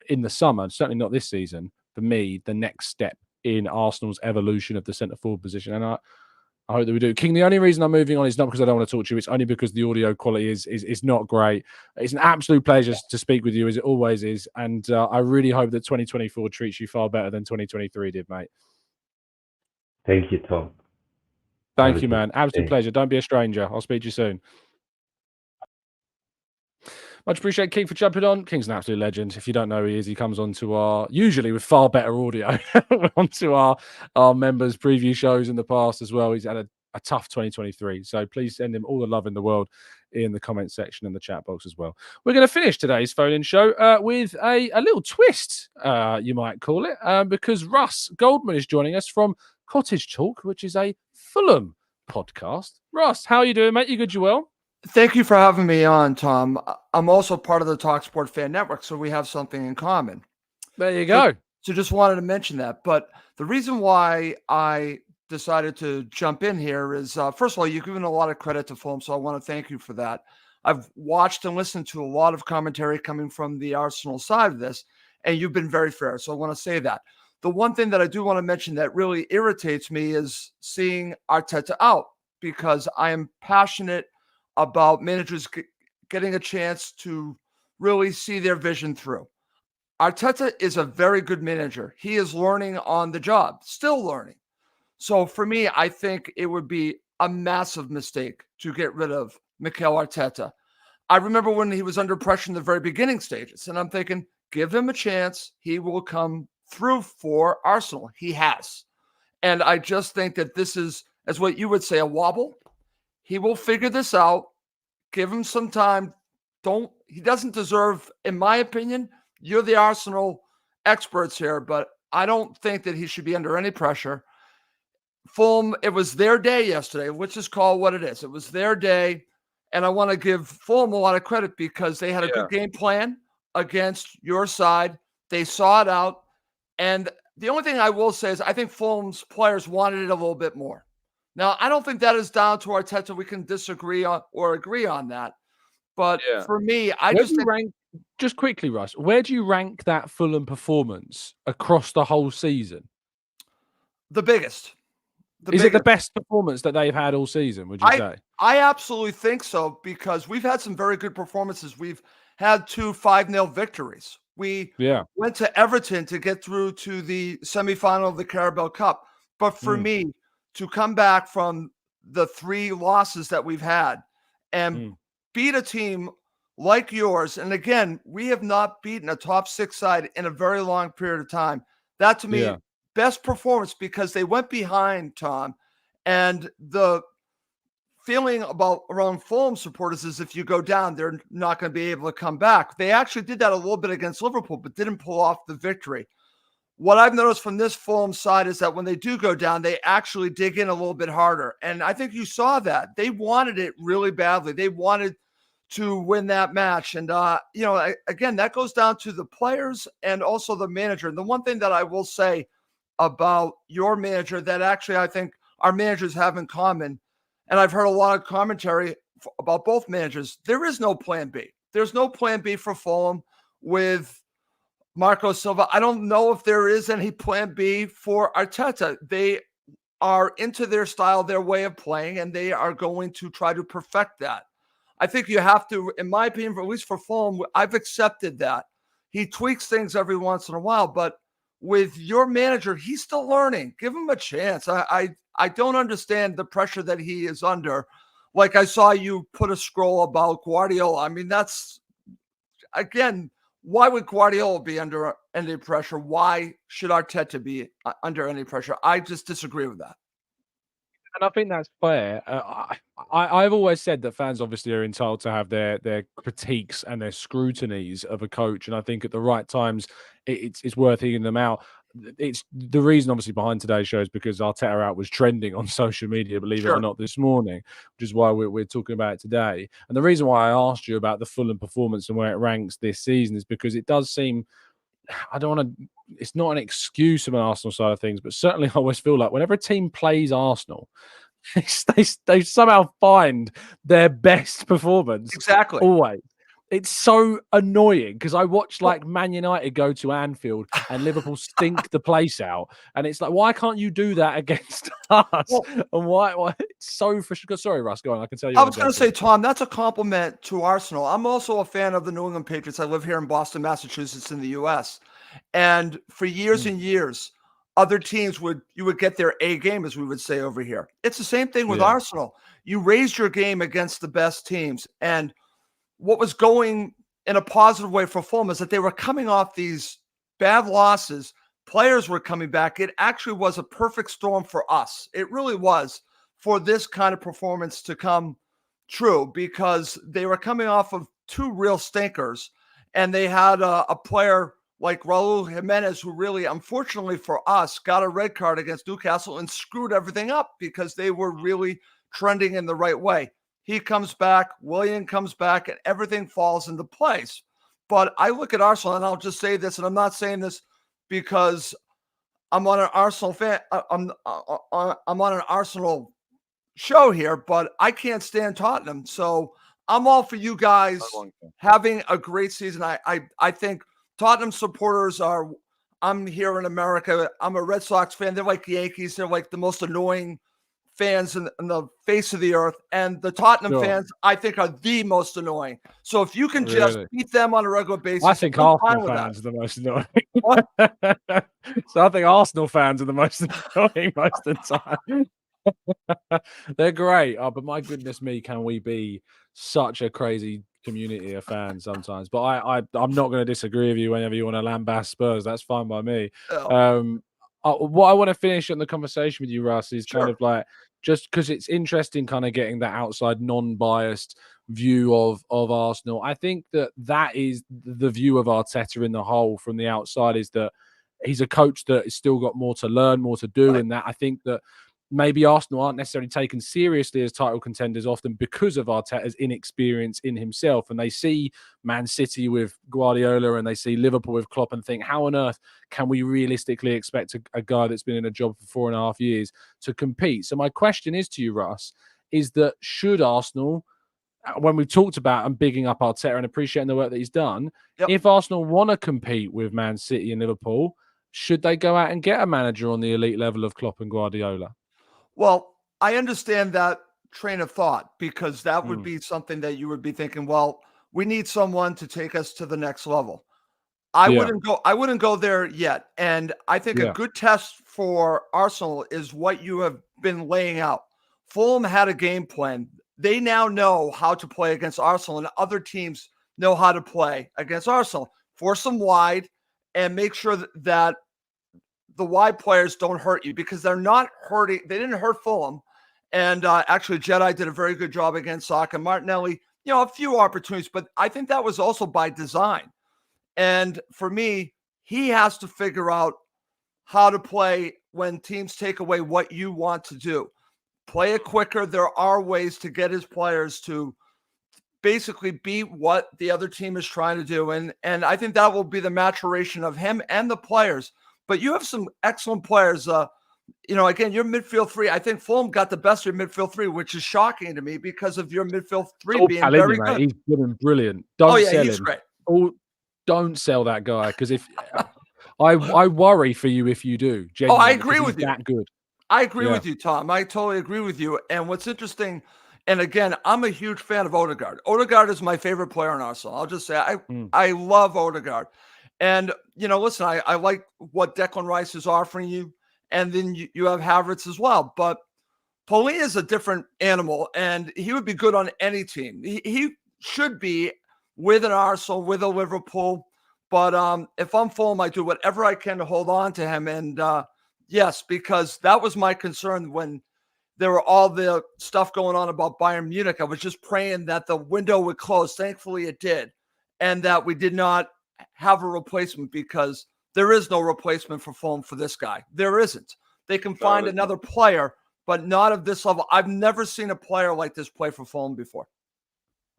in the summer, certainly not this season, for me, the next step in Arsenal's evolution of the centre forward position. And I hope that we do. King, the only reason I'm moving on is not because I don't want to talk to you. It's only because the audio quality is not great. It's an absolute pleasure to speak with you, as it always is. And I really hope that 2024 treats you far better than 2023 did, mate. Thank you, Tom. Thank you, man. Absolute pleasure. Don't be a stranger. I'll speak to you soon. Much appreciate King for jumping on. King's an absolute legend. If you don't know who he is, he comes on to our, usually with far better audio, onto our members' preview shows in the past as well. He's had a tough 2023. So please send him all the love in the world in the comment section and the chat box as well. We're going to finish today's phone-in show with a little twist, you might call it, because Russ Goldman is joining us from Cottage Talk, which is a Fulham podcast. Russ, how are you doing, mate? You good? You well? Thank you for having me on, Tom. I'm also part of the TalkSport Fan Network, so we have something in common. There you go. So just wanted to mention that. But the reason why I decided to jump in here is, first of all, you've given a lot of credit to Fulham, so I want to thank you for that. I've watched and listened to a lot of commentary coming from the Arsenal side of this, and you've been very fair, so I want to say that. The one thing that I do want to mention that really irritates me is seeing Arteta out, because I am passionate about managers getting a chance to really see their vision through. Arteta is a very good manager. He is learning on the job, still learning. So for me, I think it would be a massive mistake to get rid of Mikel Arteta. I remember when he was under pressure in the very beginning stages, and I'm thinking, give him a chance. He will come through for Arsenal. He has. And I just think that this is, as what you would say, a wobble. He will figure this out. Give him some time. He doesn't deserve, in my opinion, you're the Arsenal experts here, but I don't think that he should be under any pressure. Fulham, it was their day yesterday, which is called what it is. It was their day. And I want to give Fulham a lot of credit because they had a good game plan against your side. They saw it out. And the only thing I will say is I think Fulham's players wanted it a little bit more. Now, I don't think that is down to Arteta. We can disagree on or agree on that. But for me, just quickly, Russ, where do you rank that Fulham performance across the whole season? The biggest. Is it the best performance that they've had all season, would you say? I absolutely think so because we've had some very good performances. We've had 2 5-0 victories. We went to Everton to get through to the semifinal of the Carabao Cup. But for me, to come back from the 3 losses that we've had and beat a team like yours, and again, we have not beaten a top 6 side in a very long period of time. That to me, best performance because they went behind, Tom, and the feeling around Fulham supporters is if you go down, they're not going to be able to come back. They actually did that a little bit against Liverpool, but didn't pull off the victory. What I've noticed from this Fulham side is that when they do go down, they actually dig in a little bit harder. And I think you saw that. They wanted it really badly. They wanted to win that match. And, again, that goes down to the players and also the manager. And the one thing that I will say about your manager that actually I think our managers have in common, and I've heard a lot of commentary about both managers, there is no plan B. There's no plan B for Fulham with Marco Silva. I don't know if there is any plan B for Arteta. They are into their style, their way of playing, and they are going to try to perfect that. I think you have to, in my opinion, at least for Fulham, I've accepted that. He tweaks things every once in a while, but with your manager, he's still learning. Give him a chance. I don't understand the pressure that he is under. Like I saw you put a scroll about Guardiola. I mean, that's, again, why would Guardiola be under any pressure? Why should Arteta be under any pressure? I just disagree with that. And I think that's fair. I've always said that fans obviously are entitled to have their critiques and their scrutinies of a coach, and I think at the right times it's worth hearing them out. It's the reason, obviously, behind today's show is because Arteta out was trending on social media, believe it or not, this morning, which is why we're talking about it today. And the reason why I asked you about the Fulham performance and where it ranks this season is because it does seem, I don't want to, it's not an excuse from an Arsenal side of things, but certainly I always feel like whenever a team plays Arsenal, they somehow find their best performance. Exactly. Always. It's so annoying because I watch like Man United go to Anfield and Liverpool stink the place out, and it's like, why can't you do that against us? And why it's so frustrating? Sorry, Russ, go on. I can tell you. I was going to say, Tom, that's a compliment to Arsenal. I'm also a fan of the New England Patriots. I live here in Boston, Massachusetts, in the U.S., and for years and years, other teams you would get their A game, as we would say over here. It's the same thing with Arsenal. You raised your game against the best teams, and what was going in a positive way for Fulham is that they were coming off these bad losses. Players were coming back. It actually was a perfect storm for us. It really was for this kind of performance to come true because they were coming off of 2 real stinkers, and they had a player like Raul Jimenez who really, unfortunately for us, got a red card against Newcastle and screwed everything up because they were really trending in the right way. He comes back, Willian comes back, and everything falls into place. But I look at Arsenal, and I'll just say this, and I'm not saying this because I'm on an Arsenal fan. I'm on an Arsenal show here, but I can't stand Tottenham. So I'm all for you guys having a great season. I think Tottenham supporters are. I'm here in America. I'm a Red Sox fan. They're like the Yankees. They're like the most annoying fans in the face of the earth, and the Tottenham fans I think are the most annoying. So if you can just beat them on a regular basis, I think Arsenal fans are the most annoying. So I think Arsenal fans are the most annoying most of the time. They're great, but my goodness me, can we be such a crazy community of fans sometimes? But I'm not going to disagree with you whenever you want to lambast Spurs. That's fine by me. What I want to finish on the conversation with you, Russ, is kind of like just because it's interesting kind of getting that outside non-biased view of Arsenal. I think that is the view of Arteta in the whole from the outside, is that he's a coach that has still got more to learn, more to do, and that I think that maybe Arsenal aren't necessarily taken seriously as title contenders often because of Arteta's inexperience in himself. And they see Man City with Guardiola and they see Liverpool with Klopp and think, how on earth can we realistically expect a guy that's been in a job for 4.5 years to compete? So my question is to you, Russ, is that should Arsenal, when we've talked about and bigging up Arteta and appreciating the work that he's done, if Arsenal want to compete with Man City and Liverpool, should they go out and get a manager on the elite level of Klopp and Guardiola? Well, I understand that train of thought, because that would be something that you would be thinking, well, we need someone to take us to the next level. I wouldn't go there yet. And I think a good test for Arsenal is what you have been laying out. Fulham had a game plan. They now know how to play against Arsenal, and other teams know how to play against Arsenal. Force them wide and make sure that the wide players don't hurt you, because they're not hurting. They didn't hurt Fulham. And actually, Jedi did a very good job against Saka. Martinelli, a few opportunities, but I think that was also by design. And for me, he has to figure out how to play when teams take away what you want to do. Play it quicker. There are ways to get his players to basically beat what the other team is trying to do. And I think that will be the maturation of him and the players. But you have some excellent players. Again, your midfield three, I think Fulham got the best of your midfield three, which is shocking to me because of your midfield three being very good. He's good and brilliant. Don't sell he's him. Great. Don't sell that guy, because if I worry for you if you do. I agree with you. That good. I agree with you, Tom. I totally agree with you. And what's interesting, and again, I'm a huge fan of Odegaard. Odegaard is my favorite player in Arsenal. I'll just say I love Odegaard. And, listen, I like what Declan Rice is offering you. And then you have Havertz as well. But Pauline is a different animal, and he would be good on any team. He should be with an Arsenal, with a Liverpool. But if I'm Fulham, I do whatever I can to hold on to him. And yes, because that was my concern when there were all the stuff going on about Bayern Munich. I was just praying that the window would close. Thankfully, it did. And that we did not have a replacement, because there is no replacement for Fulham for this guy. There isn't. They can find another player, but not of this level. I've never seen a player like this play for Fulham before.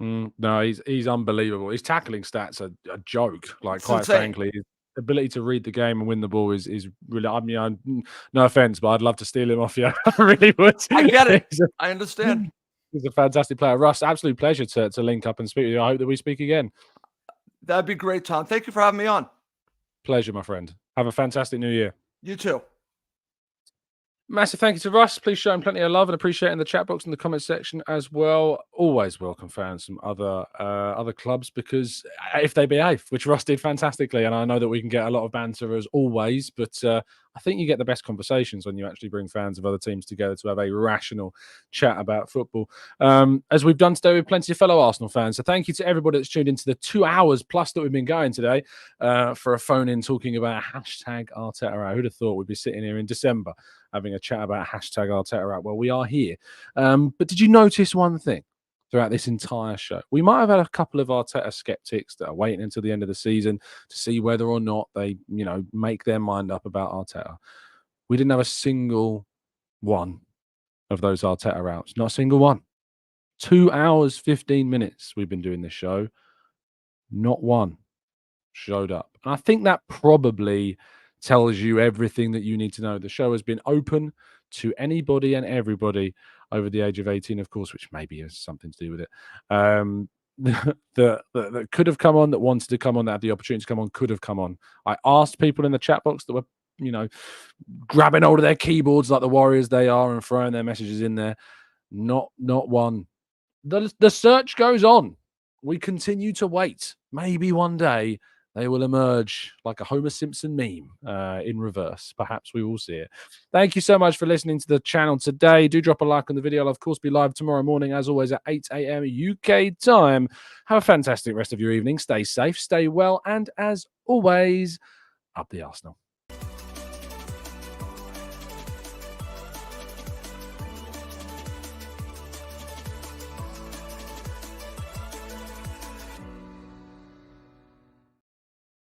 No, he's unbelievable. His tackling stats are a joke. Like, quite frankly, his ability to read the game and win the ball is really. I mean, no offense, but I'd love to steal him off you. I really would. I get it. I understand. He's a fantastic player. Russ, absolute pleasure to link up and speak with you. I hope that we speak again. That'd be great, Tom. Thank you for having me on. Pleasure, my friend. Have a fantastic new year. You too. Massive thank you to Russ. Please show him plenty of love and appreciate it in the chat box and the comment section as well. Always welcome fans from other clubs, because if they behave, which Russ did fantastically, and I know that we can get a lot of banter as always, but I think you get the best conversations when you actually bring fans of other teams together to have a rational chat about football, as we've done today with plenty of fellow Arsenal fans. So thank you to everybody that's tuned into the 2 hours plus that we've been going today for a phone-in talking about hashtag Arteta. Who'd have thought we'd be sitting here in December having a chat about hashtag Arteta out? Well, we are here. But did you notice one thing throughout this entire show? We might have had a couple of Arteta skeptics that are waiting until the end of the season to see whether or not they, make their mind up about Arteta. We didn't have a single one of those Arteta outs. Not a single one. 2 hours, 15 minutes we've been doing this show. Not one showed up. And I think that probably tells you everything that you need to know. The show has been open to anybody and everybody over the age of 18, of course, which maybe has something to do with it. That could have come on, that wanted to come on, that had the opportunity to come on, could have come on. I asked people in the chat box that were, grabbing hold of their keyboards like the warriors they are and throwing their messages in there. Not one. The search goes on. We continue to wait. Maybe one day they will emerge like a Homer Simpson meme in reverse. Perhaps we will see it. Thank you so much for listening to the channel today. Do drop a like on the video. I'll, of course, be live tomorrow morning, as always, at 8 a.m. UK time. Have a fantastic rest of your evening. Stay safe, stay well, and as always, up the Arsenal.